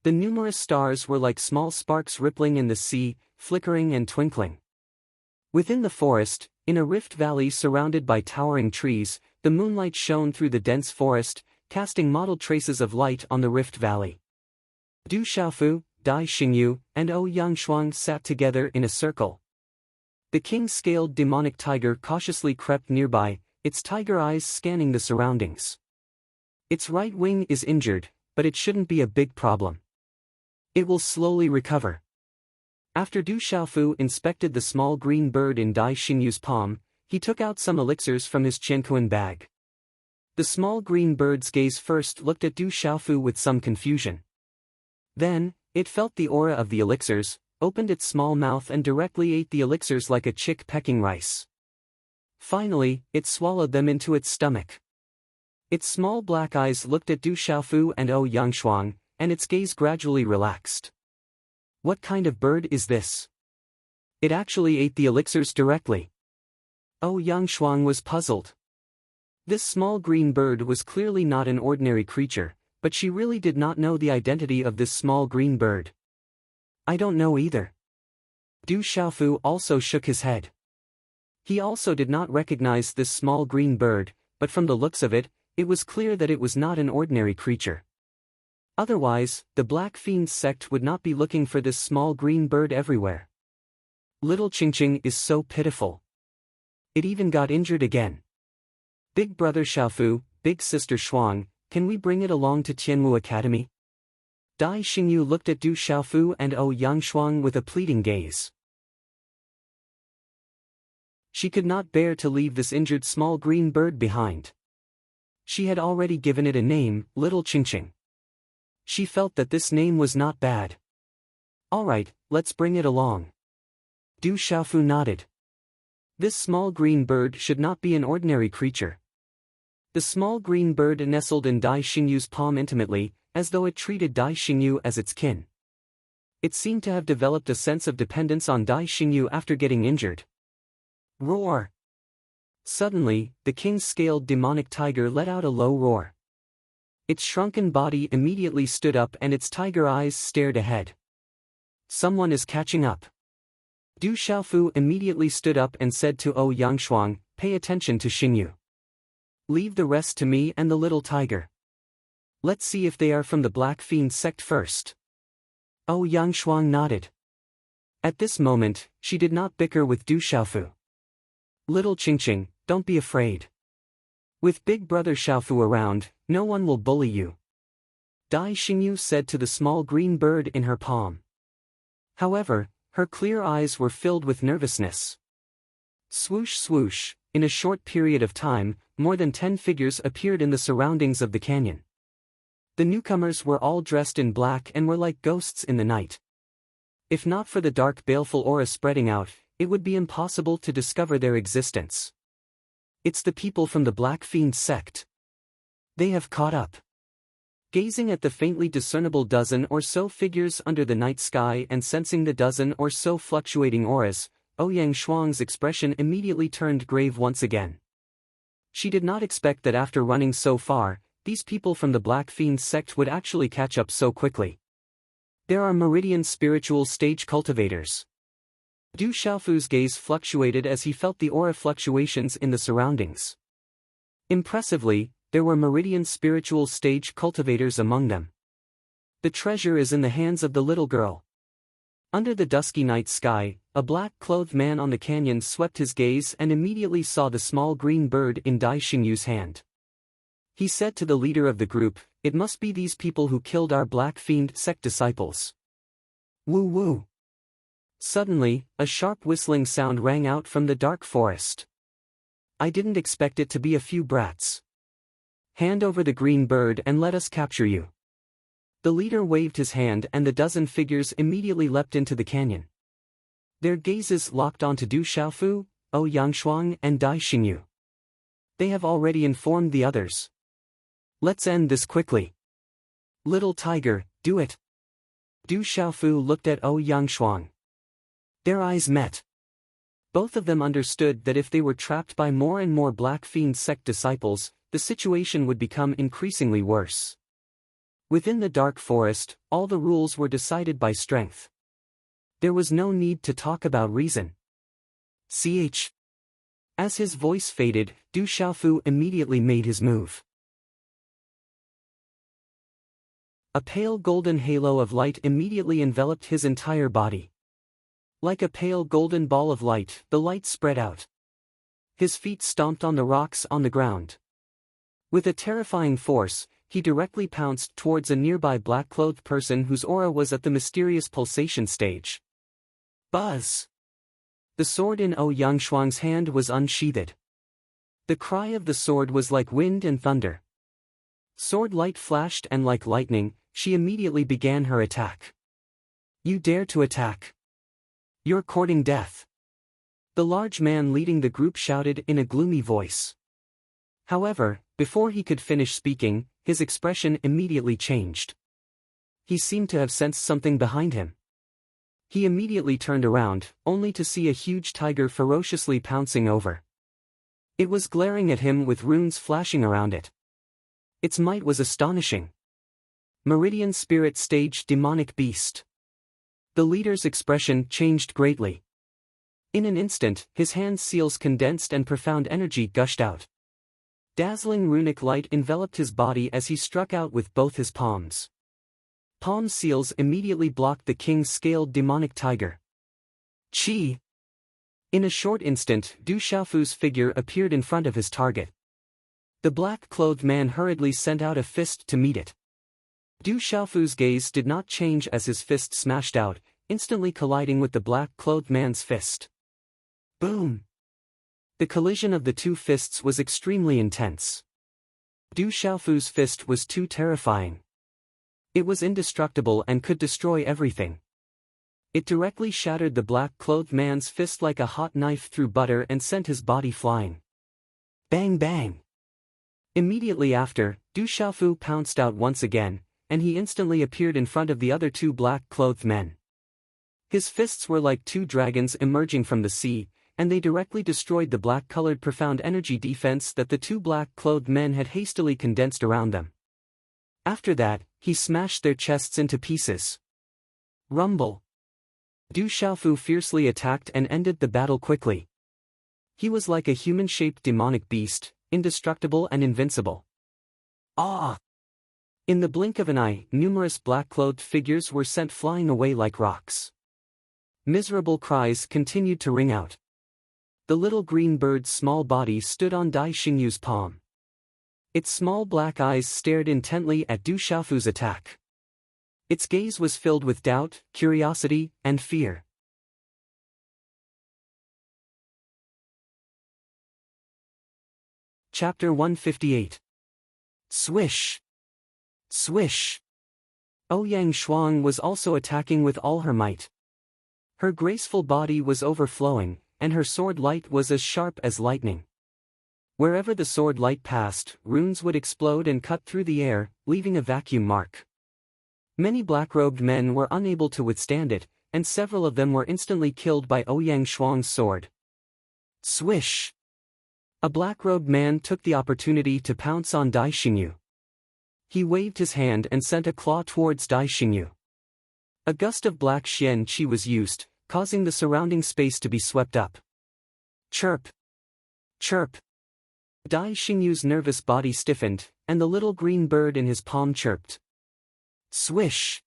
The numerous stars were like small sparks rippling in the sea, flickering and twinkling. Within the forest, in a rift valley surrounded by towering trees, the moonlight shone through the dense forest, casting mottled traces of light on the rift valley. Du Xiaofu, Dai Xingyu, and Ouyang Yangshuang sat together in a circle. The king-scaled demonic tiger cautiously crept nearby, its tiger eyes scanning the surroundings. Its right wing is injured, but it shouldn't be a big problem. It will slowly recover. After Du Xiaofu inspected the small green bird in Dai Xingyu's palm, he took out some elixirs from his Qianquan bag. The small green bird's gaze first looked at Du Xiaofu with some confusion. Then, it felt the aura of the elixirs, opened its small mouth and directly ate the elixirs like a chick pecking rice. Finally, it swallowed them into its stomach. Its small black eyes looked at Du Xiaofu and Ouyang Yangshuang, and its gaze gradually relaxed. What kind of bird is this? It actually ate the elixirs directly. Ouyang Yangshuang was puzzled. This small green bird was clearly not an ordinary creature, but she really did not know the identity of this small green bird. I don't know either. Du Xiaofu also shook his head. He also did not recognize this small green bird, but from the looks of it, it was clear that it was not an ordinary creature. Otherwise, the Black Fiend sect would not be looking for this small green bird everywhere. Little Qingqing is so pitiful. It even got injured again. Big brother Xiaofu, big sister Shuang, can we bring it along to Tianwu Academy? Dai Xingyu looked at Du Xiaofu and Ouyang Yangshuang with a pleading gaze. She could not bear to leave this injured small green bird behind. She had already given it a name, Little Qingqing. She felt that this name was not bad. All right, let's bring it along. Du Xiaofu nodded. This small green bird should not be an ordinary creature. The small green bird nestled in Dai Xingyu's palm intimately, as though it treated Dai Xingyu as its kin. It seemed to have developed a sense of dependence on Dai Xingyu after getting injured. Roar! Suddenly, the king-scaled demonic tiger let out a low roar. Its shrunken body immediately stood up and its tiger eyes stared ahead. Someone is catching up. Du Xiaofu immediately stood up and said to Ouyang Yangshuang, pay attention to Xingyu. Leave the rest to me and the little tiger. Let's see if they are from the Black Fiend sect first. Ouyang Yangshuang nodded. At this moment, she did not bicker with Du Xiaofu. Little Qingqing, don't be afraid. With big brother Xiaofu around, no one will bully you. Dai Xingyu said to the small green bird in her palm. However, her clear eyes were filled with nervousness. Swoosh swoosh, in a short period of time, more than 10 figures appeared in the surroundings of the canyon. The newcomers were all dressed in black and were like ghosts in the night. If not for the dark baleful aura spreading out, it would be impossible to discover their existence. It's the people from the Black Fiend sect. They have caught up. Gazing at the faintly discernible dozen or so figures under the night sky and sensing the dozen or so fluctuating auras, Ouyang Yangshuang's expression immediately turned grave once again. She did not expect that after running so far, these people from the Black Fiend sect would actually catch up so quickly. There are Meridian spiritual stage cultivators. Du Xiaofu's gaze fluctuated as he felt the aura fluctuations in the surroundings. Impressively, there were Meridian spiritual stage cultivators among them. The treasure is in the hands of the little girl. Under the dusky night sky, a black-clothed man on the canyon swept his gaze and immediately saw the small green bird in Dai Xingyu's hand. He said to the leader of the group, it must be these people who killed our Black Fiend sect disciples. Woo woo! Suddenly, a sharp whistling sound rang out from the dark forest. I didn't expect it to be a few brats. Hand over the green bird and let us capture you. The leader waved his hand and the dozen figures immediately leapt into the canyon. Their gazes locked onto Du Xiaofu, Ouyang Yangshuang and Dai Xingyu. They have already informed the others. Let's end this quickly. Little tiger, do it. Du Xiaofu looked at Ouyang Yangshuang. Their eyes met. Both of them understood that if they were trapped by more and more Black Fiend sect disciples, the situation would become increasingly worse. Within the dark forest, all the rules were decided by strength. There was no need to talk about reason. Ch. As his voice faded, Du Xiaofu immediately made his move. A pale golden halo of light immediately enveloped his entire body. Like a pale golden ball of light, the light spread out. His feet stomped on the rocks on the ground. With a terrifying force, he directly pounced towards a nearby black-clothed person whose aura was at the mysterious pulsation stage. Buzz! The sword in Ouyang Shuang's hand was unsheathed. The cry of the sword was like wind and thunder. Sword light flashed and like lightning, she immediately began her attack. You dare to attack? You're courting death. The large man leading the group shouted in a gloomy voice. However, before he could finish speaking, his expression immediately changed. He seemed to have sensed something behind him. He immediately turned around, only to see a huge tiger ferociously pouncing over. It was glaring at him with runes flashing around it. Its might was astonishing. Meridian Spirit Stage Demonic Beast. The leader's expression changed greatly. In an instant, his hand seals condensed and profound energy gushed out. Dazzling runic light enveloped his body as he struck out with both his palms. Palm seals immediately blocked the king's scaled demonic tiger. Chi! In a short instant, Du Xiaofu's figure appeared in front of his target. The black-clothed man hurriedly sent out a fist to meet it. Du Xiaofu's gaze did not change as his fist smashed out, instantly colliding with the black-clothed man's fist. Boom! The collision of the two fists was extremely intense. Du Xiaofu's fist was too terrifying. It was indestructible and could destroy everything. It directly shattered the black-clothed man's fist like a hot knife through butter and sent his body flying. Bang bang! Immediately after, Du Xiaofu pounced out once again, and he instantly appeared in front of the other two black-clothed men. His fists were like two dragons emerging from the sea, and they directly destroyed the black-colored profound energy defense that the two black-clothed men had hastily condensed around them. After that, he smashed their chests into pieces. Rumble! Du Xiaofu fiercely attacked and ended the battle quickly. He was like a human-shaped demonic beast, indestructible and invincible. Ah! In the blink of an eye, numerous black-clothed figures were sent flying away like rocks. Miserable cries continued to ring out. The little green bird's small body stood on Dai Xingyu's palm. Its small black eyes stared intently at Du Xiaofu's attack. Its gaze was filled with doubt, curiosity, and fear. Chapter 158. Swish! Swish! Ouyang Shuang was also attacking with all her might. Her graceful body was overflowing, and her sword light was as sharp as lightning. Wherever the sword light passed, runes would explode and cut through the air, leaving a vacuum mark. Many black-robed men were unable to withstand it, and several of them were instantly killed by Ouyang Shuang's sword. Swish! A black-robed man took the opportunity to pounce on Dai Xingyu. He waved his hand and sent a claw towards Dai Xingyu. A gust of black xian qi was used, causing the surrounding space to be swept up. Chirp! Chirp! Dai Xingyu's nervous body stiffened, and the little green bird in his palm chirped. Swish!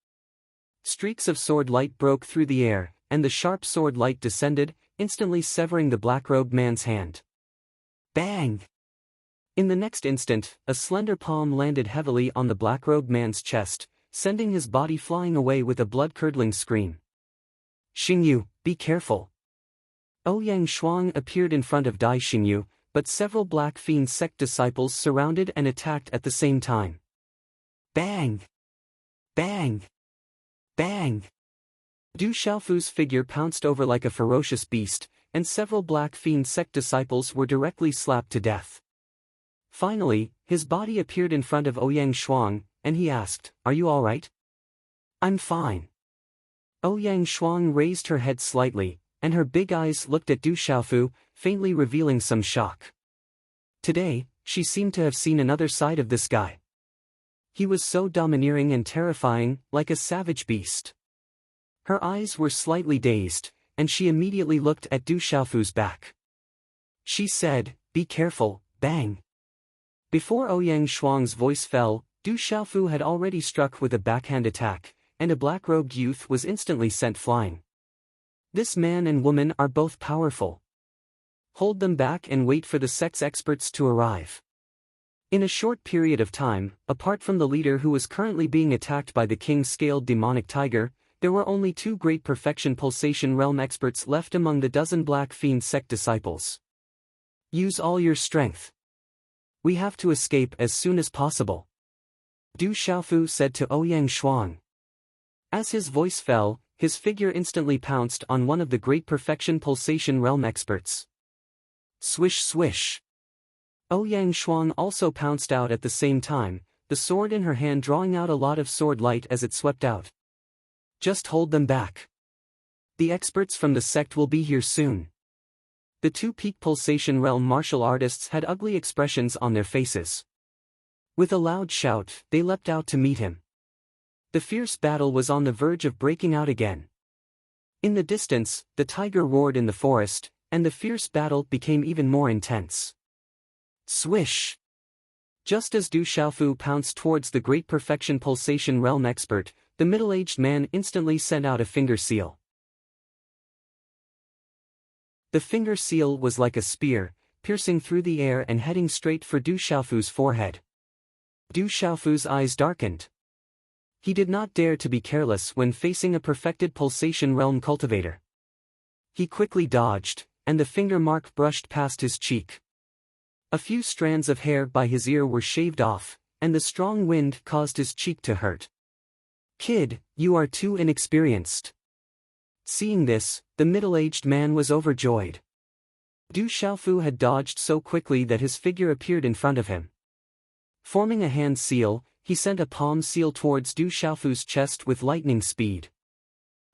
Streaks of sword light broke through the air, and the sharp sword light descended, instantly severing the black-robed man's hand. Bang! In the next instant, a slender palm landed heavily on the black-robed man's chest, sending his body flying away with a blood-curdling scream. Xingyu, be careful! Ouyang Shuang appeared in front of Dai Xingyu, but several Black Fiend sect disciples surrounded and attacked at the same time. Bang! Bang! Bang! Du Xiaofu's figure pounced over like a ferocious beast, and several Black Fiend sect disciples were directly slapped to death. Finally, his body appeared in front of Ouyang Shuang, and he asked, "Are you all right?" "I'm fine." Ouyang Shuang raised her head slightly, and her big eyes looked at Du Xiaofu, faintly revealing some shock. Today, she seemed to have seen another side of this guy. He was so domineering and terrifying, like a savage beast. Her eyes were slightly dazed, and she immediately looked at Du Xiaofu's back. She said, "Be careful, bang." Before Ouyang Shuang's voice fell, Du Xiaofu had already struck with a backhand attack, and a black-robed youth was instantly sent flying. This man and woman are both powerful. Hold them back and wait for the sex experts to arrive. In a short period of time, apart from the leader who was currently being attacked by the king-scaled demonic tiger, there were only 2 great perfection pulsation realm experts left among the dozen Black Fiend sect disciples. Use all your strength. We have to escape as soon as possible, Du Xiaofu said to Ouyang Shuang. As his voice fell, his figure instantly pounced on one of the great perfection pulsation realm experts. Swish swish. Ouyang Shuang also pounced out at the same time, the sword in her hand drawing out a lot of sword light as it swept out. Just hold them back. The experts from the sect will be here soon. The 2 peak pulsation realm martial artists had ugly expressions on their faces. With a loud shout, they leapt out to meet him. The fierce battle was on the verge of breaking out again. In the distance, the tiger roared in the forest, and the fierce battle became even more intense. Swish! Just as Du Xiaofu pounced towards the great perfection pulsation realm expert, the middle-aged man instantly sent out a finger seal. The finger seal was like a spear, piercing through the air and heading straight for Du Xiaofu's forehead. Du Xiaofu's eyes darkened. He did not dare to be careless when facing a perfected pulsation realm cultivator. He quickly dodged, and the finger mark brushed past his cheek. A few strands of hair by his ear were shaved off, and the strong wind caused his cheek to hurt. Kid, you are too inexperienced. Seeing this, the middle-aged man was overjoyed. Du Xiaofu had dodged so quickly that his figure appeared in front of him. Forming a hand seal, he sent a palm seal towards Du Xiaofu's chest with lightning speed.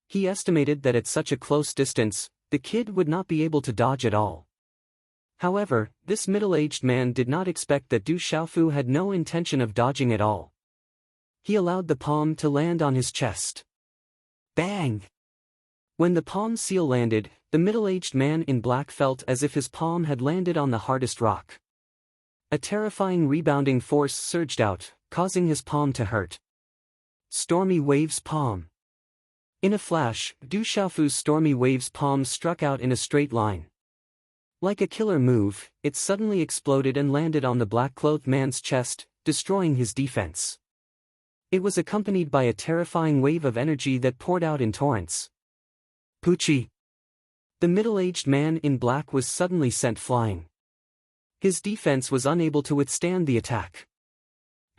He estimated that at such a close distance, the kid would not be able to dodge at all. However, this middle-aged man did not expect that Du Xiaofu had no intention of dodging at all. He allowed the palm to land on his chest. Bang! When the palm seal landed, the middle-aged man in black felt as if his palm had landed on the hardest rock. A terrifying rebounding force surged out, causing his palm to hurt. Stormy Wave's palm. In a flash, Du Xiaofu's Stormy Wave's palm struck out in a straight line. Like a killer move, it suddenly exploded and landed on the black-clothed man's chest, destroying his defense. It was accompanied by a terrifying wave of energy that poured out in torrents. Poochie! The middle-aged man in black was suddenly sent flying. His defense was unable to withstand the attack.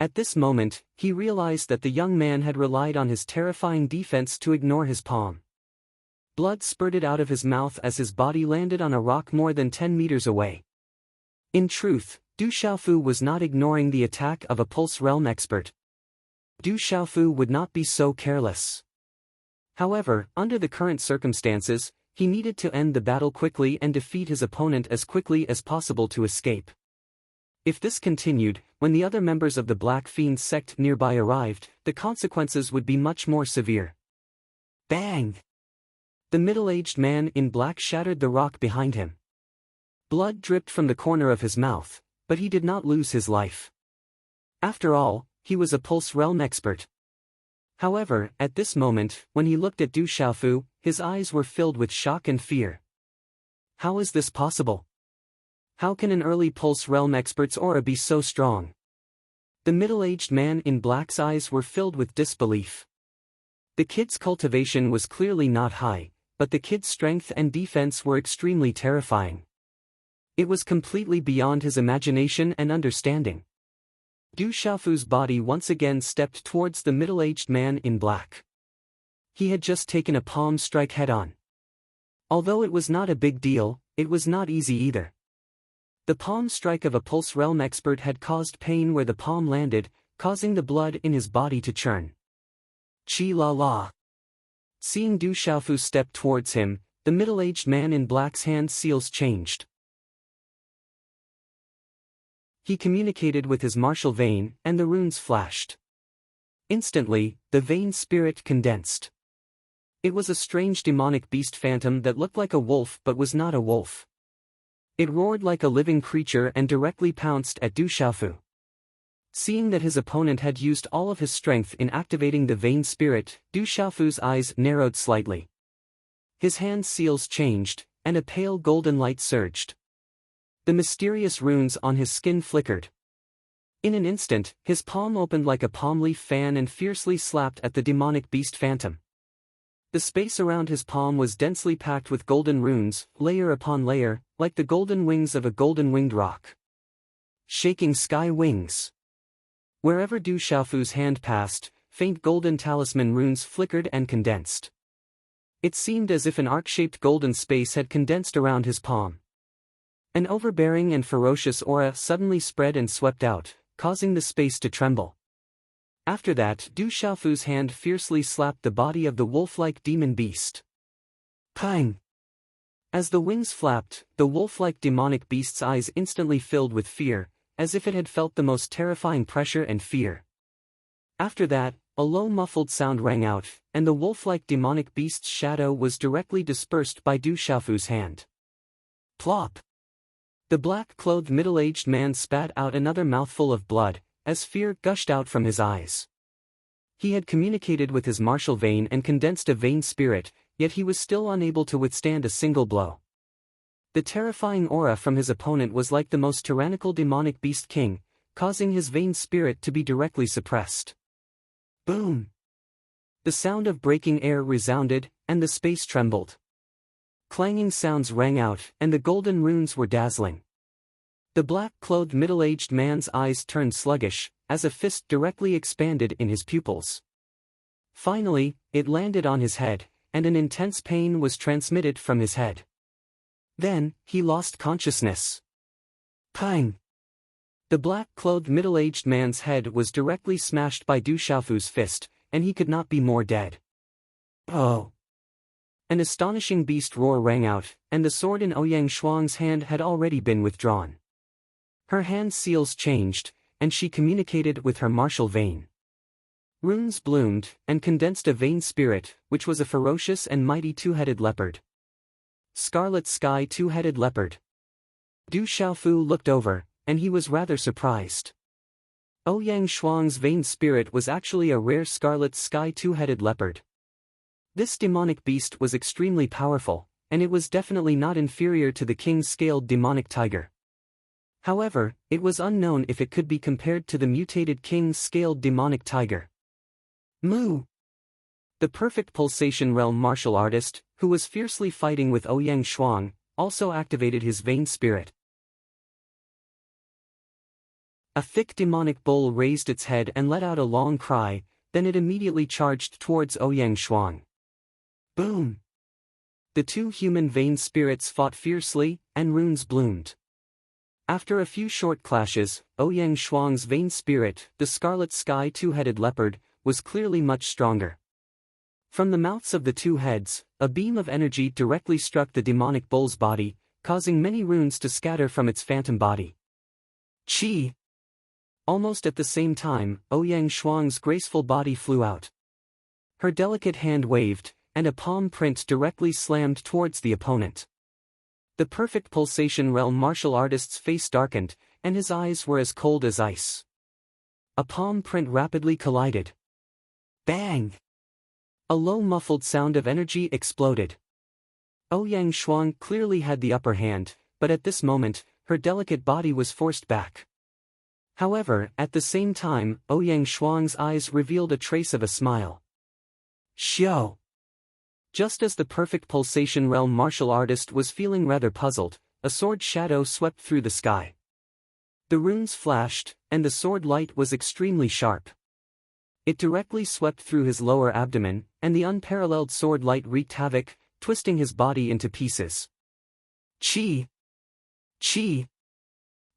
At this moment, he realized that the young man had relied on his terrifying defense to ignore his palm. Blood spurted out of his mouth as his body landed on a rock more than 10 meters away. In truth, Du Xiaofu was not ignoring the attack of a Pulse Realm expert. Du Xiaofu would not be so careless. However, under the current circumstances, he needed to end the battle quickly and defeat his opponent as quickly as possible to escape. If this continued, when the other members of the Black Fiend sect nearby arrived, the consequences would be much more severe. Bang! The middle-aged man in black shattered the rock behind him. Blood dripped from the corner of his mouth, but he did not lose his life. After all, he was a Pulse Realm expert. However, at this moment, when he looked at Du Xiaofu, his eyes were filled with shock and fear. How is this possible? How can an early Pulse Realm expert's aura be so strong? The middle-aged man in black's eyes were filled with disbelief. The kid's cultivation was clearly not high, but the kid's strength and defense were extremely terrifying. It was completely beyond his imagination and understanding. Du Xiaofu's body once again stepped towards the middle-aged man in black. He had just taken a palm strike head-on. Although it was not a big deal, it was not easy either. The palm strike of a Pulse Realm expert had caused pain where the palm landed, causing the blood in his body to churn. Chi la la. Seeing Du Xiaofu step towards him, the middle-aged man in black's hand seals changed. He communicated with his martial vein, and the runes flashed. Instantly, the vein spirit condensed. It was a strange demonic beast phantom that looked like a wolf but was not a wolf. It roared like a living creature and directly pounced at Du Xiaofu. Seeing that his opponent had used all of his strength in activating the vein spirit, Du Xiaofu's eyes narrowed slightly. His hand seals changed, and a pale golden light surged. The mysterious runes on his skin flickered. In an instant, his palm opened like a palm leaf fan and fiercely slapped at the demonic beast phantom. The space around his palm was densely packed with golden runes, layer upon layer, like the golden wings of a golden-winged rock. Shaking sky wings. Wherever Du Xiaofu's hand passed, faint golden talisman runes flickered and condensed. It seemed as if an arc-shaped golden space had condensed around his palm. An overbearing and ferocious aura suddenly spread and swept out, causing the space to tremble. After that, Du Xiaofu's hand fiercely slapped the body of the wolf-like demon beast. Pang! As the wings flapped, the wolf-like demonic beast's eyes instantly filled with fear, as if it had felt the most terrifying pressure and fear. After that, a low muffled sound rang out, and the wolf-like demonic beast's shadow was directly dispersed by Du Xiaofu's hand. Plop! The black-clothed middle-aged man spat out another mouthful of blood, as fear gushed out from his eyes. He had communicated with his martial vein and condensed a vein spirit, yet he was still unable to withstand a single blow. The terrifying aura from his opponent was like the most tyrannical demonic beast king, causing his vein spirit to be directly suppressed. Boom! The sound of breaking air resounded, and the space trembled. Clanging sounds rang out, and the golden runes were dazzling. The black-clothed middle-aged man's eyes turned sluggish, as a fist directly expanded in his pupils. Finally, it landed on his head, and an intense pain was transmitted from his head. Then, he lost consciousness. Pang! The black-clothed middle-aged man's head was directly smashed by Du Xiaofu's fist, and he could not be more dead. Oh! An astonishing beast roar rang out, and the sword in Ouyang Shuang's hand had already been withdrawn. Her hand seals changed, and she communicated with her martial vein. Runes bloomed, and condensed a vein spirit, which was a ferocious and mighty two-headed leopard. Scarlet Sky Two-Headed Leopard. Du Xiaofu looked over, and he was rather surprised. Ouyang Shuang's vein spirit was actually a rare Scarlet Sky Two-Headed Leopard. This demonic beast was extremely powerful, and it was definitely not inferior to the king's scaled demonic tiger. However, it was unknown if it could be compared to the mutated king's scaled demonic tiger. Moo! The perfect pulsation realm martial artist, who was fiercely fighting with Ouyang Shuang, also activated his vein spirit. A thick demonic bull raised its head and let out a long cry, then it immediately charged towards Ouyang Shuang. Boom! The two human vein spirits fought fiercely, and runes bloomed. After a few short clashes, Ouyang Shuang's vein spirit, the Scarlet Sky Two-Headed Leopard, was clearly much stronger. From the mouths of the two heads, a beam of energy directly struck the demonic bull's body, causing many runes to scatter from its phantom body. Chi! Almost at the same time, Ouyang Shuang's graceful body flew out. Her delicate hand waved, and a palm print directly slammed towards the opponent. The perfect pulsation realm martial artist's face darkened, and his eyes were as cold as ice. A palm print rapidly collided. Bang! A low muffled sound of energy exploded. Ouyang Shuang clearly had the upper hand, but at this moment, her delicate body was forced back. However, at the same time, Ouyang Shuang's eyes revealed a trace of a smile. Xiao! Just as the perfect pulsation realm martial artist was feeling rather puzzled, a sword shadow swept through the sky. The runes flashed, and the sword light was extremely sharp. It directly swept through his lower abdomen, and the unparalleled sword light wreaked havoc, twisting his body into pieces. Chi! Chi!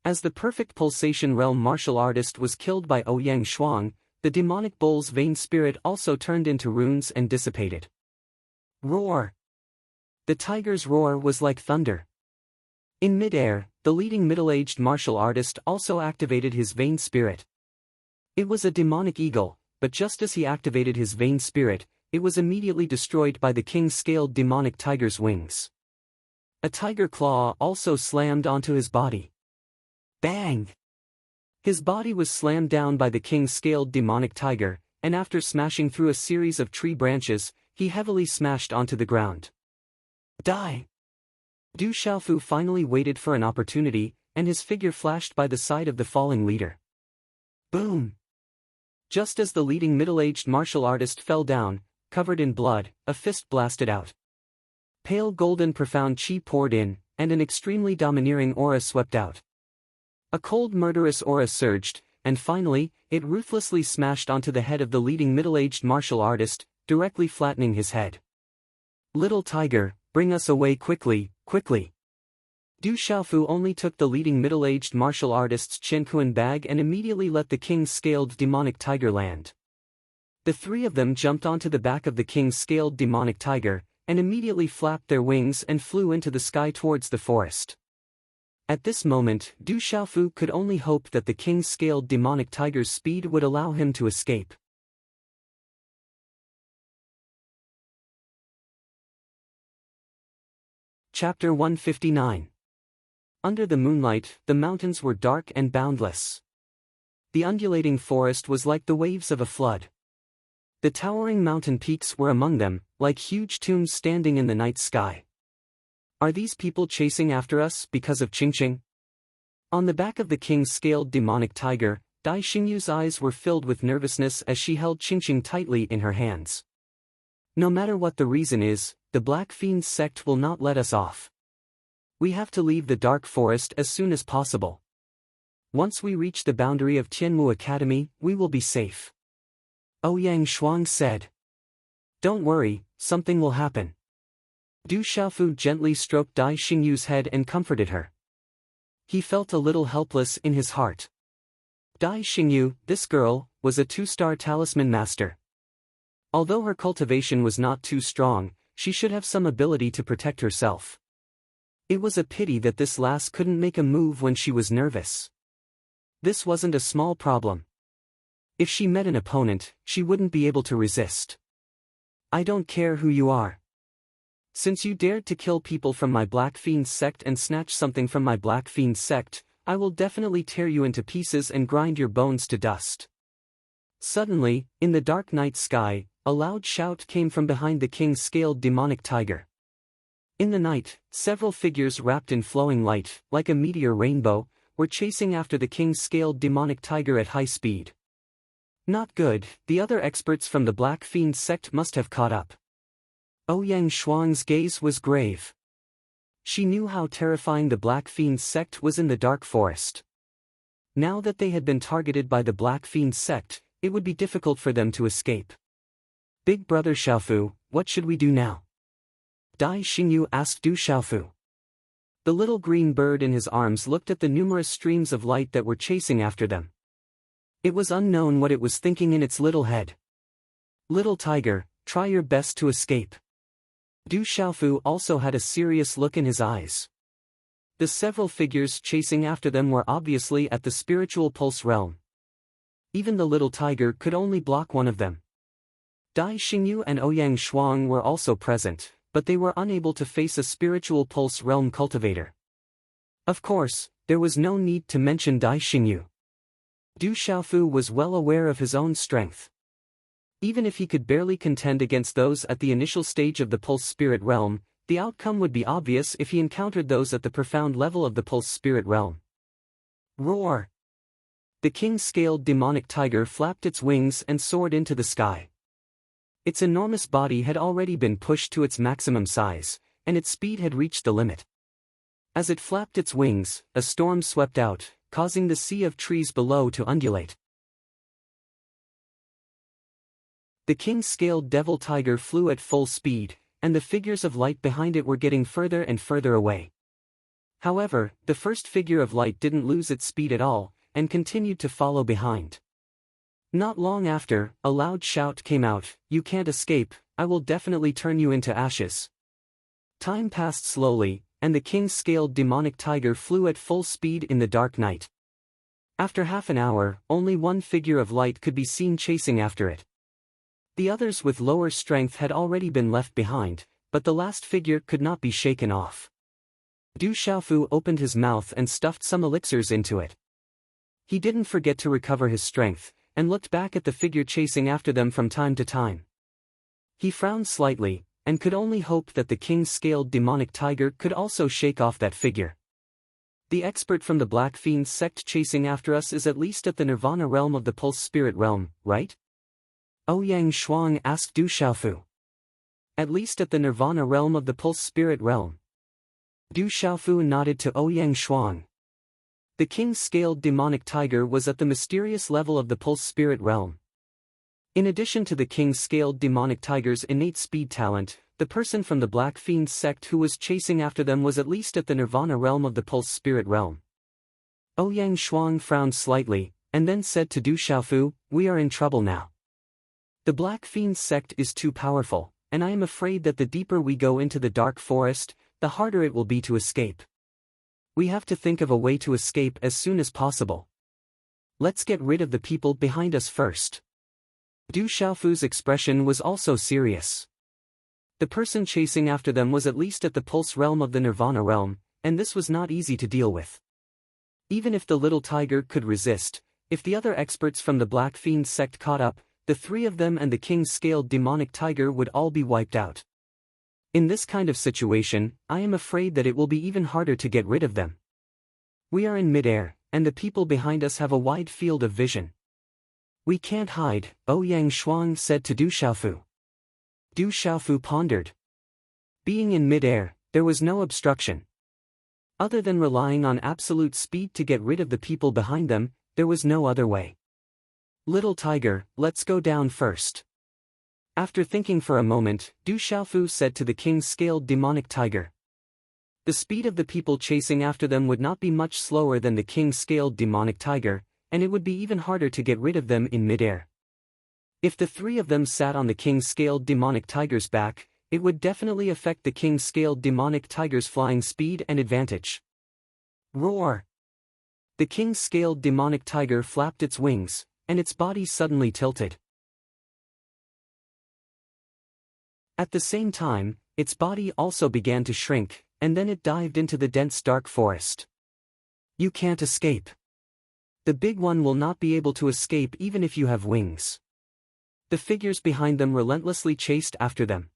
As the perfect pulsation realm martial artist was killed by Ouyang Shuang, the demonic bull's vein spirit also turned into runes and dissipated. Roar! The tiger's roar was like thunder. In midair, the leading middle-aged martial artist also activated his vein spirit. It was a demonic eagle, but just as he activated his vein spirit, it was immediately destroyed by the king's scaled demonic tiger's wings. A tiger claw also slammed onto his body. Bang! His body was slammed down by the king's scaled demonic tiger, and after smashing through a series of tree branches, he heavily smashed onto the ground. Die! Du Xiaofu finally waited for an opportunity, and his figure flashed by the side of the falling leader. Boom! Just as the leading middle-aged martial artist fell down, covered in blood, a fist blasted out. Pale golden profound chi poured in, and an extremely domineering aura swept out. A cold murderous aura surged, and finally, it ruthlessly smashed onto the head of the leading middle-aged martial artist, directly flattening his head. Little tiger, bring us away quickly, quickly. Du Xiaofu only took the leading middle-aged martial artist's Qianquan bag and immediately let the king's scaled demonic tiger land. The three of them jumped onto the back of the king's scaled demonic tiger, and immediately flapped their wings and flew into the sky towards the forest. At this moment, Du Xiaofu could only hope that the king's scaled demonic tiger's speed would allow him to escape. Chapter 159. Under the moonlight, the mountains were dark and boundless. The undulating forest was like the waves of a flood. The towering mountain peaks were among them, like huge tombs standing in the night sky. Are these people chasing after us because of Qingqing? On the back of the king's scaled demonic tiger, Dai Xingyu's eyes were filled with nervousness as she held Qingqing tightly in her hands. No matter what the reason is, the Black Fiend sect will not let us off. We have to leave the dark forest as soon as possible. Once we reach the boundary of Tianmu Academy, we will be safe. Ouyang Shuang said. Don't worry, something will happen. Du Xiaofu gently stroked Dai Xingyu's head and comforted her. He felt a little helpless in his heart. Dai Xingyu, this girl, was a 2-star talisman master. Although her cultivation was not too strong, she should have some ability to protect herself. It was a pity that this lass couldn't make a move when she was nervous. This wasn't a small problem. If she met an opponent, she wouldn't be able to resist. I don't care who you are. Since you dared to kill people from my Black Fiend sect and snatch something from my Black Fiend sect, I will definitely tear you into pieces and grind your bones to dust. Suddenly, in the dark night sky, a loud shout came from behind the king's scaled demonic tiger. In the night, several figures wrapped in flowing light, like a meteor rainbow, were chasing after the king's scaled demonic tiger at high speed. Not good, the other experts from the Black Fiend sect must have caught up. Ouyang Shuang's gaze was grave. She knew how terrifying the Black Fiend sect was in the dark forest. Now that they had been targeted by the Black Fiend sect, it would be difficult for them to escape. Big brother Xiaofu, what should we do now? Dai Xingyu asked Du Xiaofu. The little green bird in his arms looked at the numerous streams of light that were chasing after them. It was unknown what it was thinking in its little head. Little tiger, try your best to escape. Du Xiaofu also had a serious look in his eyes. The several figures chasing after them were obviously at the spiritual pulse realm. Even the little tiger could only block one of them. Dai Xingyu and Ouyang Shuang were also present, but they were unable to face a spiritual pulse realm cultivator. Of course, there was no need to mention Dai Xingyu. Du Xiaofu was well aware of his own strength. Even if he could barely contend against those at the initial stage of the pulse spirit realm, the outcome would be obvious if he encountered those at the profound level of the pulse spirit realm. Roar! The king-scaled demonic tiger flapped its wings and soared into the sky. Its enormous body had already been pushed to its maximum size, and its speed had reached the limit. As it flapped its wings, a storm swept out, causing the sea of trees below to undulate. The king-scaled devil tiger flew at full speed, and the figures of light behind it were getting further and further away. However, the first figure of light didn't lose its speed at all, and continued to follow behind. Not long after, a loud shout came out, "You can't escape, I will definitely turn you into ashes." Time passed slowly, and the king-scaled demonic tiger flew at full speed in the dark night. After half an hour, only one figure of light could be seen chasing after it. The others with lower strength had already been left behind, but the last figure could not be shaken off. Du Xiaofu opened his mouth and stuffed some elixirs into it. He didn't forget to recover his strength, and looked back at the figure chasing after them from time to time. He frowned slightly, and could only hope that the king-scaled demonic tiger could also shake off that figure. The expert from the Black Fiend sect chasing after us is at least at the Nirvana realm of the Pulse Spirit realm, right? Ouyang Shuang asked Du Xiaofu. At least at the Nirvana realm of the Pulse Spirit realm. Du Xiaofu nodded to Ouyang Shuang. The king-scaled demonic tiger was at the mysterious level of the Pulse Spirit realm. In addition to the king-scaled demonic tiger's innate speed talent, the person from the Black Fiend sect who was chasing after them was at least at the Nirvana realm of the Pulse Spirit realm. Ouyang Shuang frowned slightly, and then said to Du Xiaofu, "We are in trouble now. The Black Fiend sect is too powerful, and I am afraid that the deeper we go into the dark forest, the harder it will be to escape. We have to think of a way to escape as soon as possible. Let's get rid of the people behind us first." Du Xiaofu's expression was also serious. The person chasing after them was at least at the Pulse realm of the Nirvana realm, and this was not easy to deal with. Even if the little tiger could resist, if the other experts from the Black Fiend sect caught up, the three of them and the king-scaled demonic tiger would all be wiped out. In this kind of situation, I am afraid that it will be even harder to get rid of them. We are in midair, and the people behind us have a wide field of vision. We can't hide, Ouyang Shuang said to Du Xiaofu. Du Xiaofu pondered. Being in midair, there was no obstruction. Other than relying on absolute speed to get rid of the people behind them, there was no other way. Little tiger, let's go down first. After thinking for a moment, Du Xiaofu said to the king-scaled demonic tiger. The speed of the people chasing after them would not be much slower than the king-scaled demonic tiger, and it would be even harder to get rid of them in midair. If the three of them sat on the king-scaled demonic tiger's back, it would definitely affect the king-scaled demonic tiger's flying speed and advantage. Roar! The king-scaled demonic tiger flapped its wings, and its body suddenly tilted. At the same time, its body also began to shrink, and then it dived into the dense dark forest. You can't escape. The big one will not be able to escape even if you have wings. The figures behind them relentlessly chased after them.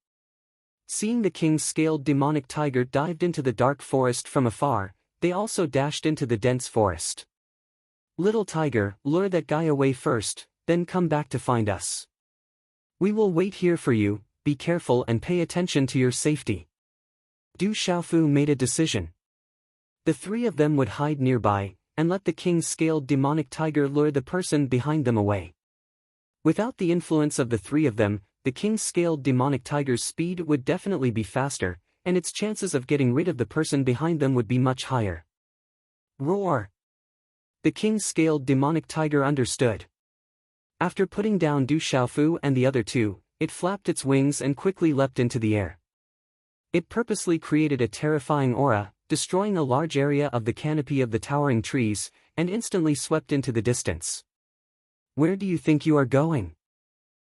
Seeing the king-scaled demonic tiger dived into the dark forest from afar, they also dashed into the dense forest. Little tiger, lure that guy away first, then come back to find us. We will wait here for you, be careful and pay attention to your safety. Du Xiaofu made a decision. The three of them would hide nearby, and let the king-scaled demonic tiger lure the person behind them away. Without the influence of the three of them, the king-scaled demonic tiger's speed would definitely be faster, and its chances of getting rid of the person behind them would be much higher. Roar! The king-scaled demonic tiger understood. After putting down Du Xiaofu and the other two, it flapped its wings and quickly leapt into the air. It purposely created a terrifying aura, destroying a large area of the canopy of the towering trees, and instantly swept into the distance. Where do you think you are going?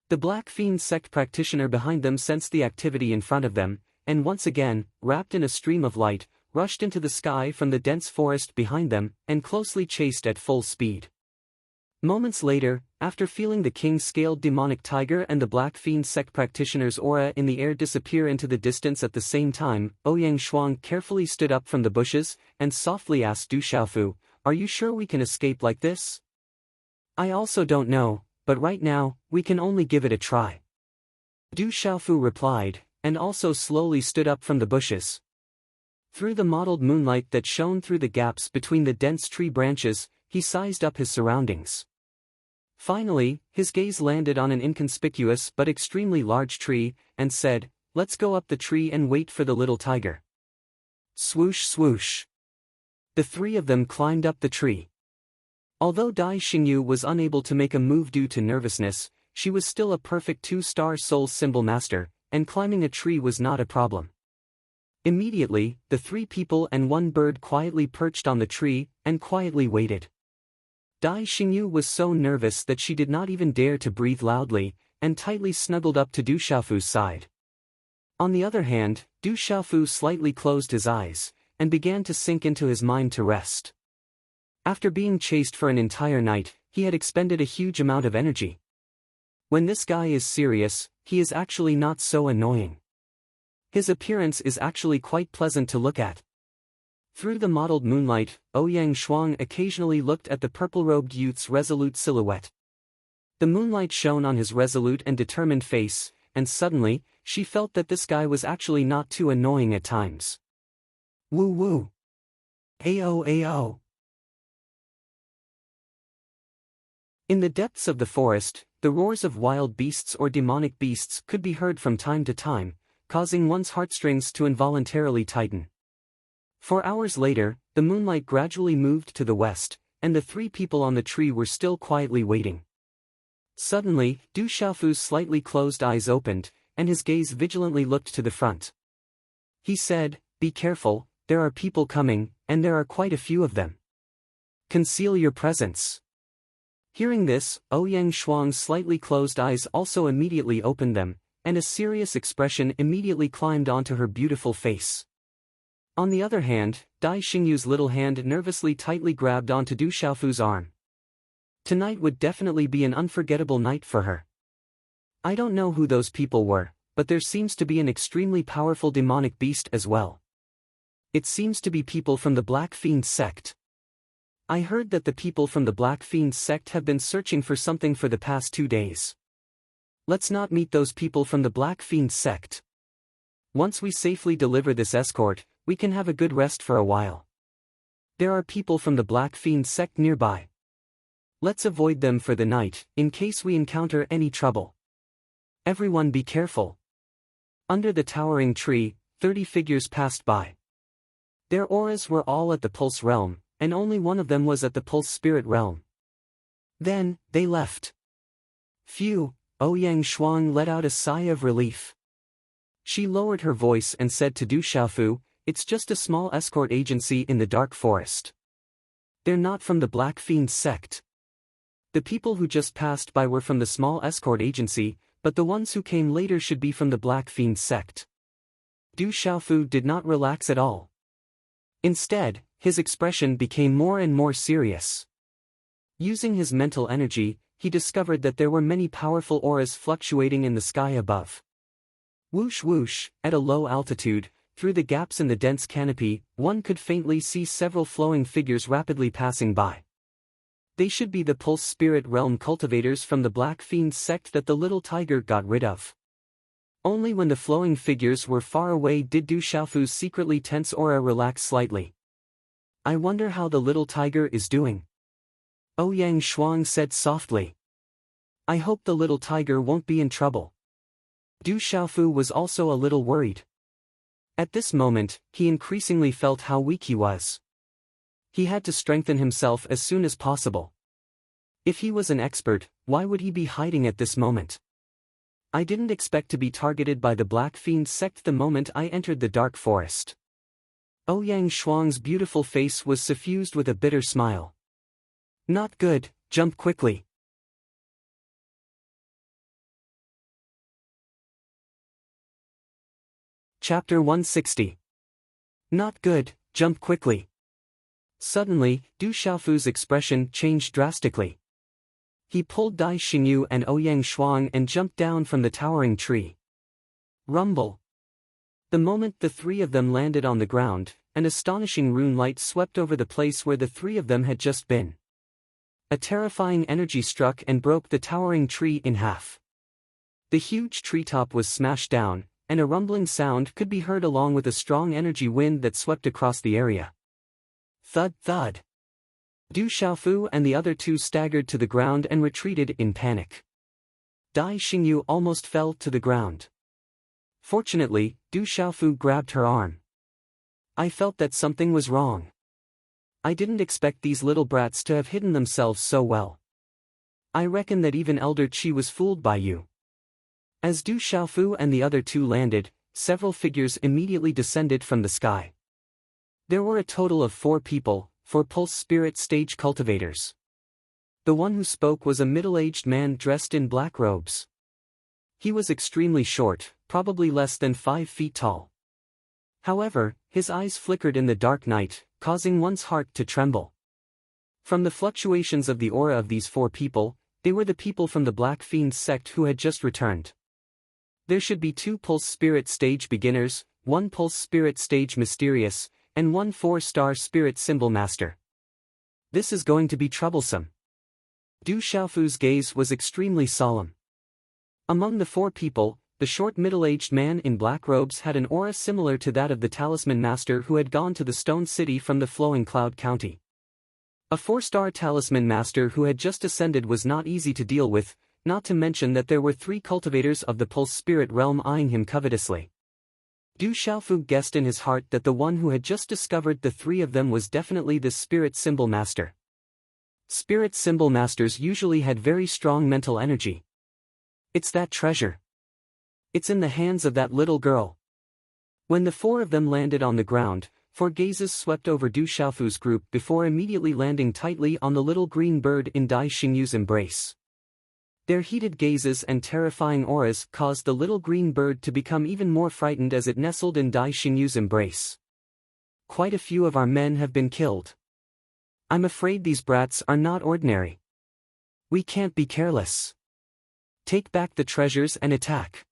The Black Fiend sect practitioner behind them sensed the activity in front of them, and once again, wrapped in a stream of light, rushed into the sky from the dense forest behind them, and closely chased at full speed. Moments later, after feeling the king-scaled demonic tiger and the Black Fiend sect practitioner's aura in the air disappear into the distance at the same time, Ouyang Shuang carefully stood up from the bushes, and softly asked Du Xiaofu, "Are you sure we can escape like this?" "I also don't know, but right now, we can only give it a try." Du Xiaofu replied, and also slowly stood up from the bushes. Through the mottled moonlight that shone through the gaps between the dense tree branches, he sized up his surroundings. Finally, his gaze landed on an inconspicuous but extremely large tree, and said, "Let's go up the tree and wait for the little tiger." Swoosh swoosh. The three of them climbed up the tree. Although Dai Xingyu was unable to make a move due to nervousness, she was still a perfect two-star soul symbol master, and climbing a tree was not a problem. Immediately, the three people and one bird quietly perched on the tree, and quietly waited. Dai Xingyu was so nervous that she did not even dare to breathe loudly, and tightly snuggled up to Du Xiaofu's side. On the other hand, Du Xiaofu slightly closed his eyes, and began to sink into his mind to rest. After being chased for an entire night, he had expended a huge amount of energy. When this guy is serious, he is actually not so annoying. His appearance is actually quite pleasant to look at. Through the mottled moonlight, Ouyang Shuang occasionally looked at the purple-robed youth's resolute silhouette. The moonlight shone on his resolute and determined face, and suddenly, she felt that this guy was actually not too annoying at times. Woo woo. Ayo ayo. In the depths of the forest, the roars of wild beasts or demonic beasts could be heard from time to time, causing one's heartstrings to involuntarily tighten. 4 hours later, the moonlight gradually moved to the west, and the 3 people on the tree were still quietly waiting. Suddenly, Du Xiaofu's slightly closed eyes opened, and his gaze vigilantly looked to the front. He said, "Be careful, there are people coming, and there are quite a few of them. Conceal your presence." Hearing this, Ouyang Shuang's slightly closed eyes also immediately opened them, and a serious expression immediately climbed onto her beautiful face. On the other hand, Dai Xingyu's little hand nervously tightly grabbed onto Du Xiaofu's arm. Tonight would definitely be an unforgettable night for her. I don't know who those people were, but there seems to be an extremely powerful demonic beast as well. It seems to be people from the Black Fiend sect. I heard that the people from the Black Fiend sect have been searching for something for the past 2 days. Let's not meet those people from the Black Fiend sect. Once we safely deliver this escort, we can have a good rest for a while. There are people from the Black Fiend sect nearby. Let's avoid them for the night, in case we encounter any trouble. Everyone be careful. Under the towering tree, 30 figures passed by. Their auras were all at the Pulse Realm, and only one of them was at the Pulse Spirit Realm. Then, they left. Phew, Ouyang Shuang let out a sigh of relief. She lowered her voice and said to Du Xiaofu, "It's just a small escort agency in the dark forest. They're not from the Black Fiend sect." The people who just passed by were from the small escort agency, but the ones who came later should be from the Black Fiend sect. Du Xiaofu did not relax at all. Instead, his expression became more and more serious. Using his mental energy, he discovered that there were many powerful auras fluctuating in the sky above. Whoosh whoosh, at a low altitude, through the gaps in the dense canopy, one could faintly see several flowing figures rapidly passing by. They should be the Pulse Spirit Realm cultivators from the Black Fiend sect that the little tiger got rid of. Only when the flowing figures were far away did Du Xiaofu's secretly tense aura relax slightly. "I wonder how the little tiger is doing," Ouyang Shuang said softly. "I hope the little tiger won't be in trouble." Du Xiaofu was also a little worried. At this moment, he increasingly felt how weak he was. He had to strengthen himself as soon as possible. If he was an expert, why would he be hiding at this moment? "I didn't expect to be targeted by the Black Fiend sect the moment I entered the dark forest." Ouyang Shuang's beautiful face was suffused with a bitter smile. "Not good, jump quickly." Chapter 160. Not good, jump quickly. Suddenly, Du Xiaofu's expression changed drastically. He pulled Dai Xingyu and Ouyang Shuang and jumped down from the towering tree. Rumble. The moment the 3 of them landed on the ground, an astonishing rune light swept over the place where the 3 of them had just been. A terrifying energy struck and broke the towering tree in half. The huge treetop was smashed down, and a rumbling sound could be heard along with a strong energy wind that swept across the area. Thud thud. Du Xiaofu and the other 2 staggered to the ground and retreated in panic. Dai Xingyu almost fell to the ground. Fortunately, Du Xiaofu grabbed her arm. "I felt that something was wrong. I didn't expect these little brats to have hidden themselves so well. I reckon that even Elder Qi was fooled by you." As Du Xiaofu and the other 2 landed, several figures immediately descended from the sky. There were a total of 4 people, 4 Pulse Spirit stage cultivators. The one who spoke was a middle-aged man dressed in black robes. He was extremely short, probably less than 5 feet tall. However, his eyes flickered in the dark night, causing one's heart to tremble. From the fluctuations of the aura of these 4 people, they were the people from the Black Fiend sect who had just returned. There should be 2 Pulse Spirit stage beginners, 1 Pulse Spirit stage mysterious, and one 4-star spirit symbol master. This is going to be troublesome. Du Xiaofu's gaze was extremely solemn. Among the 4 people, the short middle-aged man in black robes had an aura similar to that of the talisman master who had gone to the Stone City from the Flowing Cloud County. A 4-star talisman master who had just ascended was not easy to deal with, not to mention that there were 3 cultivators of the pulse spirit realm eyeing him covetously. Du Xiaofu guessed in his heart that the one who had just discovered the 3 of them was definitely the spirit symbol master. Spirit symbol masters usually had very strong mental energy. It's that treasure. It's in the hands of that little girl. When the 4 of them landed on the ground, 4 gazes swept over Du Xiaofu's group before immediately landing tightly on the little green bird in Dai Xingyu's embrace. Their heated gazes and terrifying auras caused the little green bird to become even more frightened as it nestled in Dai Xingyu's embrace. Quite a few of our men have been killed. I'm afraid these brats are not ordinary. We can't be careless. Take back the treasures and attack.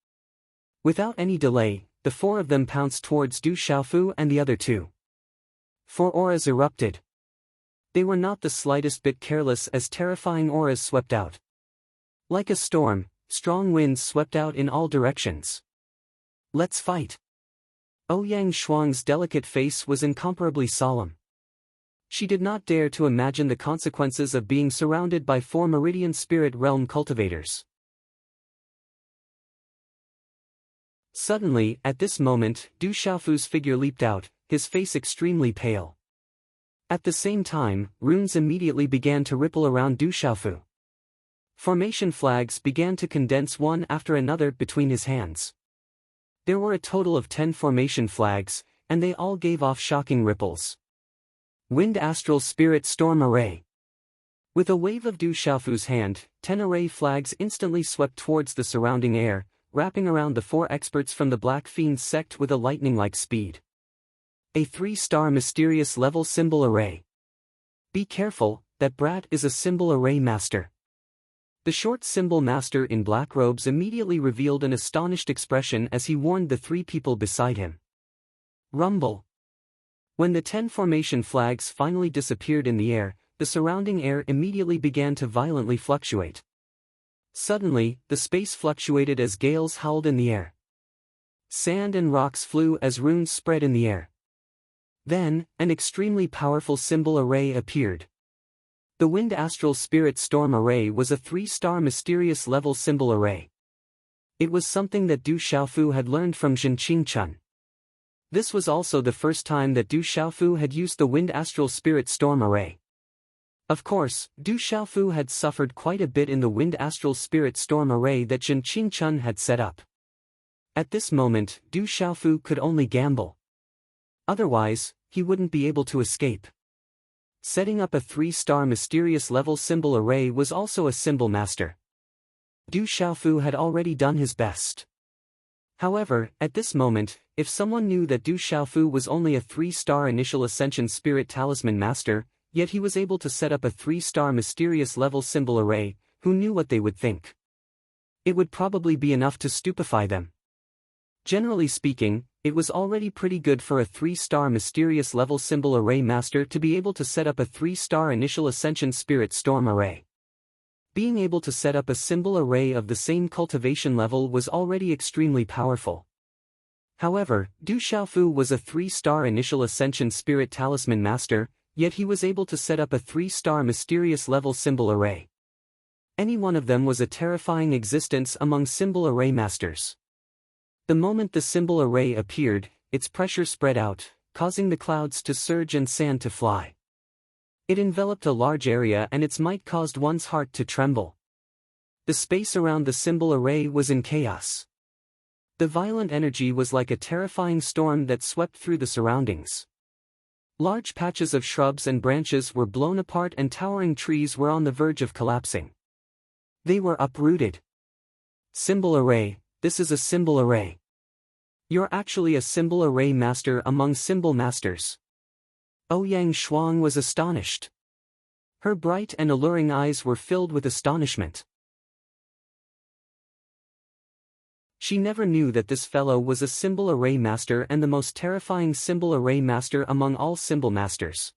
Without any delay, the 4 of them pounced towards Du Xiaofu and the other 2. 4 auras erupted. They were not the slightest bit careless as terrifying auras swept out. Like a storm, strong winds swept out in all directions. Let's fight. Ouyang Shuang's delicate face was incomparably solemn. She did not dare to imagine the consequences of being surrounded by 4 Meridian Spirit Realm cultivators. Suddenly, at this moment, Du Xiaofu's figure leaped out, his face extremely pale. At the same time, runes immediately began to ripple around Du Xiaofu. Formation flags began to condense one after another between his hands. There were a total of 10 formation flags, and they all gave off shocking ripples. Wind Astral Spirit Storm Array. With a wave of Du Xiaofu's hand, 10 array flags instantly swept towards the surrounding air, wrapping around the 4 experts from the Black Fiend sect with a lightning-like speed. A 3-star mysterious level symbol array. Be careful, that brat is a symbol array master. The short symbol master in black robes immediately revealed an astonished expression as he warned the 3 people beside him. Rumble. When the 10 formation flags finally disappeared in the air, the surrounding air immediately began to violently fluctuate. Suddenly, the space fluctuated as gales howled in the air. Sand and rocks flew as runes spread in the air. Then, an extremely powerful symbol array appeared. The Wind Astral Spirit Storm Array was a 3-star mysterious level symbol array. It was something that Du Xiaofu had learned from Zhenqing Chun. This was also the first time that Du Xiaofu had used the Wind Astral Spirit Storm Array. Of course, Du Xiaofu had suffered quite a bit in the Wind Astral Spirit Storm Array that Zhenqing Chun had set up. At this moment, Du Xiaofu could only gamble. Otherwise, he wouldn't be able to escape. Setting up a 3-star mysterious level symbol array was also a symbol master. Du Xiaofu had already done his best. However, at this moment, if someone knew that Du Xiaofu was only a 3-star initial ascension spirit talisman master, yet he was able to set up a 3-star mysterious level symbol array, who knew what they would think? It would probably be enough to stupefy them. Generally speaking, it was already pretty good for a 3-star mysterious level symbol array master to be able to set up a 3-star initial ascension spirit storm array. Being able to set up a symbol array of the same cultivation level was already extremely powerful. However, Du Xiaofu was a 3-star initial ascension spirit talisman master, yet he was able to set up a 3-star mysterious level symbol array. Any one of them was a terrifying existence among symbol array masters. The moment the symbol array appeared, its pressure spread out, causing the clouds to surge and sand to fly. It enveloped a large area and its might caused one's heart to tremble. The space around the symbol array was in chaos. The violent energy was like a terrifying storm that swept through the surroundings. Large patches of shrubs and branches were blown apart and towering trees were on the verge of collapsing. They were uprooted. Symbol array, this is a symbol array. You're actually a symbol array master among symbol masters. Ouyang Shuang was astonished. Her bright and alluring eyes were filled with astonishment. She never knew that this fellow was a symbol array master and the most terrifying symbol array master among all symbol masters.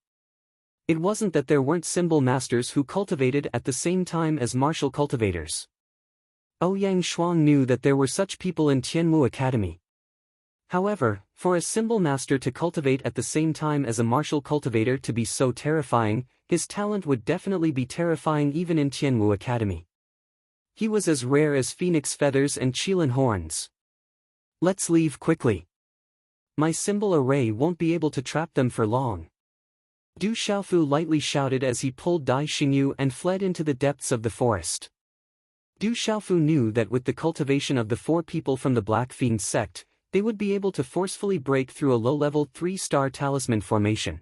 It wasn't that there weren't symbol masters who cultivated at the same time as martial cultivators. Ouyang Shuang knew that there were such people in Tianwu Academy. However, for a symbol master to cultivate at the same time as a martial cultivator to be so terrifying, his talent would definitely be terrifying even in Tianwu Academy. He was as rare as phoenix feathers and qilin horns. Let's leave quickly. My symbol array won't be able to trap them for long. Du Xiaofu lightly shouted as he pulled Dai Xingyu and fled into the depths of the forest. Du Xiaofu knew that with the cultivation of the 4 people from the Black Fiend sect, they would be able to forcefully break through a low-level 3-star talisman formation.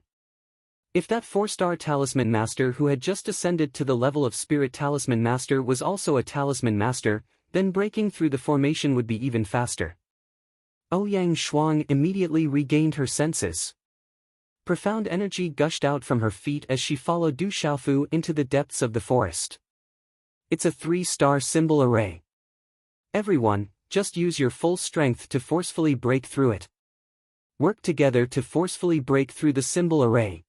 If that 4-star talisman master who had just ascended to the level of spirit talisman master was also a talisman master, then breaking through the formation would be even faster. Ouyang Shuang immediately regained her senses. Profound energy gushed out from her feet as she followed Du Xiaofu into the depths of the forest. It's a 3-star symbol array. Everyone, just use your full strength to forcefully break through it. Work together to forcefully break through the symbol array.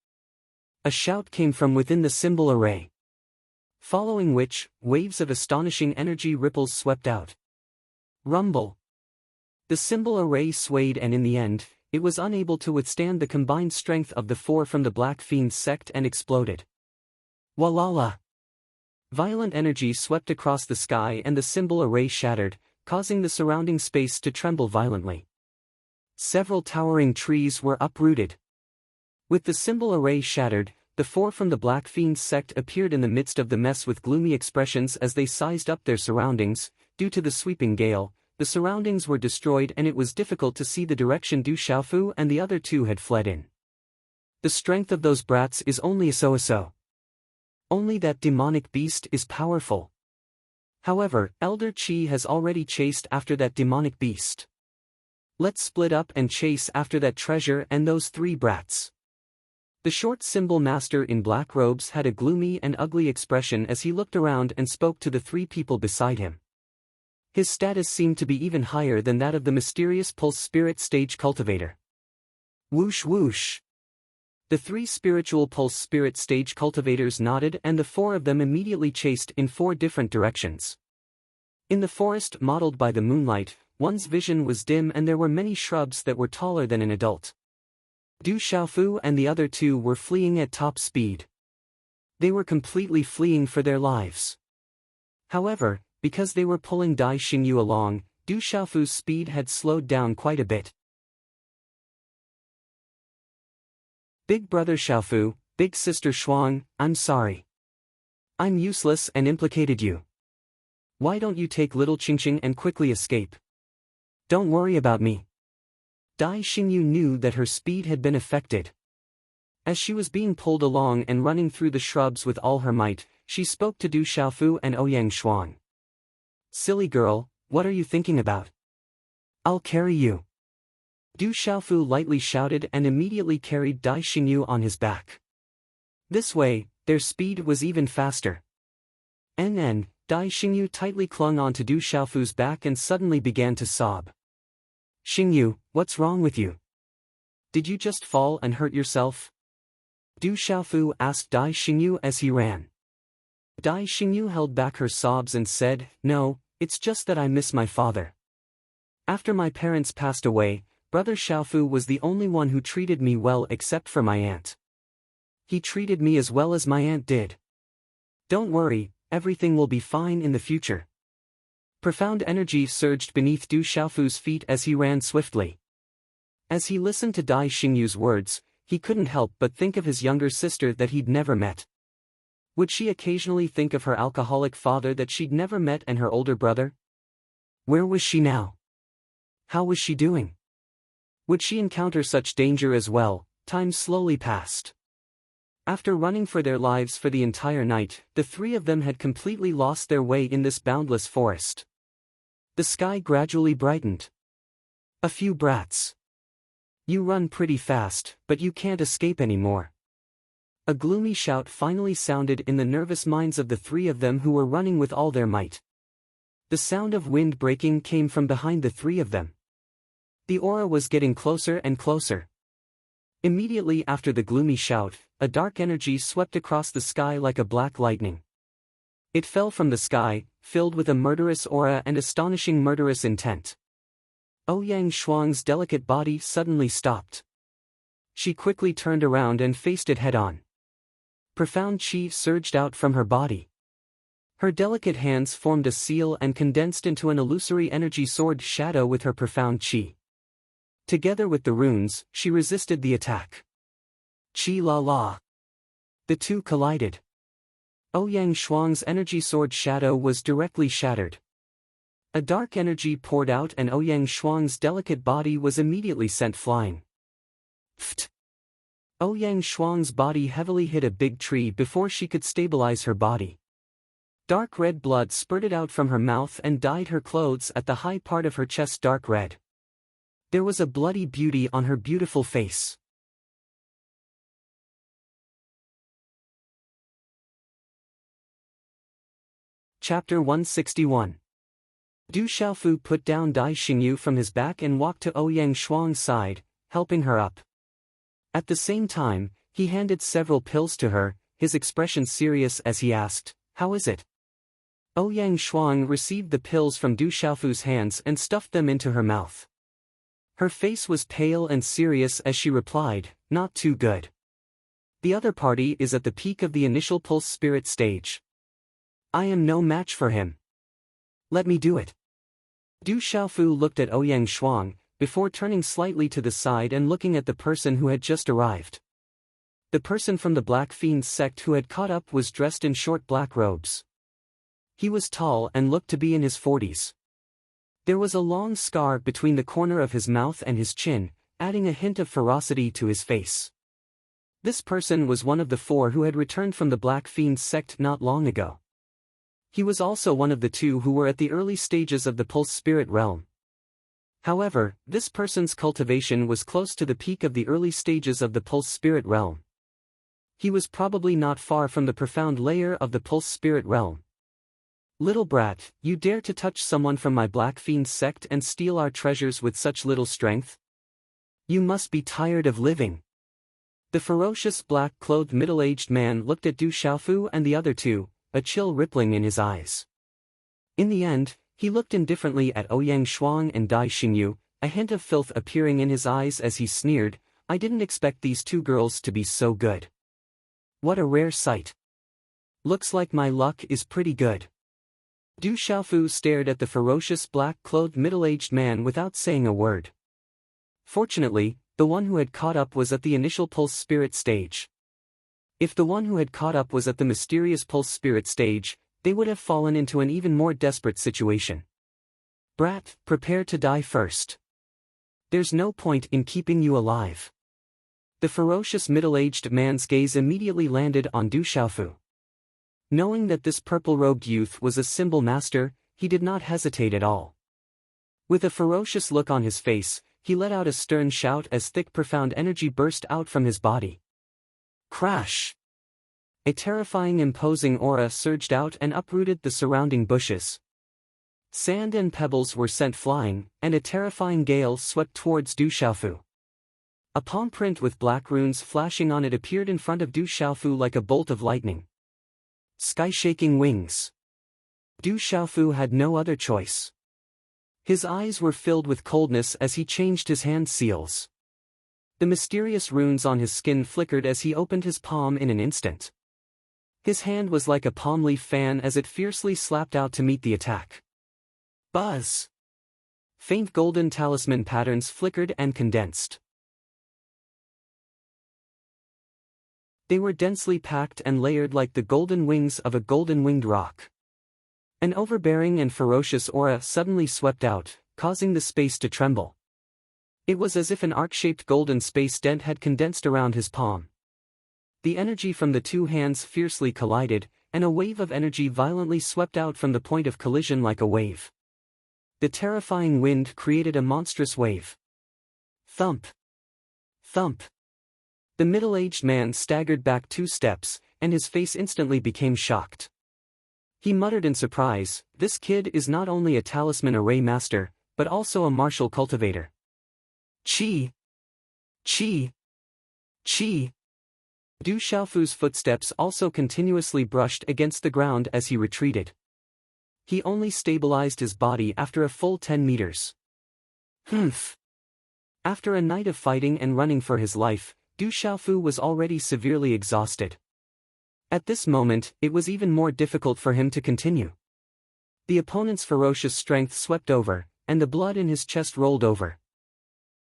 A shout came from within the symbol array. Following which, waves of astonishing energy ripples swept out. Rumble. The symbol array swayed and in the end, it was unable to withstand the combined strength of the 4 from the Black Fiend sect and exploded. Walala! Violent energy swept across the sky and the symbol array shattered, causing the surrounding space to tremble violently. Several towering trees were uprooted. With the symbol array shattered, the 4 from the Black Fiend sect appeared in the midst of the mess with gloomy expressions as they sized up their surroundings. Due to the sweeping gale, the surroundings were destroyed and it was difficult to see the direction Du Xiaofu and the other 2 had fled in. The strength of those brats is only so. Only that demonic beast is powerful. However, Elder Qi has already chased after that demonic beast. Let's split up and chase after that treasure and those 3 brats. The short symbol master in black robes had a gloomy and ugly expression as he looked around and spoke to the 3 people beside him. His status seemed to be even higher than that of the mysterious pulse spirit stage cultivator. Whoosh whoosh. The 3 spiritual pulse spirit stage cultivators nodded and the 4 of them immediately chased in 4 different directions. In the forest modeled by the moonlight, one's vision was dim and there were many shrubs that were taller than an adult. Du Xiaofu and the other 2 were fleeing at top speed. They were completely fleeing for their lives. However, because they were pulling Dai Xingyu along, Du Xiaofu's speed had slowed down quite a bit. Big brother Xiaofu, big sister Shuang, I'm sorry. I'm useless and implicated you. Why don't you take little Qingqing and quickly escape? Don't worry about me. Dai Xingyu knew that her speed had been affected. As she was being pulled along and running through the shrubs with all her might, she spoke to Du Xiaofu and Ouyang Shuang. Silly girl, what are you thinking about? I'll carry you. Du Xiaofu lightly shouted and immediately carried Dai Xingyu on his back. This way, their speed was even faster. Dai Xingyu tightly clung onto Du Xiaofu's back and suddenly began to sob. Xingyu, what's wrong with you? Did you just fall and hurt yourself? Du Xiaofu asked Dai Xingyu as he ran. Dai Xingyu held back her sobs and said, No, it's just that I miss my father. After my parents passed away, Brother Xiaofu was the only one who treated me well except for my aunt. He treated me as well as my aunt did. Don't worry, everything will be fine in the future. Profound energy surged beneath Du Xiaofu's feet as he ran swiftly. As he listened to Dai Xingyu's words, he couldn't help but think of his younger sister that he'd never met. Would she occasionally think of her alcoholic father that she'd never met and her older brother? Where was she now? How was she doing? Would she encounter such danger as well? Time slowly passed. After running for their lives for the entire night, the 3 of them had completely lost their way in this boundless forest. The sky gradually brightened. A few brats. You run pretty fast, but you can't escape anymore. A gloomy shout finally sounded in the nervous minds of the 3 of them who were running with all their might. The sound of wind breaking came from behind the three of them. The aura was getting closer and closer. Immediately after the gloomy shout, a dark energy swept across the sky like a black lightning. It fell from the sky, filled with a murderous aura and astonishing murderous intent. Ouyang Shuang's delicate body suddenly stopped. She quickly turned around and faced it head-on. Profound chi surged out from her body. Her delicate hands formed a seal and condensed into an illusory energy sword shadow with her profound chi. Together with the runes, she resisted the attack. Chi la la. The two collided. Ouyang Shuang's energy sword shadow was directly shattered. A dark energy poured out and Ouyang Shuang's delicate body was immediately sent flying. Pft! Ouyang Shuang's body heavily hit a big tree before she could stabilize her body. Dark red blood spurted out from her mouth and dyed her clothes at the high part of her chest dark red. There was a bloody beauty on her beautiful face. Chapter 161. Du Xiaofu put down Dai Xingyu from his back and walked to Ouyang Shuang's side, helping her up. At the same time, he handed several pills to her, his expression serious as he asked, "How is it?" Ouyang Shuang received the pills from Du Xiaofu's hands and stuffed them into her mouth. Her face was pale and serious as she replied, "Not too good. The other party is at the peak of the initial pulse spirit stage. I am no match for him. Let me do it." Du Xiaofu looked at Ouyang Shuang, before turning slightly to the side and looking at the person who had just arrived. The person from the Black Fiends sect who had caught up was dressed in short black robes. He was tall and looked to be in his 40s. There was a long scar between the corner of his mouth and his chin, adding a hint of ferocity to his face. This person was one of the four who had returned from the Black Fiends sect not long ago. He was also one of the two who were at the early stages of the Pulse Spirit realm. However, this person's cultivation was close to the peak of the early stages of the Pulse Spirit realm. He was probably not far from the profound layer of the Pulse Spirit realm. "Little brat, you dare to touch someone from my Black Fiend sect and steal our treasures with such little strength? You must be tired of living." The ferocious black-clothed middle-aged man looked at Du Xiaofu and the other two, a chill rippling in his eyes. In the end, he looked indifferently at Ouyang Shuang and Dai Xingyu, a hint of filth appearing in his eyes as he sneered, "I didn't expect these two girls to be so good. What a rare sight. Looks like my luck is pretty good." Du Xiaofu stared at the ferocious black-clothed middle-aged man without saying a word. Fortunately, the one who had caught up was at the initial pulse spirit stage. If the one who had caught up was at the mysterious pulse spirit stage, they would have fallen into an even more desperate situation. "Brat, prepare to die first. There's no point in keeping you alive." The ferocious middle-aged man's gaze immediately landed on Du Xiaofu. Knowing that this purple-robed youth was a symbol master, he did not hesitate at all. With a ferocious look on his face, he let out a stern shout as thick profound energy burst out from his body. Crash! A terrifying imposing aura surged out and uprooted the surrounding bushes. Sand and pebbles were sent flying, and a terrifying gale swept towards Du Xiaofu. A palm print with black runes flashing on it appeared in front of Du Xiaofu like a bolt of lightning. Sky-shaking wings. Du Xiaofu had no other choice. His eyes were filled with coldness as he changed his hand seals. The mysterious runes on his skin flickered as he opened his palm in an instant. His hand was like a palm leaf fan as it fiercely slapped out to meet the attack. Buzz! Faint golden talisman patterns flickered and condensed. They were densely packed and layered like the golden wings of a golden-winged rock. An overbearing and ferocious aura suddenly swept out, causing the space to tremble. It was as if an arc-shaped golden space dent had condensed around his palm. The energy from the two hands fiercely collided, and a wave of energy violently swept out from the point of collision like a wave. The terrifying wind created a monstrous wave. Thump! Thump! The middle-aged man staggered back 2 steps, and his face instantly became shocked. He muttered in surprise, "This kid is not only a talisman array master, but also a martial cultivator." Chi! Chi! Chi! Du Xiaofu's footsteps also continuously brushed against the ground as he retreated. He only stabilized his body after a full 10 meters. Humph! After a night of fighting and running for his life, Du Xiaofu was already severely exhausted. At this moment, it was even more difficult for him to continue. The opponent's ferocious strength swept over, and the blood in his chest rolled over.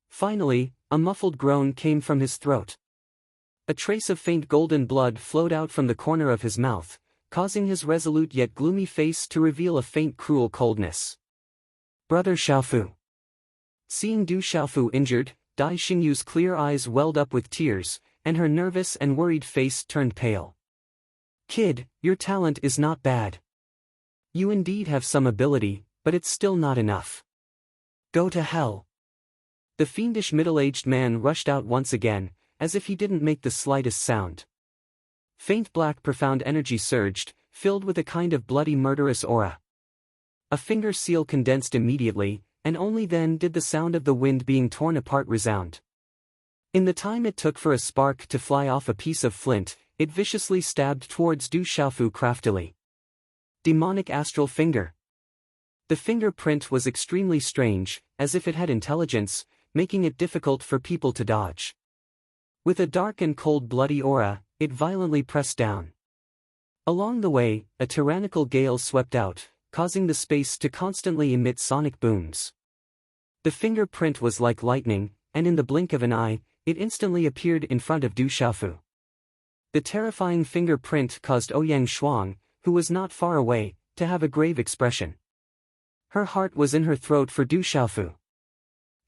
Finally, a muffled groan came from his throat. A trace of faint golden blood flowed out from the corner of his mouth, causing his resolute yet gloomy face to reveal a faint cruel coldness. "Brother Xiaofu." Seeing Du Xiaofu injured, Dai Xingyu's clear eyes welled up with tears, and her nervous and worried face turned pale. "Kid, your talent is not bad. You indeed have some ability, but it's still not enough. Go to hell." The fiendish middle-aged man rushed out once again, as if he didn't make the slightest sound. Faint black profound energy surged, filled with a kind of bloody murderous aura. A finger seal condensed immediately, and only then did the sound of the wind being torn apart resound. In the time it took for a spark to fly off a piece of flint, it viciously stabbed towards Du Xiaofu craftily. Demonic astral finger. The fingerprint was extremely strange, as if it had intelligence, making it difficult for people to dodge. With a dark and cold bloody aura, it violently pressed down. Along the way, a tyrannical gale swept out, causing the space to constantly emit sonic booms. The fingerprint was like lightning, and in the blink of an eye, it instantly appeared in front of Du Xiaofu. The terrifying fingerprint caused Ouyang Shuang, who was not far away, to have a grave expression. Her heart was in her throat for Du Xiaofu.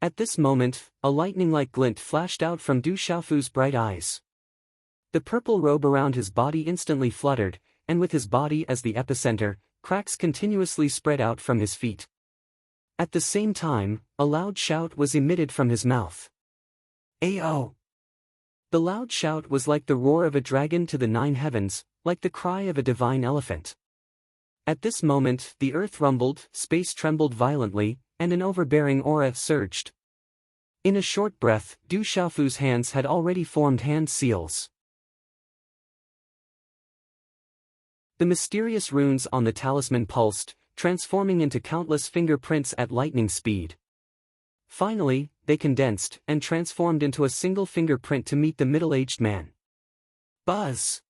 At this moment, a lightning-like glint flashed out from Du Xiaofu's bright eyes. The purple robe around his body instantly fluttered, and with his body as the epicenter, cracks continuously spread out from his feet. At the same time, a loud shout was emitted from his mouth. "Ao!" The loud shout was like the roar of a dragon to the 9 heavens, like the cry of a divine elephant. At this moment, the earth rumbled, space trembled violently, and an overbearing aura surged. In a short breath, Du Xiaofu's hands had already formed hand seals. The mysterious runes on the talisman pulsed, transforming into countless fingerprints at lightning speed. Finally, they condensed and transformed into a single fingerprint to meet the middle-aged man. Buzz!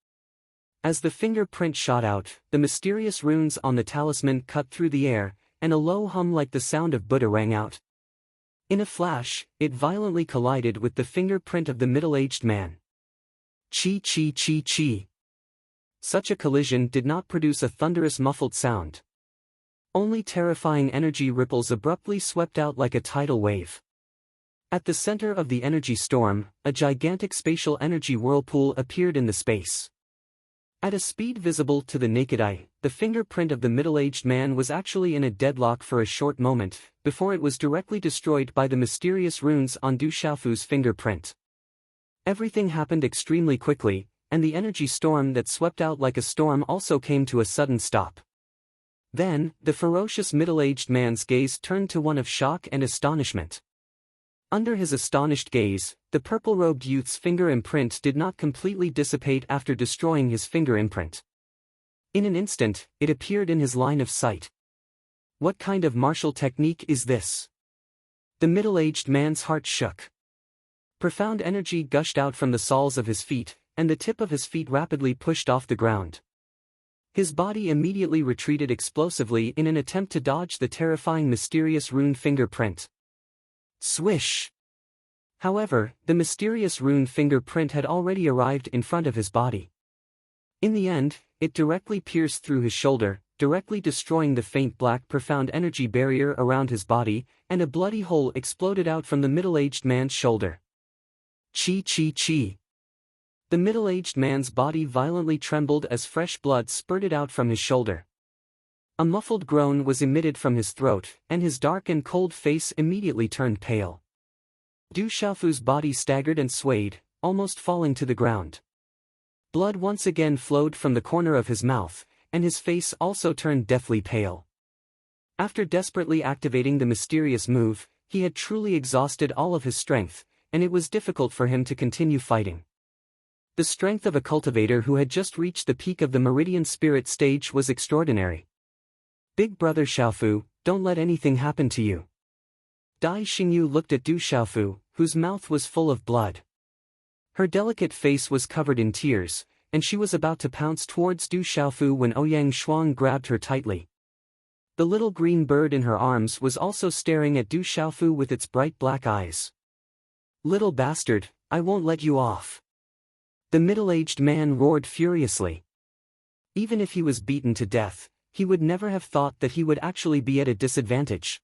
As the fingerprint shot out, the mysterious runes on the talisman cut through the air, and a low hum like the sound of Buddha rang out. In a flash, it violently collided with the fingerprint of the middle-aged man. Chi chi chi chi. Such a collision did not produce a thunderous muffled sound. Only terrifying energy ripples abruptly swept out like a tidal wave. At the center of the energy storm, a gigantic spatial energy whirlpool appeared in the space. At a speed visible to the naked eye, the fingerprint of the middle-aged man was actually in a deadlock for a short moment, before it was directly destroyed by the mysterious runes on Du Xiaofu's fingerprint. Everything happened extremely quickly, and the energy storm that swept out like a storm also came to a sudden stop. Then, the ferocious middle-aged man's gaze turned to one of shock and astonishment. Under his astonished gaze, the purple-robed youth's finger imprint did not completely dissipate after destroying his finger imprint. In an instant, it appeared in his line of sight. What kind of martial technique is this? The middle-aged man's heart shook. Profound energy gushed out from the soles of his feet, and the tip of his feet rapidly pushed off the ground. His body immediately retreated explosively in an attempt to dodge the terrifying mysterious rune fingerprint. Swish! However, the mysterious rune fingerprint had already arrived in front of his body. In the end, it directly pierced through his shoulder, directly destroying the faint black profound energy barrier around his body, and a bloody hole exploded out from the middle-aged man's shoulder. Chi chi chi! The middle-aged man's body violently trembled as fresh blood spurted out from his shoulder. A muffled groan was emitted from his throat, and his dark and cold face immediately turned pale. Du Xiaofu's body staggered and swayed, almost falling to the ground. Blood once again flowed from the corner of his mouth, and his face also turned deathly pale. After desperately activating the mysterious move, he had truly exhausted all of his strength, and it was difficult for him to continue fighting. The strength of a cultivator who had just reached the peak of the Meridian Spirit stage was extraordinary. Big brother Xiaofu, don't let anything happen to you. Dai Xingyu looked at Du Xiaofu, whose mouth was full of blood. Her delicate face was covered in tears, and she was about to pounce towards Du Xiaofu when Ouyang Shuang grabbed her tightly. The little green bird in her arms was also staring at Du Xiaofu with its bright black eyes. Little bastard, I won't let you off. The middle-aged man roared furiously. Even if he was beaten to death, he would never have thought that he would actually be at a disadvantage.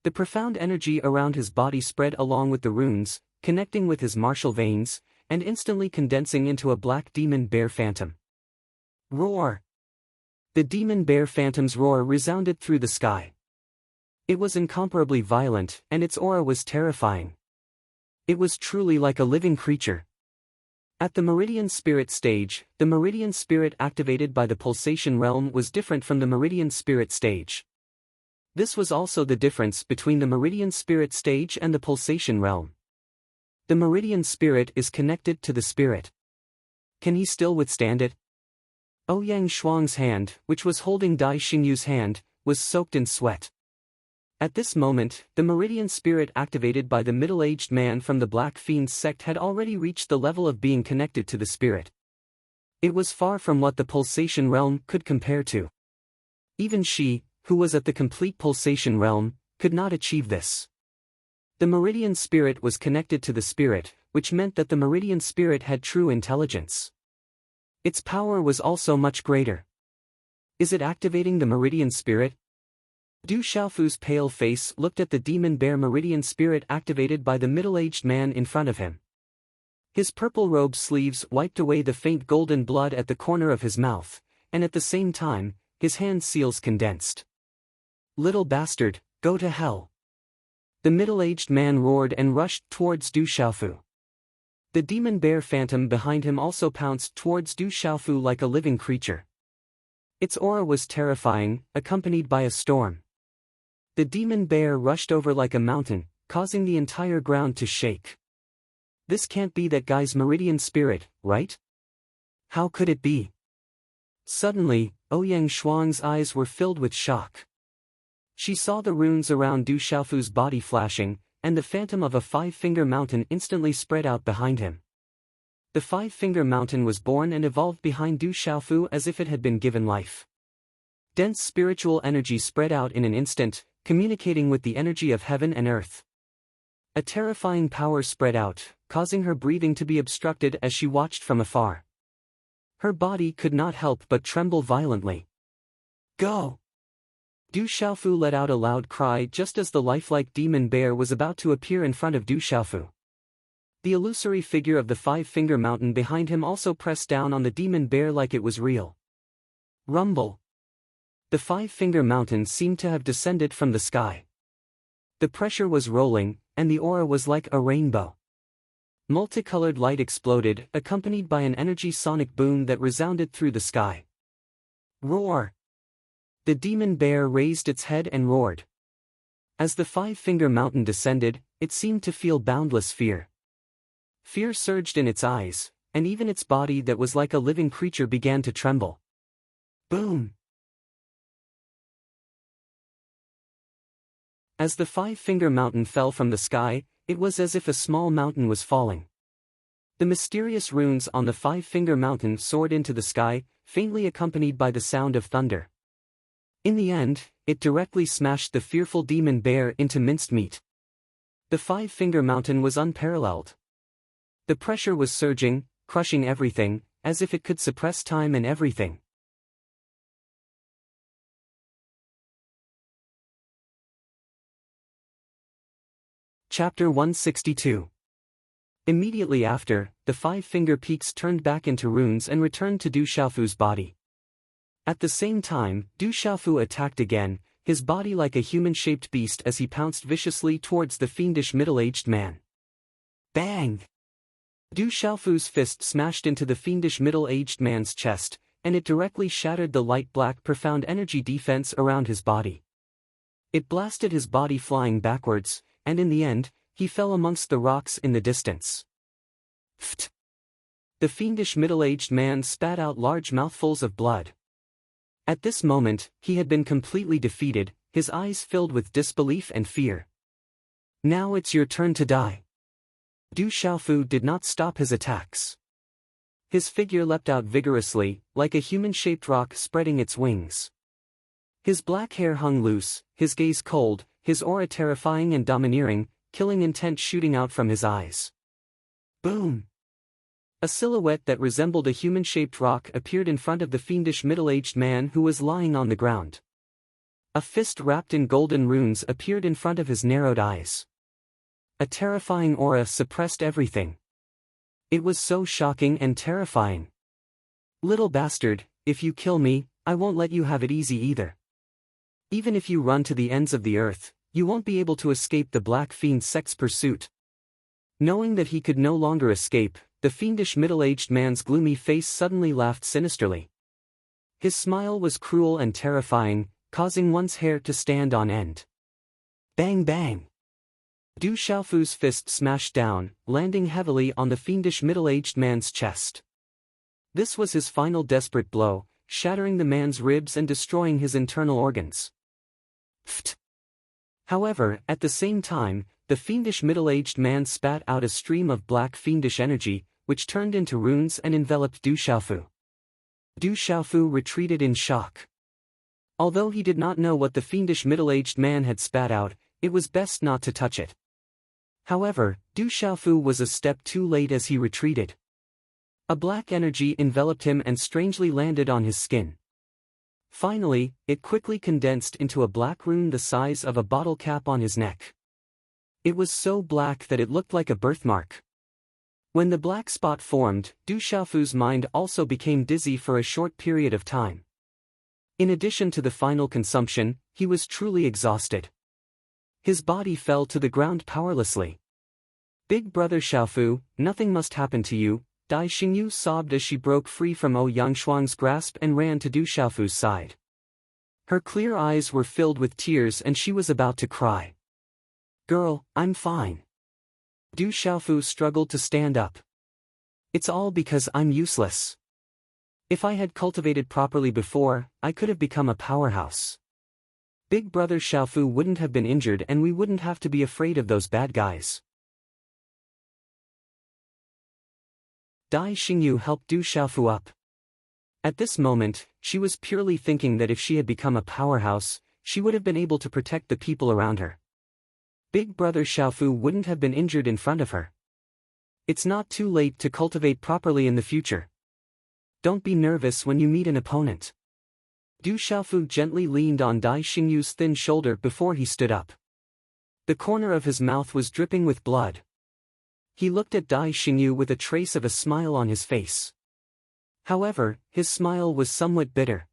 The profound energy around his body spread along with the runes, connecting with his martial veins, and instantly condensing into a black demon bear phantom. Roar! The demon bear phantom's roar resounded through the sky. It was incomparably violent, and its aura was terrifying. It was truly like a living creature. At the Meridian Spirit stage, the Meridian Spirit activated by the Pulsation Realm was different from the Meridian Spirit stage. This was also the difference between the Meridian Spirit stage and the Pulsation Realm. The Meridian Spirit is connected to the Spirit. Can he still withstand it? Ouyang Shuang's hand, which was holding Dai Xingyu's hand, was soaked in sweat. At this moment, the Meridian Spirit activated by the middle-aged man from the Black Fiends sect had already reached the level of being connected to the Spirit. It was far from what the Pulsation Realm could compare to. Even she, who was at the complete Pulsation Realm, could not achieve this. The Meridian Spirit was connected to the Spirit, which meant that the Meridian Spirit had true intelligence. Its power was also much greater. Is it activating the Meridian Spirit? Du Xiaofu's pale face looked at the demon bear Meridian Spirit activated by the middle-aged man in front of him. His purple robe sleeves wiped away the faint golden blood at the corner of his mouth, and at the same time, his hand seals condensed. Little bastard, go to hell. The middle-aged man roared and rushed towards Du Xiaofu. The demon bear phantom behind him also pounced towards Du Xiaofu like a living creature. Its aura was terrifying, accompanied by a storm. The demon bear rushed over like a mountain, causing the entire ground to shake. This can't be that guy's Meridian Spirit, right? How could it be? Suddenly, Ouyang Shuang's eyes were filled with shock. She saw the runes around Du Xiaofu's body flashing, and the phantom of a five-finger mountain instantly spread out behind him. The five-finger mountain was born and evolved behind Du Xiaofu as if it had been given life. Dense spiritual energy spread out in an instant, communicating with the energy of heaven and earth. A terrifying power spread out, causing her breathing to be obstructed as she watched from afar. Her body could not help but tremble violently. Go! Du Xiaofu let out a loud cry just as the lifelike demon bear was about to appear in front of Du Xiaofu. The illusory figure of the five-finger mountain behind him also pressed down on the demon bear like it was real. Rumble! The five-finger mountain seemed to have descended from the sky. The pressure was rolling, and the aura was like a rainbow. Multicolored light exploded, accompanied by an energy sonic boom that resounded through the sky. Roar! The demon bear raised its head and roared. As the five-finger mountain descended, it seemed to feel boundless fear. Fear surged in its eyes, and even its body that was like a living creature began to tremble. Boom! As the five-finger mountain fell from the sky, it was as if a small mountain was falling. The mysterious runes on the five-finger mountain soared into the sky, faintly accompanied by the sound of thunder. In the end, it directly smashed the fearful demon bear into minced meat. The five-finger mountain was unparalleled. The pressure was surging, crushing everything, as if it could suppress time and everything. Chapter 162. Immediately after, the five-finger peaks turned back into runes and returned to Du Xiaofu's body. At the same time, Du Xiaofu attacked again, his body like a human-shaped beast as he pounced viciously towards the fiendish middle-aged man. Bang! Du Xiaofu's fist smashed into the fiendish middle-aged man's chest, and it directly shattered the light black profound energy defense around his body. It blasted his body flying backwards, and in the end, he fell amongst the rocks in the distance. Pfft! The fiendish middle-aged man spat out large mouthfuls of blood. At this moment, he had been completely defeated, his eyes filled with disbelief and fear. Now it's your turn to die. Du Xiaofu did not stop his attacks. His figure leapt out vigorously, like a human-shaped rock spreading its wings. His black hair hung loose, his gaze cold, his aura terrifying and domineering, killing intent shooting out from his eyes. Boom! A silhouette that resembled a human-shaped rock appeared in front of the fiendish middle-aged man who was lying on the ground. A fist wrapped in golden runes appeared in front of his narrowed eyes. A terrifying aura suppressed everything. It was so shocking and terrifying. Little bastard, if you kill me, I won't let you have it easy either. Even if you run to the ends of the earth, you won't be able to escape the Black Fiend's sex pursuit. Knowing that he could no longer escape, the fiendish middle-aged man's gloomy face suddenly laughed sinisterly. His smile was cruel and terrifying, causing one's hair to stand on end. Bang bang! Du Xiaofu's fist smashed down, landing heavily on the fiendish middle-aged man's chest. This was his final desperate blow, shattering the man's ribs and destroying his internal organs. Pfft! However, at the same time, the fiendish middle-aged man spat out a stream of black fiendish energy, which turned into runes and enveloped Du Xiaofu. Du Xiaofu retreated in shock. Although he did not know what the fiendish middle-aged man had spat out, it was best not to touch it. However, Du Xiaofu was a step too late as he retreated. A black energy enveloped him and strangely landed on his skin. Finally, it quickly condensed into a black rune the size of a bottle cap on his neck. It was so black that it looked like a birthmark. When the black spot formed, Du Xiaofu's mind also became dizzy for a short period of time. In addition to the final consumption, he was truly exhausted. His body fell to the ground powerlessly. Big brother Xiaofu, nothing must happen to you, Dai Xingyu sobbed as she broke free from Yangshuang's grasp and ran to Du Xiaofu's side. Her clear eyes were filled with tears and she was about to cry. Girl, I'm fine. Du Xiaofu struggled to stand up. It's all because I'm useless. If I had cultivated properly before, I could have become a powerhouse. Big brother Xiaofu wouldn't have been injured and we wouldn't have to be afraid of those bad guys. Dai Xingyu helped Du Xiaofu up. At this moment, she was purely thinking that if she had become a powerhouse, she would have been able to protect the people around her. Big brother Xiaofu wouldn't have been injured in front of her. It's not too late to cultivate properly in the future. Don't be nervous when you meet an opponent. Du Xiaofu gently leaned on Dai Xingyu's thin shoulder before he stood up. The corner of his mouth was dripping with blood. He looked at Dai Xingyu with a trace of a smile on his face. However, his smile was somewhat bitter.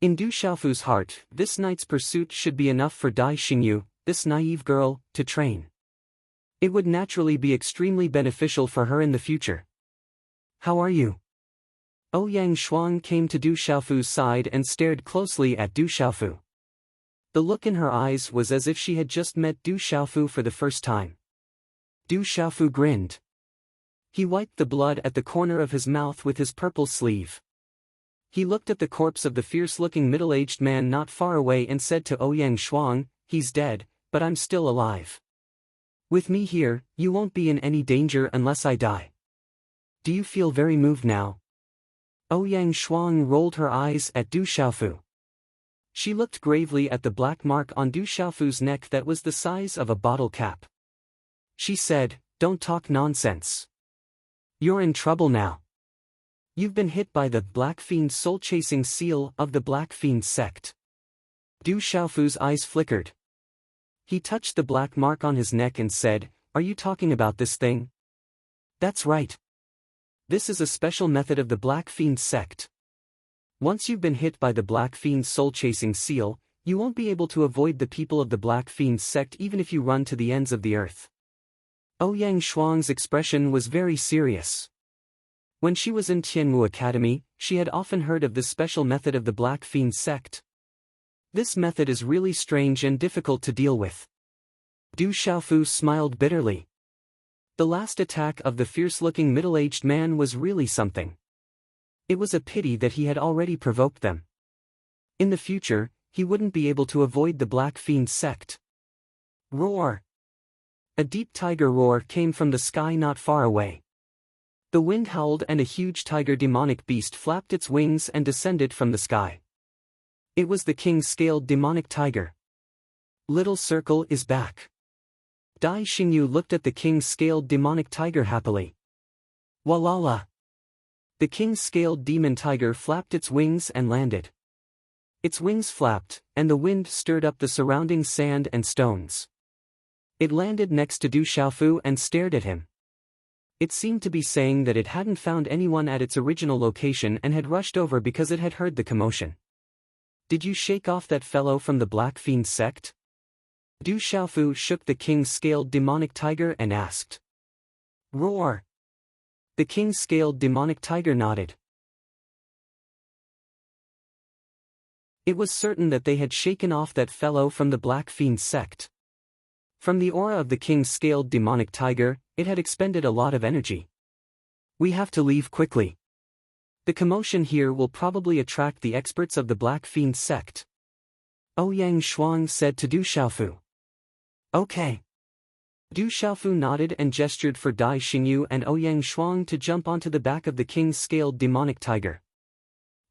In Du Xiaofu's heart, this night's pursuit should be enough for Dai Xingyu, this naive girl, to train. It would naturally be extremely beneficial for her in the future. How are you? Yangshuang came to Du Xiaofu's side and stared closely at Du Xiaofu. The look in her eyes was as if she had just met Du Xiaofu for the first time. Du Xiaofu grinned. He wiped the blood at the corner of his mouth with his purple sleeve. He looked at the corpse of the fierce-looking middle-aged man not far away and said to Yangshuang, he's dead, but I'm still alive. With me here, you won't be in any danger unless I die. Do you feel very moved now? Yangshuang rolled her eyes at Du Xiaofu. She looked gravely at the black mark on Du Xiaofu's neck that was the size of a bottle cap. She said, don't talk nonsense. You're in trouble now. You've been hit by the Black Fiend's soul-chasing seal of the Black Fiend sect. Du Xiaofu's eyes flickered. He touched the black mark on his neck and said, are you talking about this thing? That's right. This is a special method of the Black Fiend sect. Once you've been hit by the Black Fiend's soul-chasing seal, you won't be able to avoid the people of the Black Fiend sect even if you run to the ends of the earth. Ouyang Shuang's expression was very serious. When she was in Tianwu Academy, she had often heard of this special method of the Black Fiend sect. This method is really strange and difficult to deal with. Du Xiaofu smiled bitterly. The last attack of the fierce-looking middle-aged man was really something. It was a pity that he had already provoked them. In the future, he wouldn't be able to avoid the Black Fiend sect. Roar! A deep tiger roar came from the sky not far away. The wind howled and a huge tiger demonic beast flapped its wings and descended from the sky. It was the king-scaled demonic tiger. Little Circle is back. Dai Xingyu looked at the king-scaled demonic tiger happily. Walala! The king-scaled demon tiger flapped its wings and landed. Its wings flapped, and the wind stirred up the surrounding sand and stones. It landed next to Du Xiaofu and stared at him. It seemed to be saying that it hadn't found anyone at its original location and had rushed over because it had heard the commotion. Did you shake off that fellow from the Black Fiend sect? Du Xiaofu shook the king-scaled demonic tiger and asked. Roar! The king-scaled demonic tiger nodded. It was certain that they had shaken off that fellow from the Black Fiend sect. From the aura of the king-scaled demonic tiger, it had expended a lot of energy. We have to leave quickly. The commotion here will probably attract the experts of the Black Fiend sect. Ouyang Shuang said to Du Xiaofu. Okay. Du Xiaofu nodded and gestured for Dai Xingyu and Ouyang Shuang to jump onto the back of the king-scaled demonic tiger.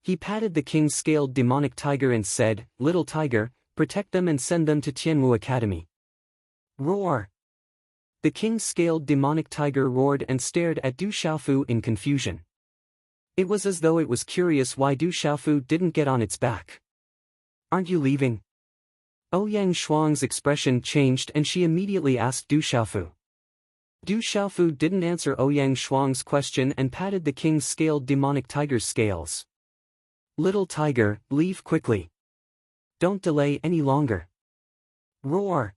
He patted the king-scaled demonic tiger and said, Little tiger, protect them and send them to Tianwu Academy. Roar! The king-scaled demonic tiger roared and stared at Du Xiaofu in confusion. It was as though it was curious why Du Xiaofu didn't get on its back. Aren't you leaving? Ouyang Shuang's expression changed and she immediately asked Du Xiaofu. Du Xiaofu didn't answer Ouyang Shuang's question and patted the king-scaled demonic tiger's scales. Little tiger, leave quickly. Don't delay any longer. Roar!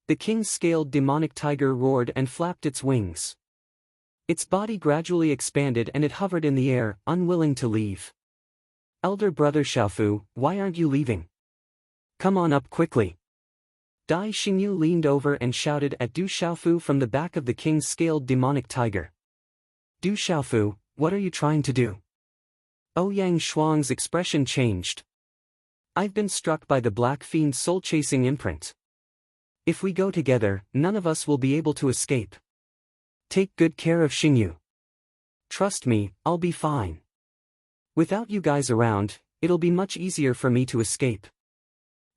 The king-scaled demonic tiger roared and flapped its wings. Its body gradually expanded and it hovered in the air, unwilling to leave. Elder brother Xiaofu, why aren't you leaving? Come on up quickly. Dai Xingyu leaned over and shouted at Du Xiaofu from the back of the king-scaled demonic tiger. Du Xiaofu, what are you trying to do? Ouyang Shuang's expression changed. I've been struck by the Black Fiend's soul-chasing imprint. If we go together, none of us will be able to escape. Take good care of Xingyu. Trust me, I'll be fine. Without you guys around, it'll be much easier for me to escape.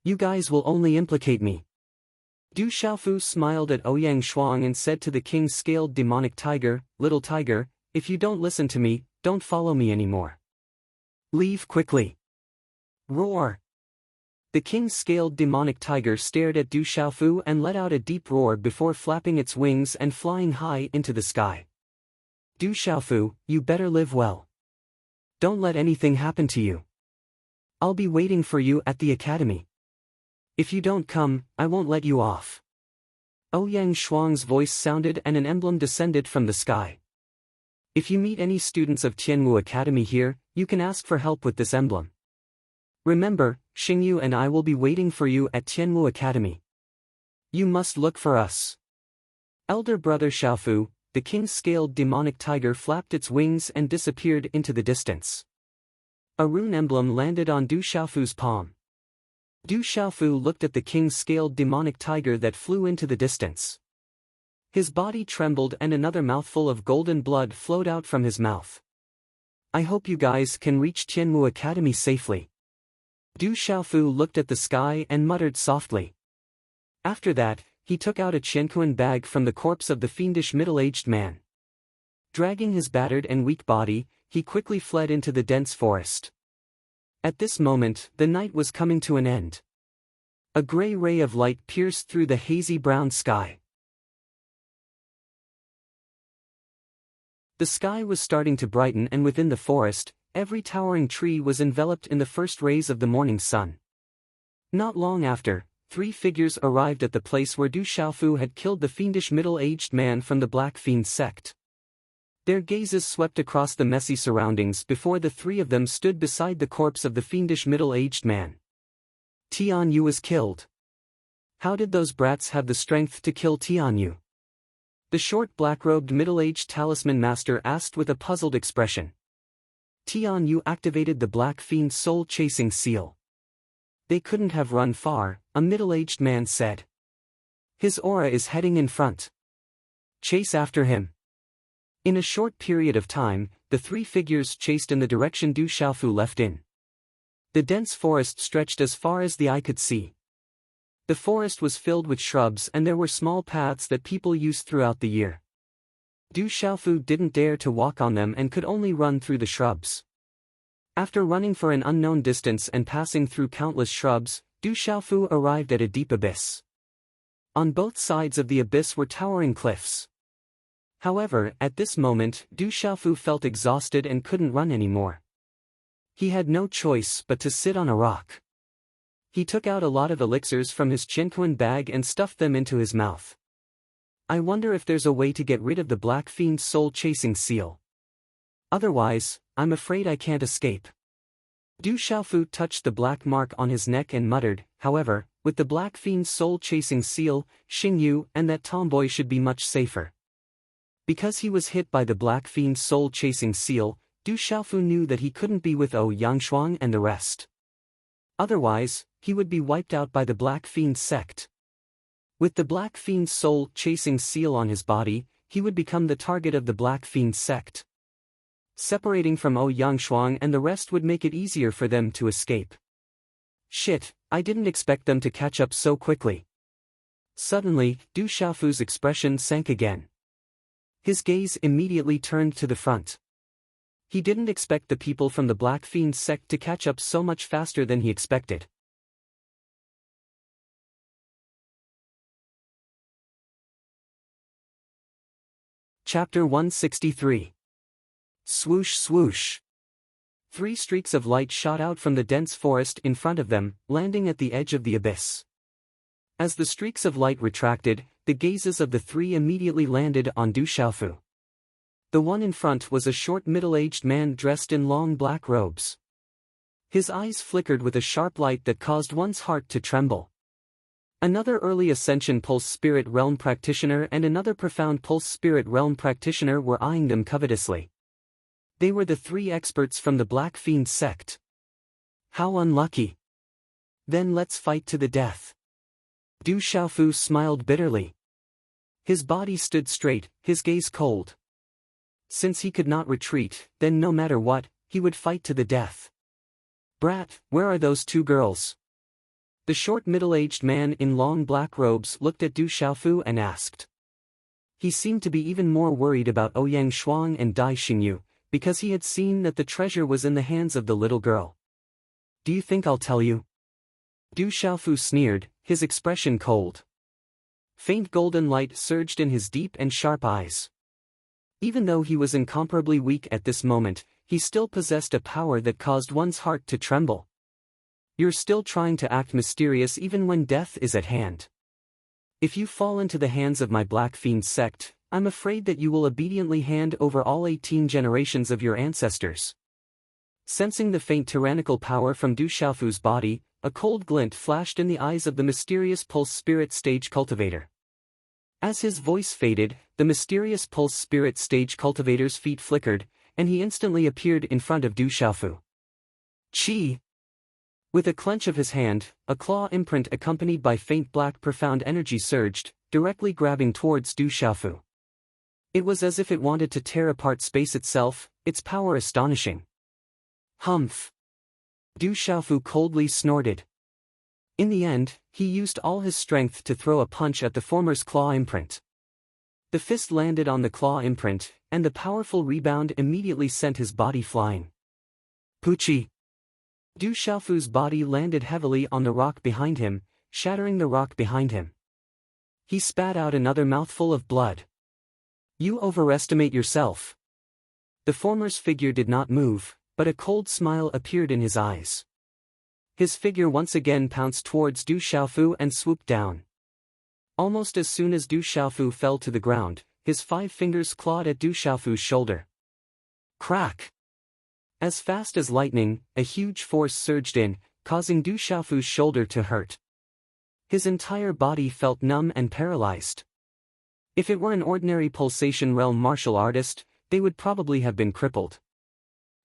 You guys will only implicate me. Du Xiaofu smiled at Ouyang Shuang and said to the king-scaled demonic tiger, Little tiger, if you don't listen to me, don't follow me anymore. Leave quickly. Roar! The king-scaled demonic tiger stared at Du Xiaofu and let out a deep roar before flapping its wings and flying high into the sky. Du Xiaofu, you better live well. Don't let anything happen to you. I'll be waiting for you at the academy. If you don't come, I won't let you off. Ouyang Shuang's voice sounded and an emblem descended from the sky. If you meet any students of Tianwu Academy here, you can ask for help with this emblem. Remember, Xingyu and I will be waiting for you at Tianwu Academy. You must look for us. Elder brother Xiaofu, the king-scaled demonic tiger flapped its wings and disappeared into the distance. A rune emblem landed on Du Xiaofu's palm. Du Xiaofu looked at the king-scaled demonic tiger that flew into the distance. His body trembled and another mouthful of golden blood flowed out from his mouth. I hope you guys can reach Tianwu Academy safely. Du Xiaofu looked at the sky and muttered softly. After that, he took out a Qianquan bag from the corpse of the fiendish middle-aged man. Dragging his battered and weak body, he quickly fled into the dense forest. At this moment, the night was coming to an end. A gray ray of light pierced through the hazy brown sky. The sky was starting to brighten and within the forest, every towering tree was enveloped in the first rays of the morning sun. Not long after, three figures arrived at the place where Du Xiaofu had killed the fiendish middle-aged man from the Black Fiend sect. Their gazes swept across the messy surroundings before the three of them stood beside the corpse of the fiendish middle-aged man. Tian Yu was killed. How did those brats have the strength to kill Tian Yu? The short black-robed middle-aged talisman master asked with a puzzled expression. Tian Yu activated the Black Fiend soul-chasing seal. They couldn't have run far, a middle-aged man said. His aura is heading in front. Chase after him. In a short period of time, the three figures chased in the direction Du Xiaofu left in. The dense forest stretched as far as the eye could see. The forest was filled with shrubs and there were small paths that people used throughout the year. Du Xiaofu didn't dare to walk on them and could only run through the shrubs. After running for an unknown distance and passing through countless shrubs, Du Xiaofu arrived at a deep abyss. On both sides of the abyss were towering cliffs. However, at this moment, Du Xiaofu felt exhausted and couldn't run anymore. He had no choice but to sit on a rock. He took out a lot of elixirs from his Qinquan bag and stuffed them into his mouth. I wonder if there's a way to get rid of the Black Fiend's soul-chasing seal. Otherwise, I'm afraid I can't escape. Du Xiaofu touched the black mark on his neck and muttered, however, with the Black Fiend's soul-chasing seal, Xing Yu and that tomboy should be much safer. Because he was hit by the Black Fiend's soul-chasing seal, Du Xiaofu knew that he couldn't be with Yangshuang and the rest. Otherwise, he would be wiped out by the Black Fiend sect. With the Black Fiend's soul-chasing seal on his body, he would become the target of the Black Fiend sect. Separating from Yangshuang and the rest would make it easier for them to escape. Shit, I didn't expect them to catch up so quickly. Suddenly, Du Xiaofu's expression sank again. His gaze immediately turned to the front. He didn't expect the people from the Black Fiend sect to catch up so much faster than he expected. Chapter 163. Swoosh swoosh. Three streaks of light shot out from the dense forest in front of them, landing at the edge of the abyss. As the streaks of light retracted, the gazes of the three immediately landed on Du Xiaofu. The one in front was a short middle-aged man dressed in long black robes. His eyes flickered with a sharp light that caused one's heart to tremble. Another early Ascension Pulse Spirit Realm practitioner and another Profound Pulse Spirit Realm practitioner were eyeing them covetously. They were the three experts from the Black Fiend sect. How unlucky. Then let's fight to the death. Du Xiaofu smiled bitterly. His body stood straight, his gaze cold. Since he could not retreat, then no matter what, he would fight to the death. Brat, where are those two girls? The short middle-aged man in long black robes looked at Du Xiaofu and asked. He seemed to be even more worried about Ouyang Shuang and Dai Xingyu, because he had seen that the treasure was in the hands of the little girl. Do you think I'll tell you? Du Xiaofu sneered, his expression cold. Faint golden light surged in his deep and sharp eyes. Even though he was incomparably weak at this moment, he still possessed a power that caused one's heart to tremble. You're still trying to act mysterious even when death is at hand. If you fall into the hands of my Black Fiend sect, I'm afraid that you will obediently hand over all 18 generations of your ancestors. Sensing the faint tyrannical power from Du Xiaofu's body, a cold glint flashed in the eyes of the mysterious Pulse Spirit Stage Cultivator. As his voice faded, the mysterious Pulse Spirit Stage Cultivator's feet flickered, and he instantly appeared in front of Du Xiaofu. Chi! With a clench of his hand, a claw imprint accompanied by faint black profound energy surged, directly grabbing towards Du Xiaofu. It was as if it wanted to tear apart space itself, its power astonishing. Humph! Du Xiaofu coldly snorted. In the end, he used all his strength to throw a punch at the former's claw imprint. The fist landed on the claw imprint, and the powerful rebound immediately sent his body flying. Poochie! Du Xiaofu's body landed heavily on the rock behind him, shattering the rock behind him. He spat out another mouthful of blood. You overestimate yourself. The former's figure did not move, but a cold smile appeared in his eyes. His figure once again pounced towards Du Xiaofu and swooped down. Almost as soon as Du Xiaofu fell to the ground, his 5 fingers clawed at Du Xiaofu's shoulder. Crack! As fast as lightning, a huge force surged in, causing Du Xiaofu's shoulder to hurt. His entire body felt numb and paralyzed. If it were an ordinary pulsation realm martial artist, they would probably have been crippled.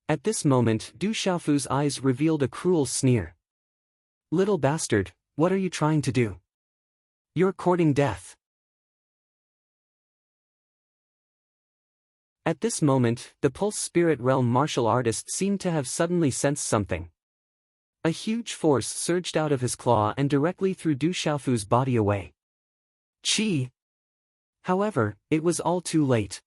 At this moment, Du Xiaofu's eyes revealed a cruel sneer. Little bastard, what are you trying to do? You're courting death. At this moment, the Pulse Spirit Realm martial artist seemed to have suddenly sensed something. A huge force surged out of his claw and directly threw Du Xiaofu's body away. Chi! However, it was all too late.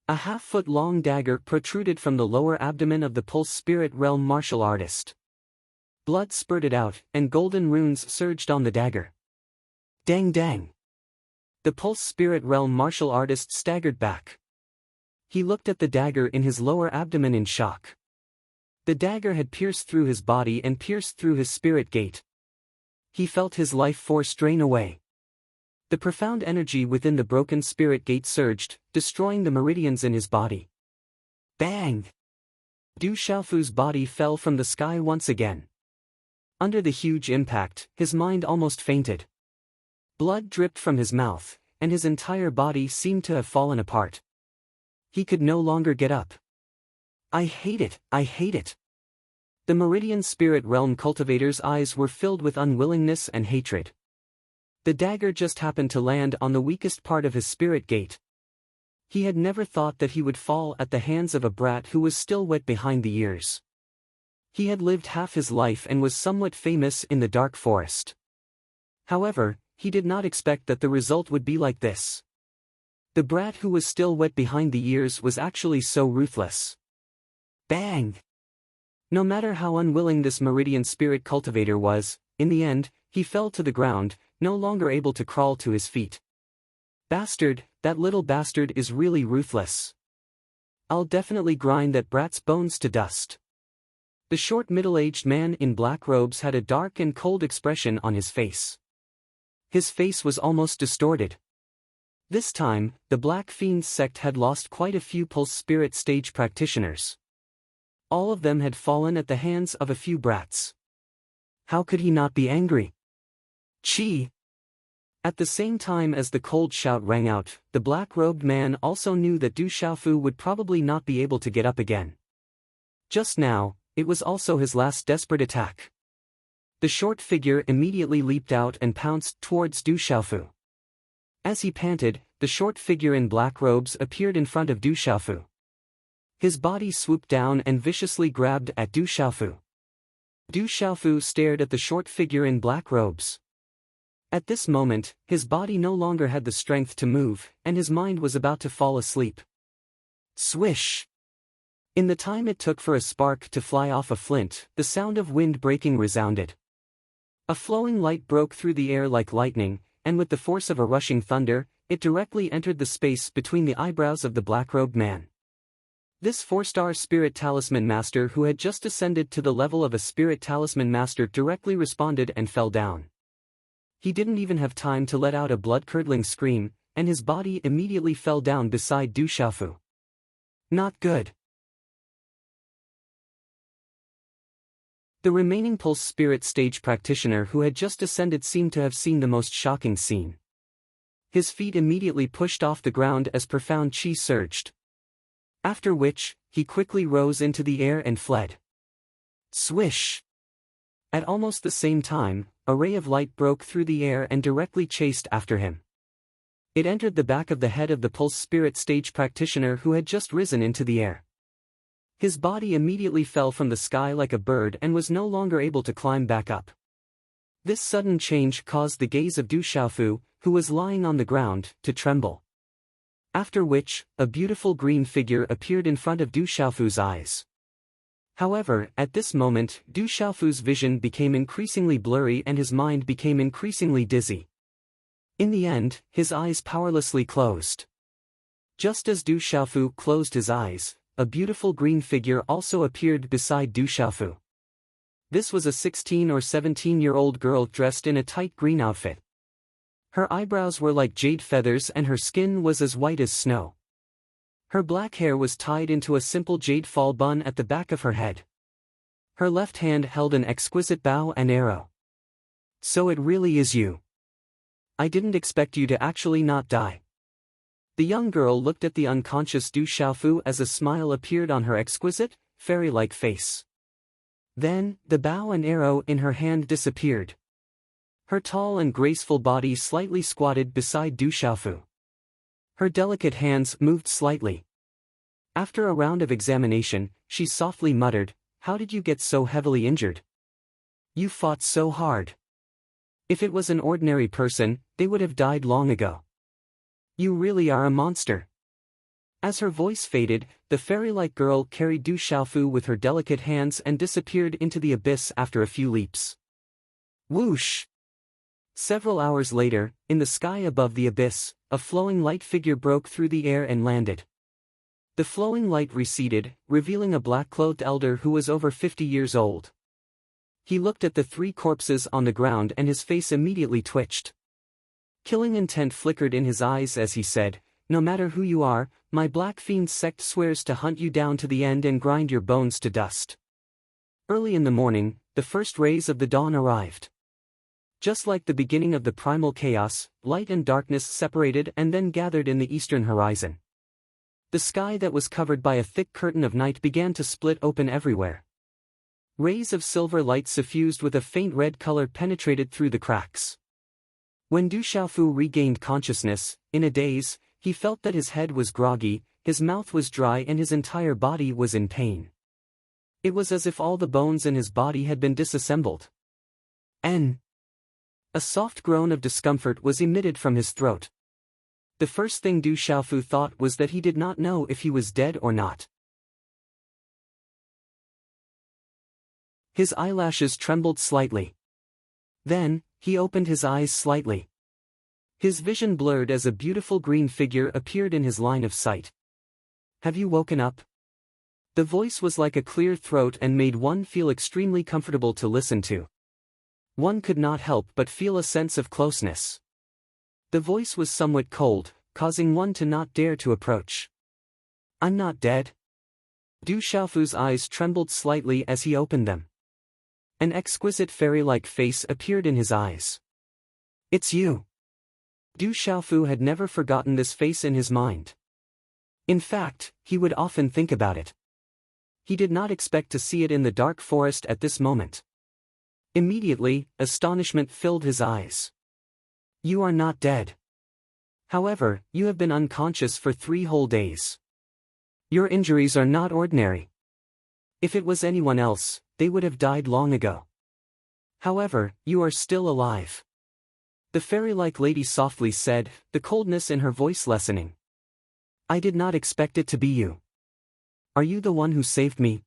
A half-foot-long dagger protruded from the lower abdomen of the Pulse Spirit Realm martial artist. Blood spurted out, and golden runes surged on the dagger. Dang dang! The Pulse Spirit Realm martial artist staggered back. He looked at the dagger in his lower abdomen in shock. The dagger had pierced through his body and pierced through his spirit gate. He felt his life force drain away. The profound energy within the broken spirit gate surged, destroying the meridians in his body. Bang! Du Xiaofu's body fell from the sky once again. Under the huge impact, his mind almost fainted. Blood dripped from his mouth, and his entire body seemed to have fallen apart. He could no longer get up. I hate it, I hate it. The Meridian Spirit Realm cultivator's eyes were filled with unwillingness and hatred. The dagger just happened to land on the weakest part of his spirit gate. He had never thought that he would fall at the hands of a brat who was still wet behind the ears. He had lived half his life and was somewhat famous in the dark forest. However, he did not expect that the result would be like this. The brat who was still wet behind the ears was actually so ruthless. Bang! No matter how unwilling this Meridian Spirit cultivator was, in the end, he fell to the ground, no longer able to crawl to his feet. Bastard, that little bastard is really ruthless. I'll definitely grind that brat's bones to dust. The short middle-aged man in black robes had a dark and cold expression on his face. His face was almost distorted. This time, the Black Fiends sect had lost quite a few Pulse Spirit stage practitioners. All of them had fallen at the hands of a few brats. How could he not be angry? Chi! At the same time as the cold shout rang out, the black-robed man also knew that Du Xiaofu would probably not be able to get up again. Just now, it was also his last desperate attack. The short figure immediately leaped out and pounced towards Du Xiaofu. As he panted, the short figure in black robes appeared in front of Du Xiaofu. His body swooped down and viciously grabbed at Du Xiaofu. Du Xiaofu stared at the short figure in black robes. At this moment, his body no longer had the strength to move, and his mind was about to fall asleep. Swish! In the time it took for a spark to fly off a flint, the sound of wind breaking resounded. A flowing light broke through the air like lightning, and with the force of a rushing thunder, it directly entered the space between the eyebrows of the black-robed man. This 4-star Spirit Talisman Master who had just ascended to the level of a Spirit Talisman Master directly responded and fell down. He didn't even have time to let out a blood-curdling scream, and his body immediately fell down beside Du Xiaofu. Not good. The remaining Pulse Spirit stage practitioner who had just ascended seemed to have seen the most shocking scene. His feet immediately pushed off the ground as profound chi surged. After which, he quickly rose into the air and fled. Swish! At almost the same time, a ray of light broke through the air and directly chased after him. It entered the back of the head of the Pulse Spirit stage practitioner who had just risen into the air. His body immediately fell from the sky like a bird and was no longer able to climb back up. This sudden change caused the gaze of Du Xiaofu, who was lying on the ground, to tremble. After which, a beautiful green figure appeared in front of Du Xiaofu's eyes. However, at this moment, Du Xiaofu's vision became increasingly blurry and his mind became increasingly dizzy. In the end, his eyes powerlessly closed. Just as Du Xiaofu closed his eyes, a beautiful green figure also appeared beside Du Xiaofu. This was a 16 or 17-year-old girl dressed in a tight green outfit. Her eyebrows were like jade feathers and her skin was as white as snow. Her black hair was tied into a simple jade fall bun at the back of her head. Her left hand held an exquisite bow and arrow. So it really is you. I didn't expect you to actually not die. The young girl looked at the unconscious Du Xiaofu as a smile appeared on her exquisite, fairy-like face. Then, the bow and arrow in her hand disappeared. Her tall and graceful body slightly squatted beside Du Xiaofu. Her delicate hands moved slightly. After a round of examination, she softly muttered, "How did you get so heavily injured? You fought so hard. If it was an ordinary person, they would have died long ago. You really are a monster." As her voice faded, the fairy-like girl carried Du Xiaofu with her delicate hands and disappeared into the abyss after a few leaps. Whoosh! Several hours later, in the sky above the abyss, a flowing light figure broke through the air and landed. The flowing light receded, revealing a black-clothed elder who was over 50 years old. He looked at the three corpses on the ground and his face immediately twitched. Killing intent flickered in his eyes as he said, "No matter who you are, my Black Fiend sect swears to hunt you down to the end and grind your bones to dust." Early in the morning, the first rays of the dawn arrived. Just like the beginning of the primal chaos, light and darkness separated and then gathered in the eastern horizon. The sky that was covered by a thick curtain of night began to split open everywhere. Rays of silver light suffused with a faint red color penetrated through the cracks. When Du Xiaofu regained consciousness, in a daze, he felt that his head was groggy, his mouth was dry and his entire body was in pain. It was as if all the bones in his body had been disassembled. A soft groan of discomfort was emitted from his throat. The first thing Du Xiaofu thought was that he did not know if he was dead or not. His eyelashes trembled slightly. Then, he opened his eyes slightly. His vision blurred as a beautiful green figure appeared in his line of sight. "Have you woken up?" The voice was like a clear throat and made one feel extremely comfortable to listen to. One could not help but feel a sense of closeness. The voice was somewhat cold, causing one to not dare to approach. "I'm not dead." Du Xiaofu's eyes trembled slightly as he opened them. An exquisite fairy-like face appeared in his eyes. "It's you." Du Xiaofu had never forgotten this face in his mind. In fact, he would often think about it. He did not expect to see it in the dark forest at this moment. Immediately, astonishment filled his eyes. "You are not dead. However, you have been unconscious for 3 whole days. Your injuries are not ordinary. If it was anyone else, they would have died long ago. However, you are still alive." The fairy-like lady softly said, the coldness in her voice lessening. "I did not expect it to be you. Are you the one who saved me?"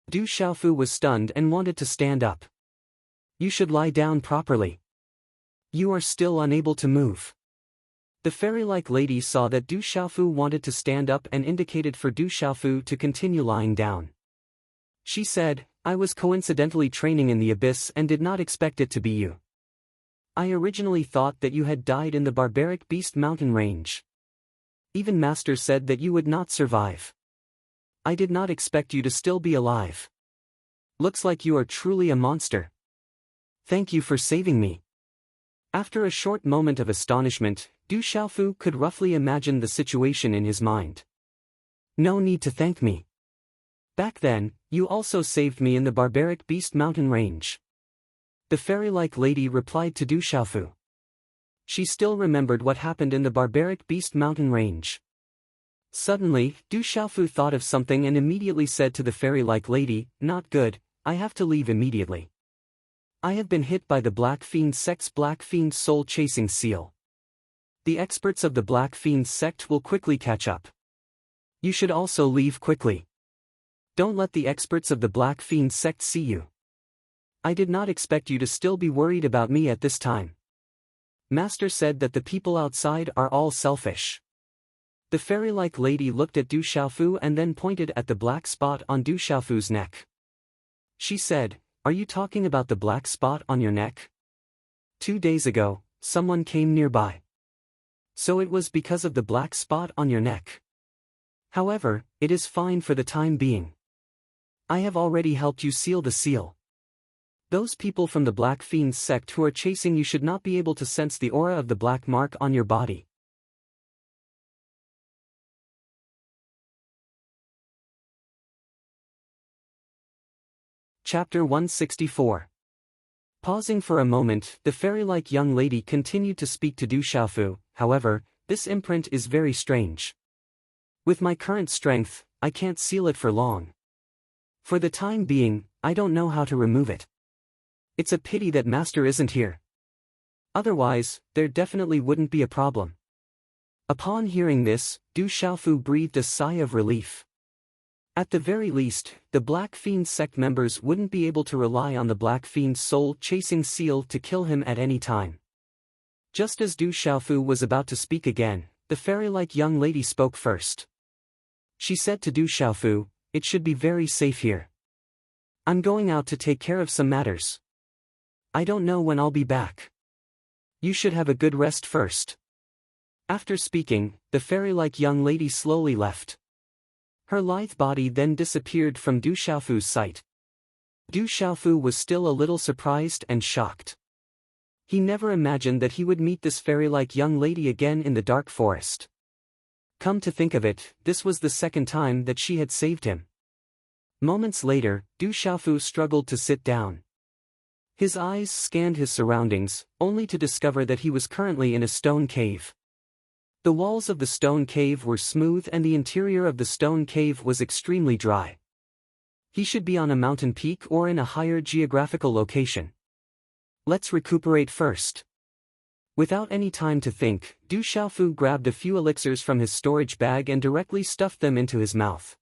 Du Xiaofu was stunned and wanted to stand up. "You should lie down properly. You are still unable to move." The fairy-like lady saw that Du Xiaofu wanted to stand up and indicated for Du Xiaofu to continue lying down. She said, "I was coincidentally training in the abyss and did not expect it to be you. I originally thought that you had died in the barbaric beast mountain range. Even Master said that you would not survive. I did not expect you to still be alive. Looks like you are truly a monster. Thank you for saving me." After a short moment of astonishment, Du Xiaofu could roughly imagine the situation in his mind. "No need to thank me. Back then, you also saved me in the barbaric beast mountain range." The fairy-like lady replied to Du Xiaofu. She still remembered what happened in the barbaric beast mountain range. Suddenly, Du Xiaofu thought of something and immediately said to the fairy-like lady, "Not good, I have to leave immediately. I have been hit by the Black Fiend sect's Black Fiend soul-chasing seal. The experts of the Black Fiend sect will quickly catch up. You should also leave quickly. Don't let the experts of the Black Fiend sect see you. I did not expect you to still be worried about me at this time. Master said that the people outside are all selfish." The fairy-like lady looked at Du Xiaofu and then pointed at the black spot on Du Xiaofu's neck. She said, Are you talking about the black spot on your neck? 2 days ago, someone came nearby. So it was because of the black spot on your neck. However, it is fine for the time being. I have already helped you seal the seal. Those people from the Black Fiends sect who are chasing you should not be able to sense the aura of the black mark on your body. Chapter 164. Pausing for a moment, the fairy-like young lady continued to speak to Du Xiaofu. However, this imprint is very strange. With my current strength, I can't seal it for long. For the time being, I don't know how to remove it. It's a pity that Master isn't here. Otherwise, there definitely wouldn't be a problem. Upon hearing this, Du Xiaofu breathed a sigh of relief. At the very least, the Black Fiend sect members wouldn't be able to rely on the Black Fiend's soul-chasing seal to kill him at any time. Just as Du Xiaofu was about to speak again, the fairy-like young lady spoke first. She said to Du Xiaofu, "It should be very safe here. I'm going out to take care of some matters. I don't know when I'll be back. You should have a good rest first." After speaking, the fairy-like young lady slowly left. Her lithe body then disappeared from Du Xiaofu's sight. Du Xiaofu was still a little surprised and shocked. He never imagined that he would meet this fairy-like young lady again in the dark forest. Come to think of it, this was the second time that she had saved him. Moments later, Du Xiaofu struggled to sit down. His eyes scanned his surroundings, only to discover that he was currently in a stone cave. The walls of the stone cave were smooth and the interior of the stone cave was extremely dry. He should be on a mountain peak or in a higher geographical location. Let's recuperate first. Without any time to think, Du Xiaofu grabbed a few elixirs from his storage bag and directly stuffed them into his mouth.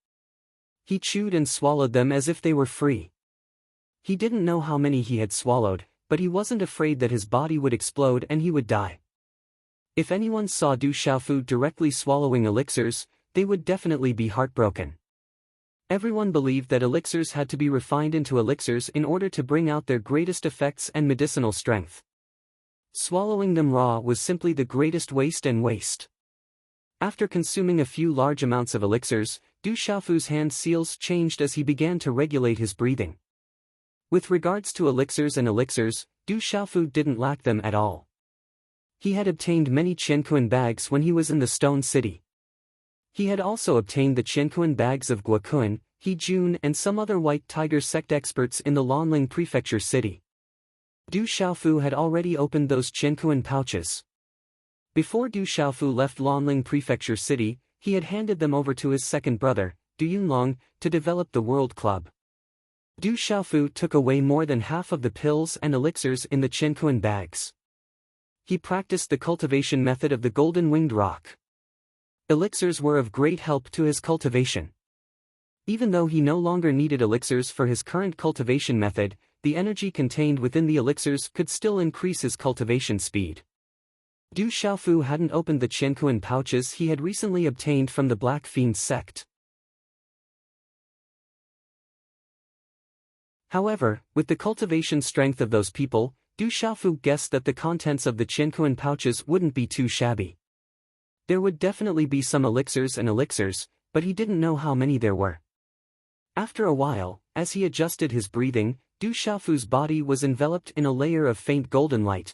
He chewed and swallowed them as if they were free. He didn't know how many he had swallowed, but he wasn't afraid that his body would explode and he would die. If anyone saw Du Xiaofu directly swallowing elixirs, they would definitely be heartbroken. Everyone believed that elixirs had to be refined into elixirs in order to bring out their greatest effects and medicinal strength. Swallowing them raw was simply the greatest waste. After consuming a few large amounts of elixirs, Du Xiaofu's hand seals changed as he began to regulate his breathing. With regards to elixirs, Du Xiaofu didn't lack them at all. He had obtained many Qianquan bags when he was in the Stone City. He had also obtained the Qianquan bags of Guoquan, Hejun and some other White Tiger sect experts in the Lanling Prefecture city. Du Xiaofu had already opened those Qianquan pouches. Before Du Xiaofu left Lanling Prefecture city, he had handed them over to his second brother, Du Yunlong, to develop the World Club. Du Xiaofu took away more than half of the pills and elixirs in the Qianquan bags. He practiced the cultivation method of the golden-winged rock. Elixirs were of great help to his cultivation. Even though he no longer needed elixirs for his current cultivation method, the energy contained within the elixirs could still increase his cultivation speed. Du Xiaofu hadn't opened the Qianquan pouches he had recently obtained from the Black Fiend sect. However, with the cultivation strength of those people, Du Xiaofu guessed that the contents of the Qianquan pouches wouldn't be too shabby. There would definitely be some elixirs, but he didn't know how many there were. After a while, as he adjusted his breathing, Du Xiaofu's body was enveloped in a layer of faint golden light.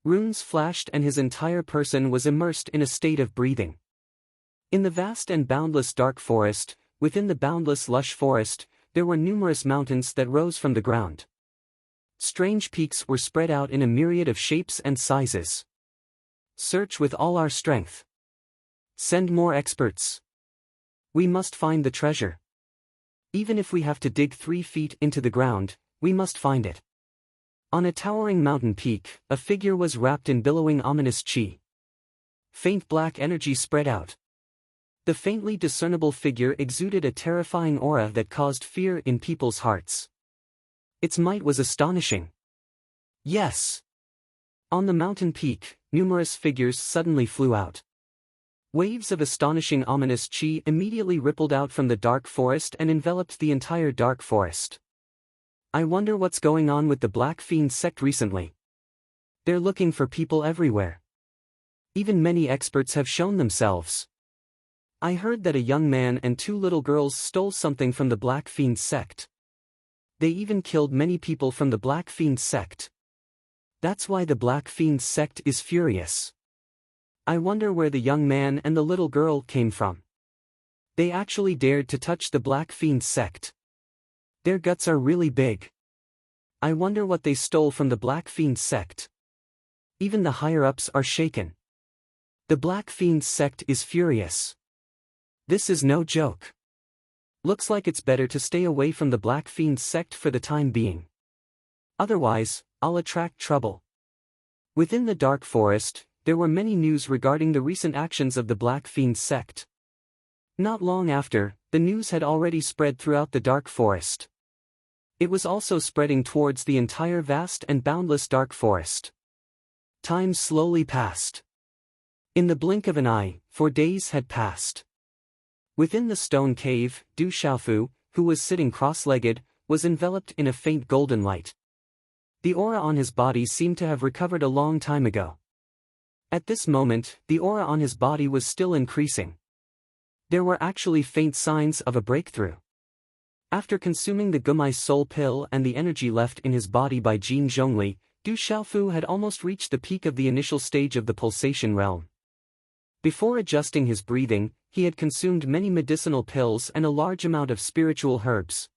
Runes flashed and his entire person was immersed in a state of breathing. In the vast and boundless dark forest, within the boundless lush forest, there were numerous mountains that rose from the ground. Strange peaks were spread out in a myriad of shapes and sizes. Search with all our strength. Send more experts. We must find the treasure. Even if we have to dig 3 feet into the ground, we must find it. On a towering mountain peak, a figure was wrapped in billowing ominous qi. Faint black energy spread out. The faintly discernible figure exuded a terrifying aura that caused fear in people's hearts. Its might was astonishing. Yes! On the mountain peak, numerous figures suddenly flew out. Waves of astonishing ominous qi immediately rippled out from the dark forest and enveloped the entire dark forest. I wonder what's going on with the Black Fiend sect recently. They're looking for people everywhere. Even many experts have shown themselves. I heard that a young man and two little girls stole something from the Black Fiend sect. They even killed many people from the Black Fiend sect. That's why the Black Fiend sect is furious. I wonder where the young man and the little girl came from. They actually dared to touch the Black Fiend sect. Their guts are really big. I wonder what they stole from the Black Fiend sect. Even the higher-ups are shaken. The Black Fiend sect is furious. This is no joke. Looks like it's better to stay away from the Black Fiend sect for the time being. Otherwise, I'll attract trouble. Within the Dark Forest, there were many news regarding the recent actions of the Black Fiend sect. Not long after, the news had already spread throughout the Dark Forest. It was also spreading towards the entire vast and boundless Dark Forest. Time slowly passed. In the blink of an eye, 4 days had passed. Within the stone cave, Du Xiaofu, who was sitting cross-legged, was enveloped in a faint golden light. The aura on his body seemed to have recovered a long time ago. At this moment, the aura on his body was still increasing. There were actually faint signs of a breakthrough. After consuming the Gumai soul pill and the energy left in his body by Jin Zhongli, Du Xiaofu had almost reached the peak of the initial stage of the pulsation realm. Before adjusting his breathing, he had consumed many medicinal pills and a large amount of spiritual herbs.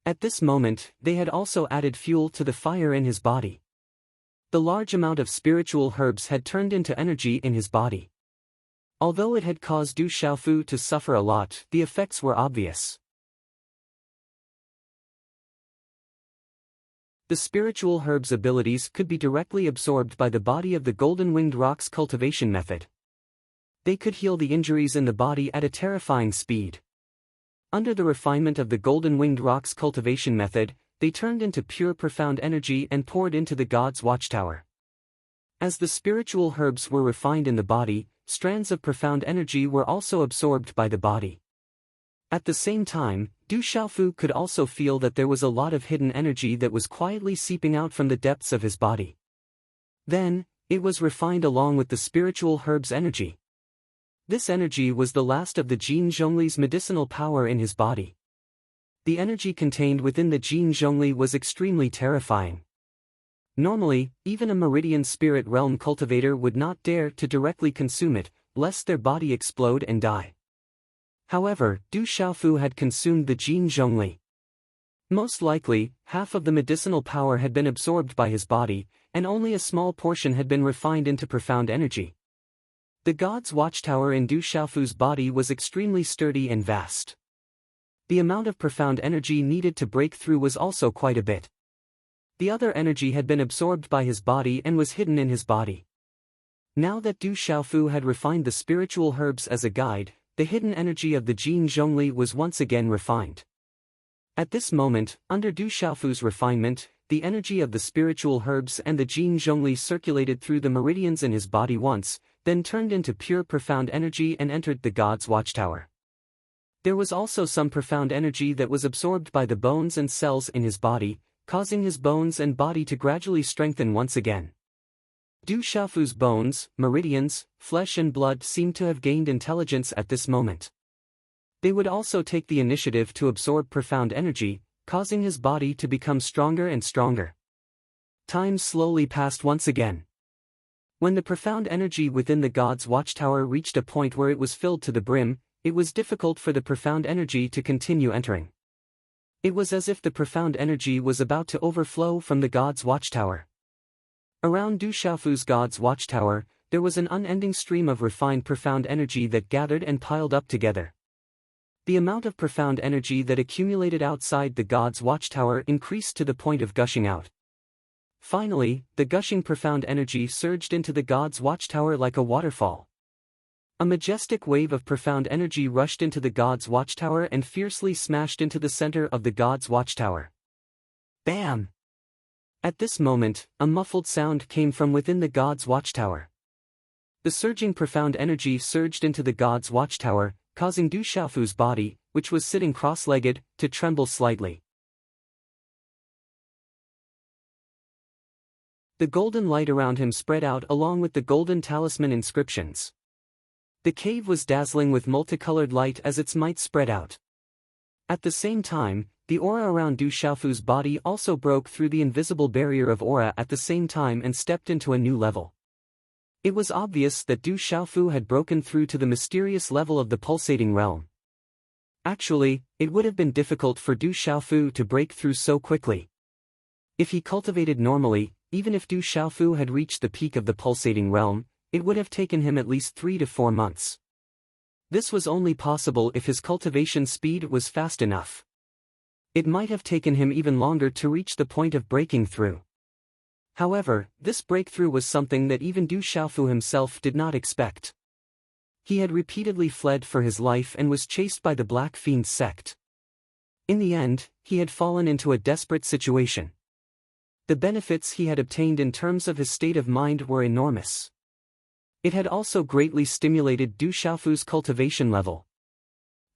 At this moment, they had also added fuel to the fire in his body. The large amount of spiritual herbs had turned into energy in his body. Although it had caused Du Xiaofu to suffer a lot, the effects were obvious. The spiritual herbs' abilities could be directly absorbed by the body of the golden-winged roc's cultivation method. They could heal the injuries in the body at a terrifying speed. Under the refinement of the golden-winged roc's cultivation method, they turned into pure profound energy and poured into the god's watchtower. As the spiritual herbs were refined in the body, strands of profound energy were also absorbed by the body. At the same time, Du Xiaofu could also feel that there was a lot of hidden energy that was quietly seeping out from the depths of his body. Then, it was refined along with the spiritual herbs' energy. This energy was the last of the Jin Zhongli's medicinal power in his body. The energy contained within the Jin Zhongli was extremely terrifying. Normally, even a Meridian Spirit Realm cultivator would not dare to directly consume it, lest their body explode and die. However, Du Xiaofu had consumed the Jin Zhongli. Most likely, half of the medicinal power had been absorbed by his body, and only a small portion had been refined into profound energy. The god's watchtower in Du Xiaofu's body was extremely sturdy and vast. The amount of profound energy needed to break through was also quite a bit. The other energy had been absorbed by his body and was hidden in his body. Now that Du Xiaofu had refined the spiritual herbs as a guide, the hidden energy of the Jin Zhongli was once again refined. At this moment, under Du Xiaofu's refinement, the energy of the spiritual herbs and the Jin Zhongli circulated through the meridians in his body once, then turned into pure profound energy and entered the god's watchtower. There was also some profound energy that was absorbed by the bones and cells in his body, causing his bones and body to gradually strengthen once again. Du Xiaofu's bones, meridians, flesh and blood seemed to have gained intelligence at this moment. They would also take the initiative to absorb profound energy, causing his body to become stronger and stronger. Time slowly passed once again. When the profound energy within the god's watchtower reached a point where it was filled to the brim, it was difficult for the profound energy to continue entering. It was as if the profound energy was about to overflow from the god's watchtower. Around Du Xiaofu's god's watchtower, there was an unending stream of refined profound energy that gathered and piled up together. The amount of profound energy that accumulated outside the god's watchtower increased to the point of gushing out. Finally, the gushing profound energy surged into the god's watchtower like a waterfall. A majestic wave of profound energy rushed into the god's watchtower and fiercely smashed into the center of the god's watchtower. Bam! At this moment, a muffled sound came from within the god's watchtower. The surging profound energy surged into the god's watchtower, causing Du Xiaofu's body, which was sitting cross-legged, to tremble slightly. The golden light around him spread out along with the golden talisman inscriptions. The cave was dazzling with multicolored light as its might spread out. At the same time, the aura around Du Xiaofu's body also broke through the invisible barrier of aura at the same time and stepped into a new level. It was obvious that Du Xiaofu had broken through to the mysterious level of the pulsating realm. Actually, it would have been difficult for Du Xiaofu to break through so quickly. If he cultivated normally, even if Du Xiaofu had reached the peak of the pulsating realm, it would have taken him at least 3 to 4 months. This was only possible if his cultivation speed was fast enough. It might have taken him even longer to reach the point of breaking through. However, this breakthrough was something that even Du Xiaofu himself did not expect. He had repeatedly fled for his life and was chased by the Black Fiend sect. In the end, he had fallen into a desperate situation. The benefits he had obtained in terms of his state of mind were enormous. It had also greatly stimulated Du Xiaofu's cultivation level.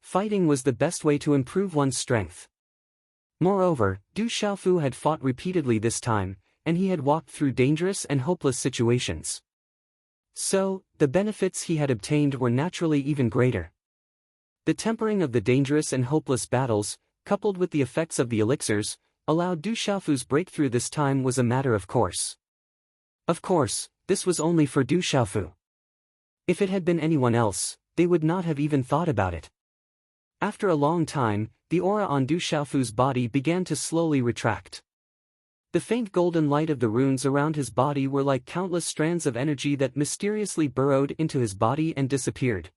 Fighting was the best way to improve one's strength. Moreover, Du Xiaofu had fought repeatedly this time, and he had walked through dangerous and hopeless situations. So, the benefits he had obtained were naturally even greater. The tempering of the dangerous and hopeless battles, coupled with the effects of the elixirs, allowed Du Xiaofu's breakthrough this time was a matter of course. Of course, this was only for Du Xiaofu. If it had been anyone else, they would not have even thought about it. After a long time, the aura on Du Xiaofu's body began to slowly retract. The faint golden light of the runes around his body were like countless strands of energy that mysteriously burrowed into his body and disappeared.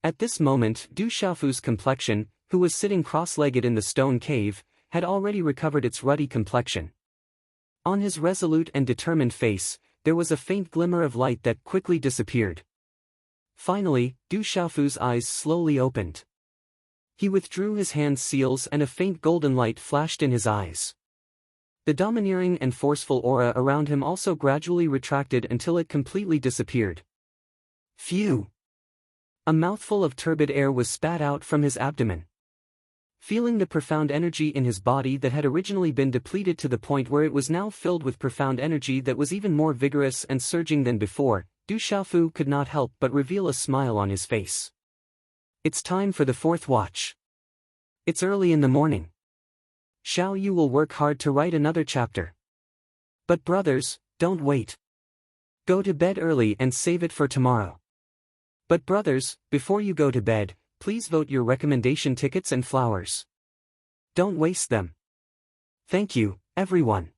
At this moment, Du Xiaofu's complexion, who was sitting cross-legged in the stone cave, had already recovered its ruddy complexion. On his resolute and determined face, there was a faint glimmer of light that quickly disappeared. Finally, Du Xiaofu's eyes slowly opened. He withdrew his hand seals and a faint golden light flashed in his eyes. The domineering and forceful aura around him also gradually retracted until it completely disappeared. Phew! A mouthful of turbid air was spat out from his abdomen. Feeling the profound energy in his body that had originally been depleted to the point where it was now filled with profound energy that was even more vigorous and surging than before, Du Xiaofu could not help but reveal a smile on his face. It's time for the 4th watch. It's early in the morning. Xiao Yu will work hard to write another chapter. But brothers, don't wait. Go to bed early and save it for tomorrow. But brothers, before you go to bed, please vote your recommendation tickets and flowers. Don't waste them. Thank you, everyone.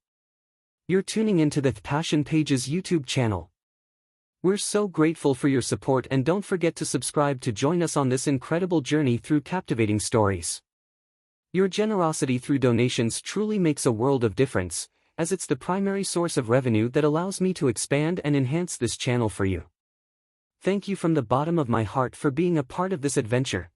You're tuning into the Passion Pages YouTube channel. We're so grateful for your support and don't forget to subscribe to join us on this incredible journey through captivating stories. Your generosity through donations truly makes a world of difference, as it's the primary source of revenue that allows me to expand and enhance this channel for you. Thank you from the bottom of my heart for being a part of this adventure.